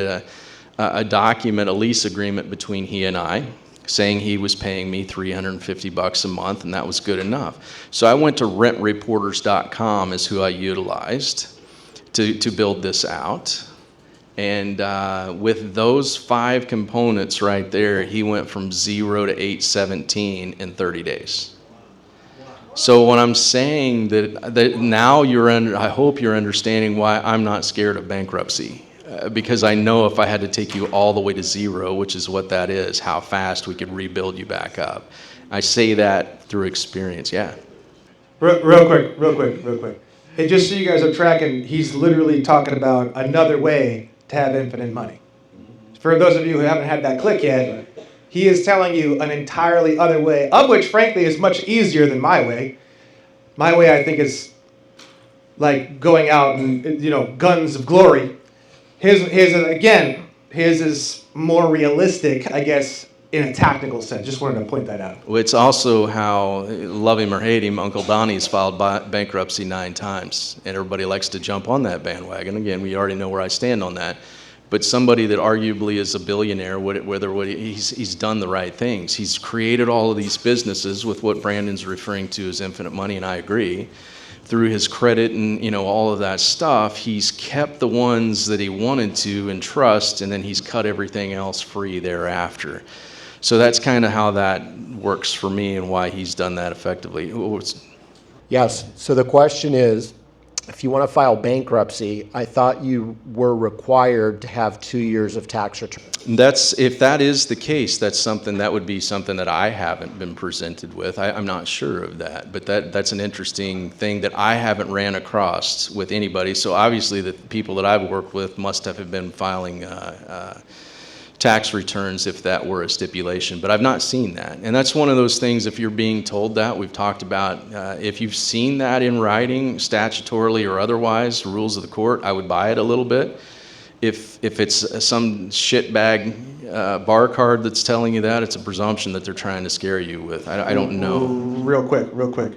a document, a lease agreement between he and I, saying he was paying me $350 a month, and that was good enough. So I went to rentreporters.com is who I utilized to build this out. And with those 5 components right there, he went from 0 to 817 in 30 days. So when I'm saying that now I hope you're understanding why I'm not scared of bankruptcy. Because I know if I had to take you all the way to 0, which is what that is, how fast we could rebuild you back up. I say that through experience, yeah. Real quick. Hey, just so you guys are tracking, he's literally talking about another way to have infinite money. For those of you who haven't had that click yet, he is telling you an entirely other way, of which, frankly, is much easier than my way. My way, I think, is like going out and, guns of glory. His is more realistic, I guess, in a tactical sense. Just wanted to point that out. Well, it's also how, love him or hate him, Uncle Donnie's filed bankruptcy 9 times, and everybody likes to jump on that bandwagon. Again, we already know where I stand on that. But somebody that arguably is a billionaire, he's done the right things. He's created all of these businesses with what Brandon's referring to as infinite money, and I agree. Through his credit and all of that stuff, he's kept the ones that he wanted to in trust, and then he's cut everything else free thereafter. So that's kind of how that works for me and why he's done that effectively. Yes, so the question is, if you want to file bankruptcy, I thought you were required to have 2 years of tax return. If that is the case, that would be something that I haven't been presented with. I'm not sure of that, but that's an interesting thing that I haven't ran across with anybody. So obviously the people that I've worked with must have been filing tax returns if that were a stipulation, but I've not seen that. And that's one of those things, if you're being told that, we've talked about, if you've seen that in writing, statutorily or otherwise, rules of the court, I would buy it a little bit. If it's some shitbag bar card that's telling you that, it's a presumption that they're trying to scare you with. I don't know. Real quick.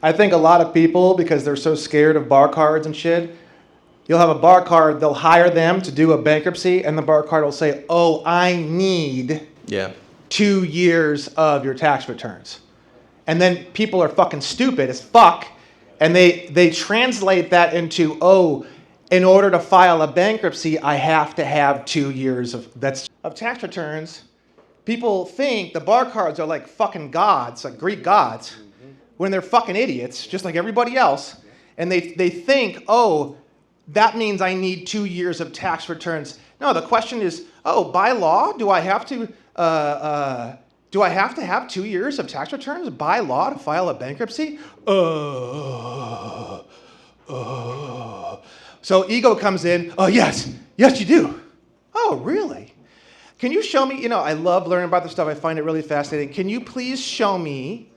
I think a lot of people, because they're so scared of bar cards and shit, you'll have a bar card, they'll hire them to do a bankruptcy, and the bar card will say, oh, I need 2 years of your tax returns. And then people are fucking stupid as fuck, and they translate that into, oh, in order to file a bankruptcy, I have to have 2 years of tax returns. People think the bar cards are like fucking gods, like Greek gods, when they're fucking idiots, just like everybody else. And they think, oh, that means I need 2 years of tax returns. No, the question is, oh, by law, do I have to have 2 years of tax returns by law to file a bankruptcy? So ego comes in, oh, yes, you do. Oh, really? Can you show me, I love learning about this stuff. I find it really fascinating. Can you please show me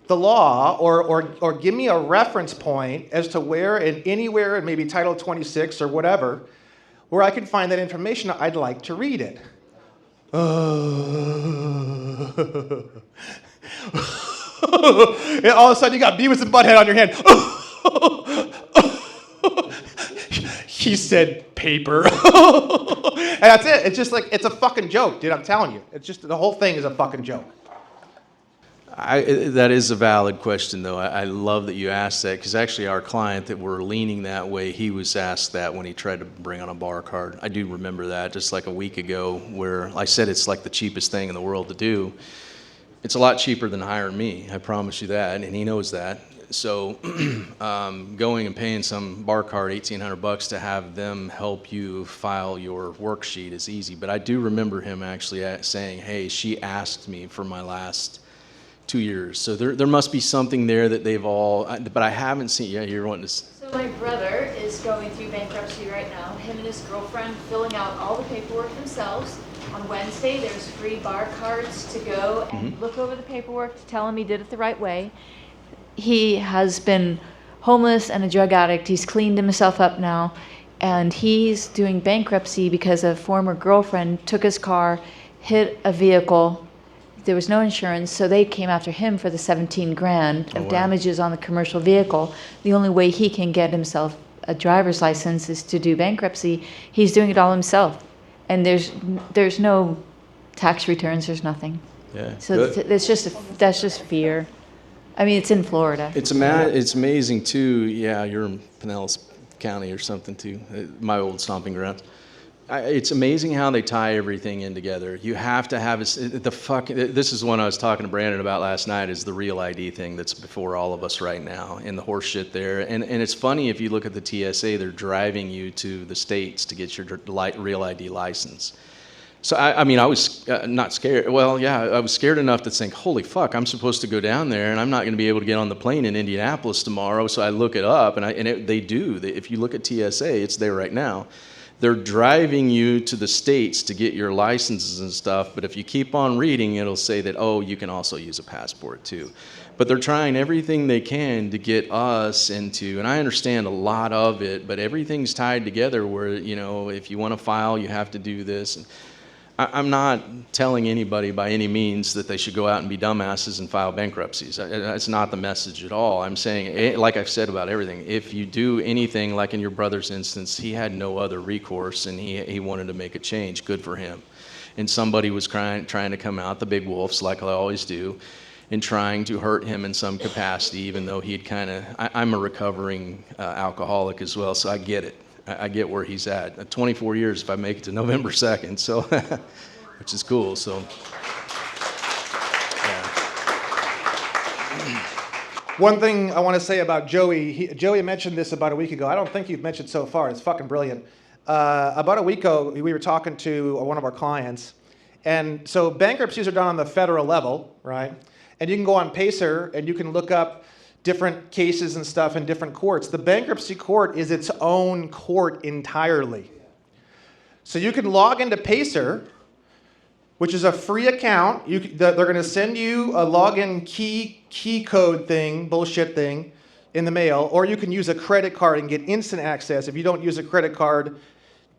the law or give me a reference point as to where and anywhere in maybe Title 26 or whatever, where I can find that information? I'd like to read it. And all of a sudden you got Beavis and Butthead on your hand. He said paper. And that's it. It's just like, it's a fucking joke, dude. I'm telling you. It's just, the whole thing is a fucking joke. That is a valid question, though. I love that you asked that, because actually our client that we're leaning that way, he was asked that when he tried to bring on a bar card. I do remember that just like a week ago, where I said it's like the cheapest thing in the world to do. It's a lot cheaper than hiring me, I promise you that, and he knows that. So going and paying some bar card $1,800 to have them help you file your worksheet is easy. But I do remember him actually saying, hey, she asked me for my last 2 years. So there must be something there that they've all, but I haven't seen, you're wanting to. So my brother is going through bankruptcy right now. Him and his girlfriend filling out all the paperwork themselves. On Wednesday, there's free bar cards to go and look over the paperwork to tell him he did it the right way. He has been homeless and a drug addict. He's cleaned himself up now, and he's doing bankruptcy because a former girlfriend took his car, hit a vehicle. There was no insurance, so they came after him for the 17 grand of damages on the commercial vehicle. The only way he can get himself a driver's license is to do bankruptcy. He's doing it all himself, and there's no tax returns. There's nothing. Yeah. So that's just fear. I mean, it's in Florida. It's amazing too. Yeah, you're in Pinellas County or something too. My old stomping grounds. It's amazing how they tie everything in together. You have to have this is one I was talking to Brandon about last night, is the real ID thing that's before all of us right now, and the horse shit there. And it's funny, if you look at the TSA, they're driving you to the states to get your real ID license. So I mean, I was not scared. Well, yeah, I was scared enough to think, holy fuck, I'm supposed to go down there, and I'm not going to be able to get on the plane in Indianapolis tomorrow. So I look it up, and they do. If you look at TSA, it's there right now. They're driving you to the states to get your licenses and stuff, but if you keep on reading, it'll say that, oh, you can also use a passport too. But they're trying everything they can to get us into, and I understand a lot of it, but everything's tied together where, if you want to file, you have to do this. I'm not telling anybody by any means that they should go out and be dumbasses and file bankruptcies. That's not the message at all. I'm saying, like I've said about everything, if you do anything like in your brother's instance, he had no other recourse and he wanted to make a change. Good for him. And somebody was trying to come out, the big wolves, like I always do, and trying to hurt him in some capacity, even though he'd I'm a recovering alcoholic as well, so I get it. I get where he's at. 24 years if I make it to November 2nd, so which is cool. So, yeah. One thing I want to say about Joey, Joey mentioned this about a week ago. I don't think you've mentioned so far. It's fucking brilliant. About a week ago, we were talking to one of our clients, and so bankruptcies are done on the federal level, right? And you can go on Pacer and you can look up different cases and stuff in different courts. The bankruptcy court is its own court entirely. So you can log into Pacer, which is a free account. They're going to send you a login key code thing, bullshit thing, in the mail, or you can use a credit card and get instant access. If you don't use a credit card,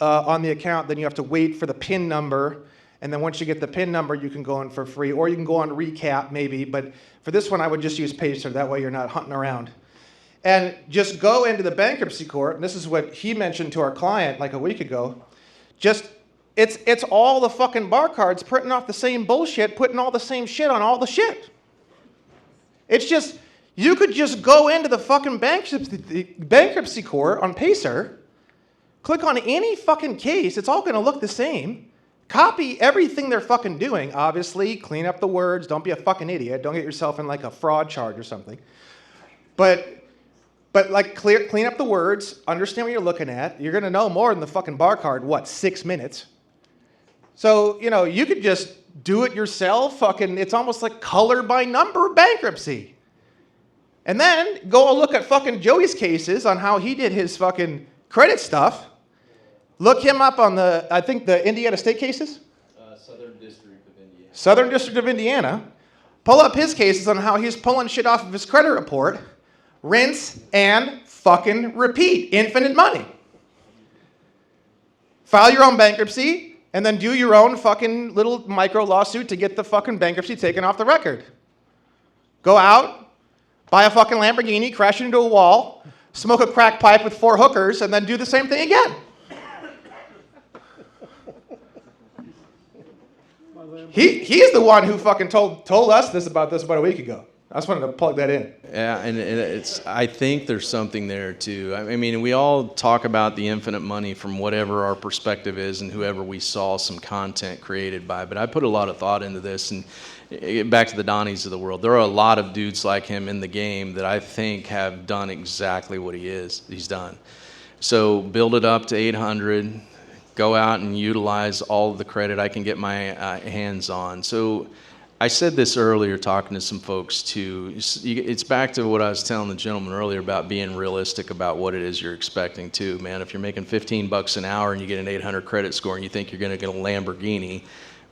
on the account, then you have to wait for the PIN number. And then once you get the PIN number, you can go in for free. Or you can go on recap maybe. But for this one, I would just use Pacer. That way you're not hunting around. And just go into the bankruptcy court. And this is what he mentioned to our client like a week ago. It's all the fucking bar cards printing off the same bullshit, putting all the same shit on all the shit. It's just, you could just go into the fucking bankruptcy court on Pacer, click on any fucking case, it's all gonna look the same. Copy everything they're fucking doing, obviously, clean up the words, don't be a fucking idiot, don't get yourself in like a fraud charge or something. But like clean up the words, understand what you're looking at, you're gonna know more than the fucking bar card, 6 minutes? So, you could just do it yourself, it's almost like color by number bankruptcy. And then go look at fucking Joey's cases on how he did his fucking credit stuff. Look him up on I think the Indiana State cases? Southern District of Indiana. Southern District of Indiana. Pull up his cases on how he's pulling shit off of his credit report. Rinse and fucking repeat. Infinite money. File your own bankruptcy. And then do your own fucking little micro lawsuit to get the fucking bankruptcy taken off the record. Go out, buy a fucking Lamborghini, crash it into a wall, smoke a crack pipe with 4 hookers, and then do the same thing again. He's the one who fucking told us about this about a week ago. I just wanted to plug that in. Yeah, and I think there's something there too. I mean, we all talk about the infinite money from whatever our perspective is and whoever we saw some content created by. But I put a lot of thought into this, and back to the Donnies of the world. There are a lot of dudes like him in the game that I think have done exactly what he's done. So build it up to 800. Go out and utilize all of the credit I can get my hands on. So I said this earlier talking to some folks too. It's back to what I was telling the gentleman earlier about being realistic about what it is you're expecting too, man. If you're making $15 an hour and you get an 800 credit score and you think you're gonna get a Lamborghini,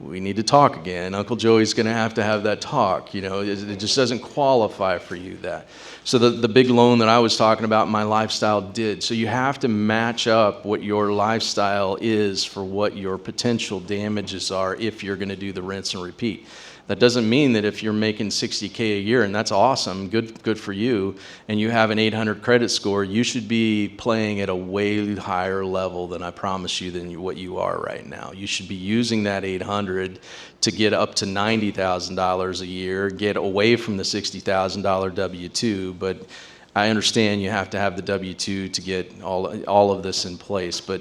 we need to talk again. Uncle Joey's gonna have to have that talk. It just doesn't qualify for you that. So the big loan that I was talking about, my lifestyle did. So you have to match up what your lifestyle is for what your potential damages are if you're gonna do the rinse and repeat. That doesn't mean that if you're making $60K a year, and that's awesome, good for you, and you have an 800 credit score, you should be playing at a way higher level than I promise you than what you are right now. You should be using that 800 to get up to $90,000 a year, get away from the $60,000 W-2, but I understand you have to have the W-2 to get all of this in place, but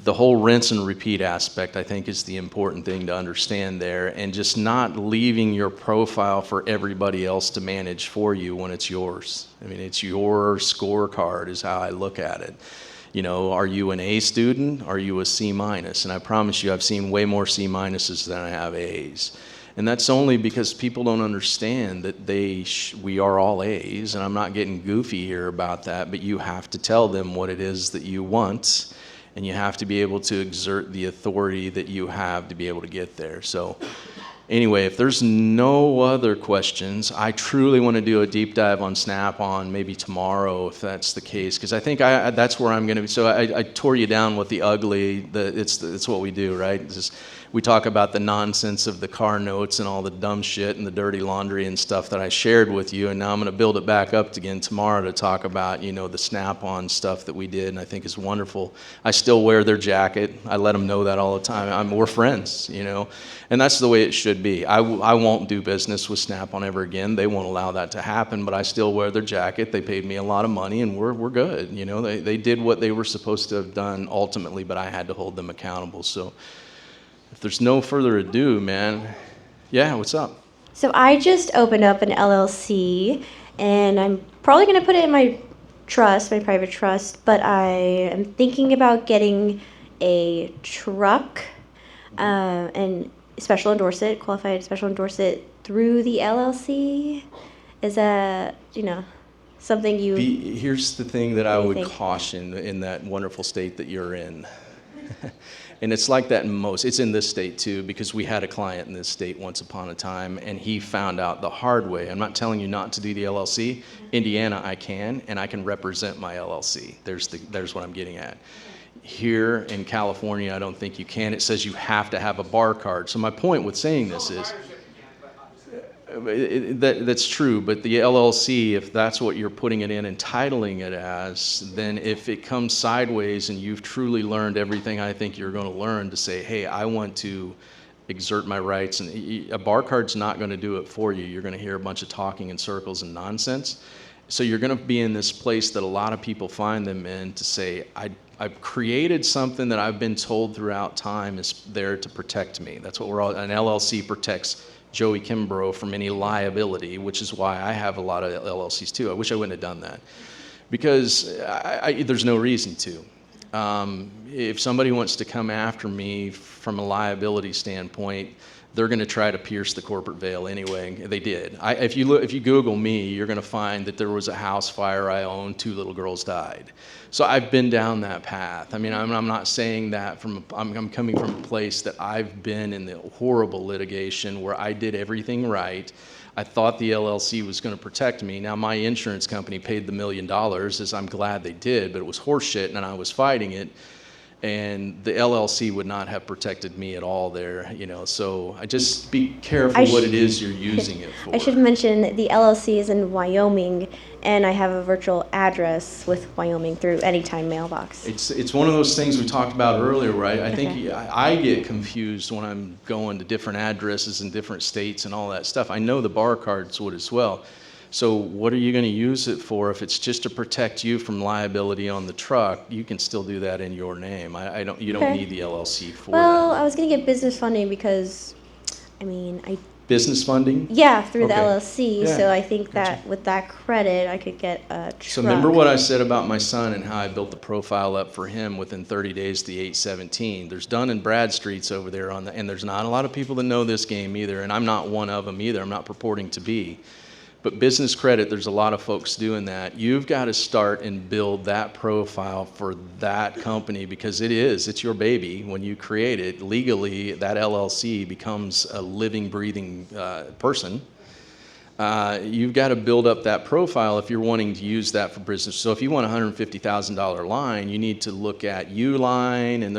the whole rinse and repeat aspect, I think, is the important thing to understand there, and just not leaving your profile for everybody else to manage for you when it's yours. I mean, it's your scorecard is how I look at it. Are you an A student? Are you a C minus? And I promise you, I've seen way more C minuses than I have A's. And that's only because people don't understand that we are all A's, and I'm not getting goofy here about that, but you have to tell them what it is that you want, and you have to be able to exert the authority that you have to be able to get there. So anyway, if there's no other questions, I truly want to do a deep dive on Snap-on maybe tomorrow if that's the case, because I think that's where I'm going to be. So I tore you down with the ugly. It's what we do, right? We talk about the nonsense of the car notes and all the dumb shit and the dirty laundry and stuff that I shared with you, and now I'm going to build it back up again tomorrow to talk about, the Snap-on stuff that we did, and I think is wonderful. I still wear their jacket. I let them know that all the time. We're friends, and that's the way it should be. I won't do business with Snap-on ever again. They won't allow that to happen, but I still wear their jacket. They paid me a lot of money, and we're good. They did what they were supposed to have done ultimately, but I had to hold them accountable. So if there's no further ado, man, yeah, what's up? So I just opened up an LLC, and I'm probably going to put it in my private trust, but I am thinking about getting a truck and qualified special endorse it through the LLC. Is that, something you... Here's the thing that I would think? caution in that wonderful state that you're in. And it's like that it's in this state too, because we had a client in this state once upon a time, and he found out the hard way. I'm not telling you not to do the LLC. Indiana, I can, and I can represent my LLC. There's what I'm getting at. Here in California, I don't think you can. It says you have to have a bar card. So my point with saying this is, that's true, but the LLC, if that's what you're putting it in and titling it as, then if it comes sideways and you've truly learned everything I think you're going to learn to say, hey, I want to exert my rights, and a bar card's not going to do it for you. You're going to hear a bunch of talking in circles and nonsense. So you're going to be in this place that a lot of people find them in to say, I've created something that I've been told throughout time is there to protect me. That's what an LLC protects Joey Kimbrough from any liability, which is why I have a lot of LLCs too. I wish I wouldn't have done that because there's no reason to. If somebody wants to come after me from a liability standpoint, they're going to try to pierce the corporate veil anyway. They did. If you Google me, you're going to find that there was a house fire I owned, 2 little girls died. So I've been down that path. I mean, I'm not saying that I'm coming from a place that I've been in the horrible litigation where I did everything right. I thought the LLC was going to protect me. Now, my insurance company paid the $1 million, as I'm glad they did, but it was horseshit, and I was fighting it. And the LLC would not have protected me at all there, So I just be careful what it is you're using it for. I should mention the LLC is in Wyoming, and I have a virtual address with Wyoming through Anytime Mailbox. It's one of those things we talked about earlier, right? I think I get confused when I'm going to different addresses in different states and all that stuff. I know the bar cards would as well. So what are you going to use it for? If it's just to protect you from liability on the truck, you can still do that in your name. You don't need the LLC for that. Well, I was going to get business funding because, Business funding? Yeah, through the Okay. LLC. Yeah. So I think that with that credit, I could get a truck. So remember what I said about my son and how I built the profile up for him within 30 days to 817. There's Dunn and Bradstreet's over there and there's not a lot of people that know this game either, and I'm not one of them either. I'm not purporting to be. But business credit, there's a lot of folks doing that. You've got to start and build that profile for that company because it's your baby. When you create it, legally, that LLC becomes a living, breathing person. You've got to build up that profile if you're wanting to use that for business. So if you want a $150,000 line, you need to look at Uline, and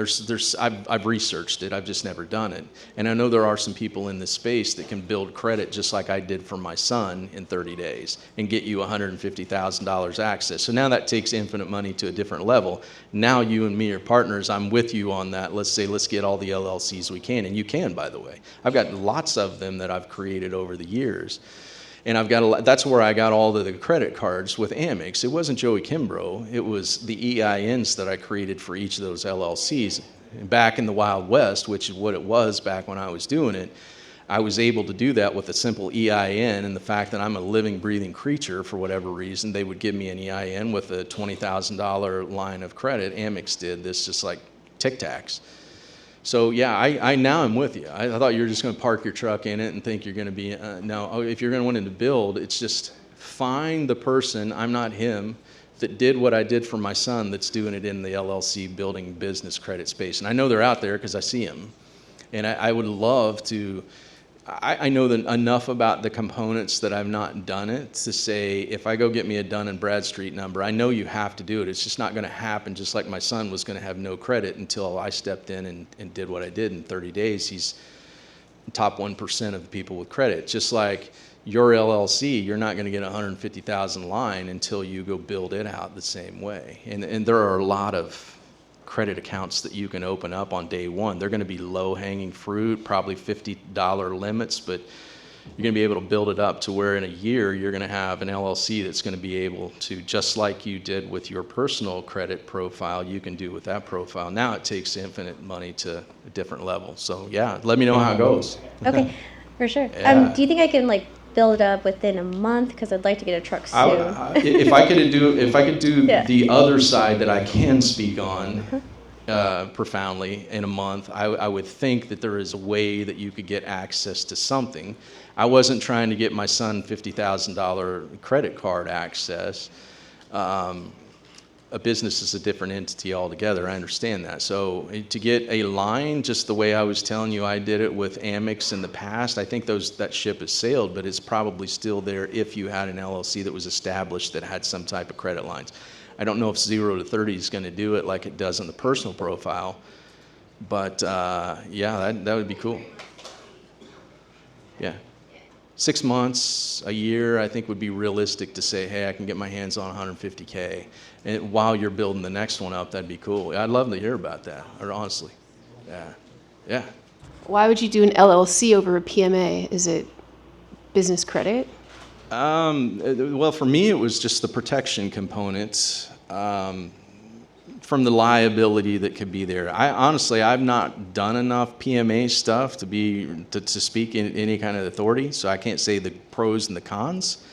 I've researched it. I've just never done it. And I know there are some people in this space that can build credit just like I did for my son in 30 days and get you $150,000 access. So now that takes infinite money to a different level. Now you and me are partners. I'm with you on that. Let's get all the LLCs we can. And you can, by the way. I've got lots of them that I've created over the years. And that's where I got all the credit cards with Amex. It wasn't Joey Kimbrough. It was the EINs that I created for each of those LLCs. Back in the Wild West, which is what it was back when I was doing it, I was able to do that with a simple EIN, and the fact that I'm a living, breathing creature, for whatever reason, they would give me an EIN with a $20,000 line of credit. Amex did this just like Tic Tacs. So yeah, I now I'm with you. I thought you were just going to park your truck in it and think you're going to be, no, if you're going to want to build, it's just find the person, I'm not him, that did what I did for my son that's doing it in the LLC building business credit space. And I know they're out there because I see them. And I would love to, I know enough about the components that I've not done it to say, if I go get me a Dun and Bradstreet number, I know you have to do it. It's just not going to happen, just like my son was going to have no credit until I stepped in and did what I did. In 30 days, he's top 1% of the people with credit. Just like your LLC, you're not going to get a $150,000 line until you go build it out the same way. And there are a lot of credit accounts that you can open up on day one. They're going to be low-hanging fruit, probably $50 limits, but you're going to be able to build it up to where in a year you're going to have an LLC that's going to be able to, just like you did with your personal credit profile, you can do with that profile. Now it takes infinite money to a different level. So yeah, let me know how it goes. Okay, for sure. Yeah. Do you think I can build it up within a month? Because I'd like to get a truck soon. If I could do Yeah. the other side that I can speak on profoundly in a month, I would think that there is a way that you could get access to something. I wasn't trying to get my son $50,000 credit card access. A business is a different entity altogether. I understand that. So to get a line, just the way I was telling you I did it with Amex in the past, I think that ship has sailed, but it's probably still there if you had an LLC that was established that had some type of credit lines. I don't know if 0 to 30 is going to do it like it does in the personal profile, but yeah, that would be cool. Yeah. 6 months, a year, I think would be realistic to say, hey, I can get my hands on 150K. And while you're building the next one up, that'd be cool. I'd love to hear about that, or honestly. Yeah. Yeah. Why would you do an LLC over a PMA? Is it business credit? Well, for me, it was just the protection component from the liability that could be there. Honestly, I've not done enough PMA stuff to speak in any kind of authority, so I can't say the pros and the cons.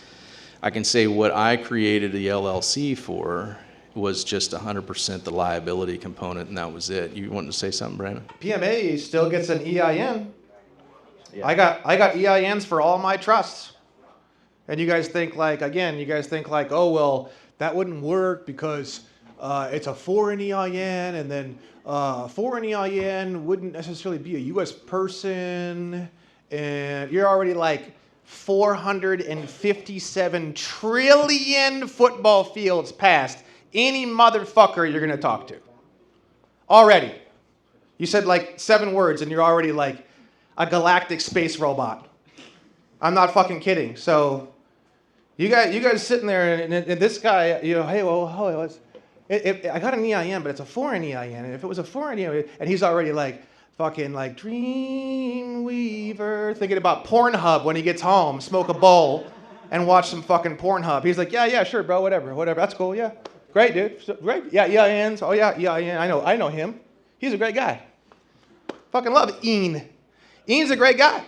I can say what I created the LLC for was just 100% the liability component, and that was it. You wanted to say something, Brandon? PMA still gets an EIN. Yeah. I got EINs for all my trusts. And you guys think like, oh, well, that wouldn't work because it's a foreign EIN, and then a foreign EIN wouldn't necessarily be a U.S. person, and you're already like 457 trillion football fields past any motherfucker you're gonna talk to. Already. You said like 7 words and you're already like a galactic space robot. I'm not fucking kidding. So you guys sitting there and this guy, hey, well, I got an EIN, but it's a foreign EIN. And if it was a foreign EIN, and he's already like fucking like Dreamweaver, thinking about Pornhub when he gets home, smoke a bowl and watch some fucking Pornhub. He's like, yeah, sure, bro, whatever, that's cool, yeah. Great, dude, great, yeah, EINs, oh yeah, EIN, I know him. He's a great guy. Fucking love Ian. Ian's a great guy.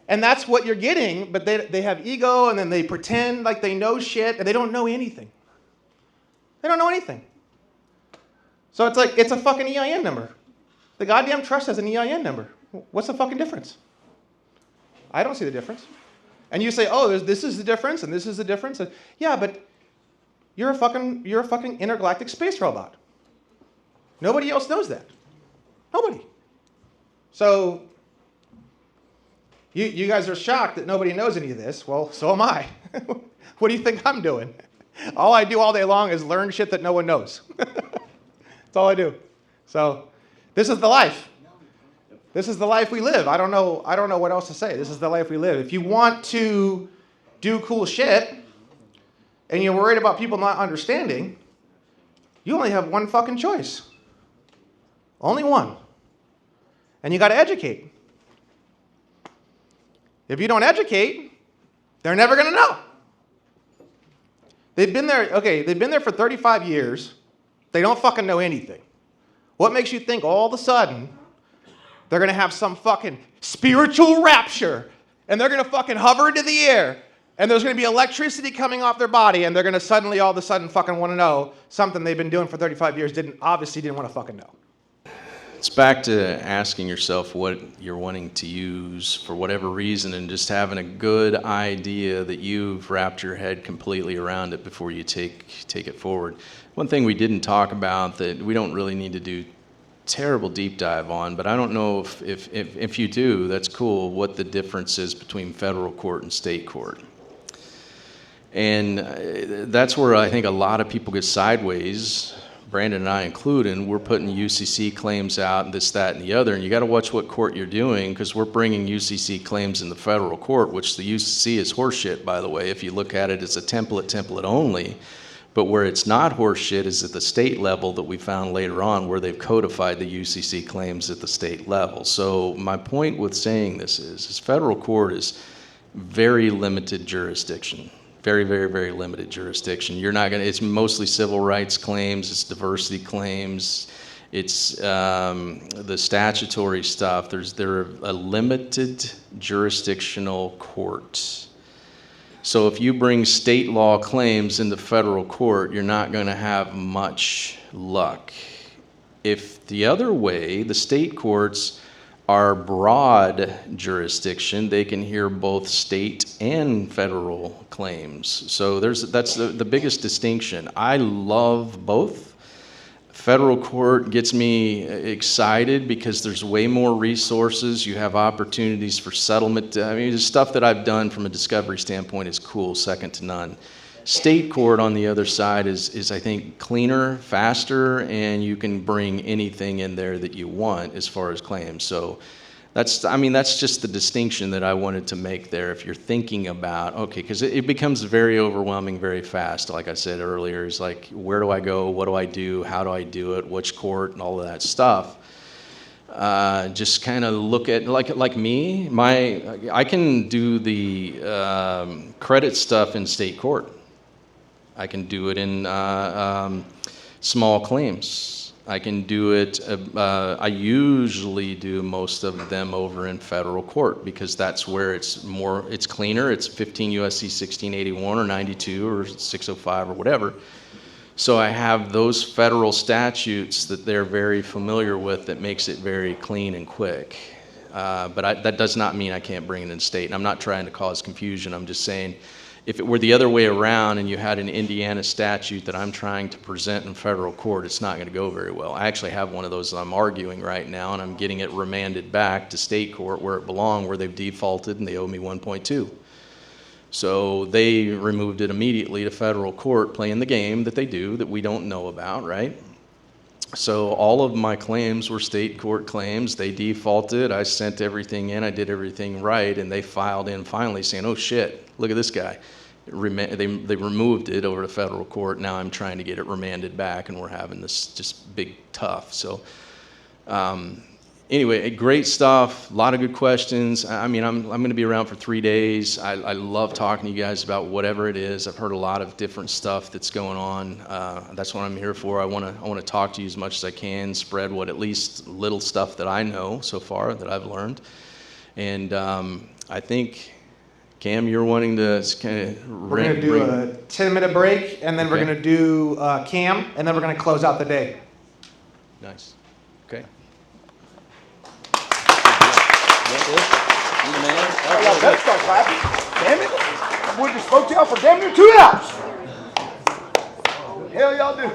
And that's what you're getting, but they have ego, and then they pretend like they know shit, and they don't know anything. They don't know anything. So it's like, it's a fucking EIN number. The goddamn trust has an EIN number. What's the fucking difference? I don't see the difference. And you say, oh, this is the difference, and this is the difference. And, yeah, but you're a fucking intergalactic space robot. Nobody else knows that. Nobody. So you guys are shocked that nobody knows any of this. Well, so am I. What do you think I'm doing? All I do all day long is learn shit that no one knows. That's all I do. So this is the life. This is the life we live. I don't know what else to say. This is the life we live. If you want to do cool shit and you're worried about people not understanding, you only have one fucking choice. Only one. And you got to educate. If you don't educate, they're never going to know. They've been there for 35 years. They don't fucking know anything. What makes you think all of a sudden they're going to have some fucking spiritual rapture and they're going to fucking hover into the air and there's going to be electricity coming off their body and they're going to suddenly all of a sudden fucking want to know something they've been doing for 35 years obviously didn't want to fucking know. It's back to asking yourself what you're wanting to use for whatever reason and just having a good idea that you've wrapped your head completely around it before you take it forward. One thing we didn't talk about that we don't really need to do terrible deep dive on, but I don't know if you do, that's cool, what the difference is between federal court and state court. And that's where I think a lot of people get sideways, Brandon and I included. We're putting UCC claims out and this, that, and the other, and you got to watch what court you're doing because we're bringing UCC claims in the federal court, which the UCC is horseshit, by the way. If you look at it, it's a template only. But where it's not horseshit is at the state level that we found later on where they've codified the UCC claims at the state level. So my point with saying this is federal court is very limited jurisdiction. Very, very, very limited jurisdiction. You're not gonna, it's mostly civil rights claims, it's diversity claims, it's the statutory stuff. They're a limited jurisdictional court. So if you bring state law claims into federal court, you're not going to have much luck. If the other way, the state courts are broad jurisdiction, they can hear both state and federal claims. So that's the biggest distinction. I love both. Federal court gets me excited because there's way more resources. You have opportunities for settlement. I mean, the stuff that I've done from a discovery standpoint is cool, second to none. State court on the other side is I think cleaner, faster, and you can bring anything in there that you want as far as claims. So that's just the distinction that I wanted to make there. If you're thinking about, okay, because it becomes very overwhelming very fast. Like I said earlier, it's like, where do I go? What do I do? How do I do it? Which court? And all of that stuff. Just kind of look at, like me, I can do the credit stuff in state court. I can do it in small claims. I can do it, I usually do most of them over in federal court because that's where it's cleaner. It's 15 USC 1681 or 92 or 605 or whatever. So I have those federal statutes that they're very familiar with that makes it very clean and quick. But that does not mean I can't bring it in state. And I'm not trying to cause confusion. I'm just saying, if it were the other way around and you had an Indiana statute that I'm trying to present in federal court, it's not going to go very well. I actually have one of those that I'm arguing right now, and I'm getting it remanded back to state court where it belonged, where they've defaulted and they owe me 1.2. So they removed it immediately to federal court, playing the game that they do that we don't know about, right? So all of my claims were state court claims. They defaulted. I sent everything in. I did everything right, and they filed in finally saying, "Oh shit, look at this guy." They removed it over to federal court. Now I'm trying to get it remanded back, and we're having this just big tough. So anyway, great stuff. A lot of good questions. I mean, I'm going to be around for 3 days. I love talking to you guys about whatever it is. I've heard a lot of different stuff that's going on. That's what I'm here for. I want to talk to you as much as I can, spread what at least little stuff that I know so far that I've learned. And I think, Cam, you're wanting to kind of... We're going to do a 10-minute break, and then we're going to do Cam, and then we're going to close out the day. Nice. Okay. Y'all better start clapping. Damn it. We just spoke to y'all for damn near 2 hours. Hell y'all do.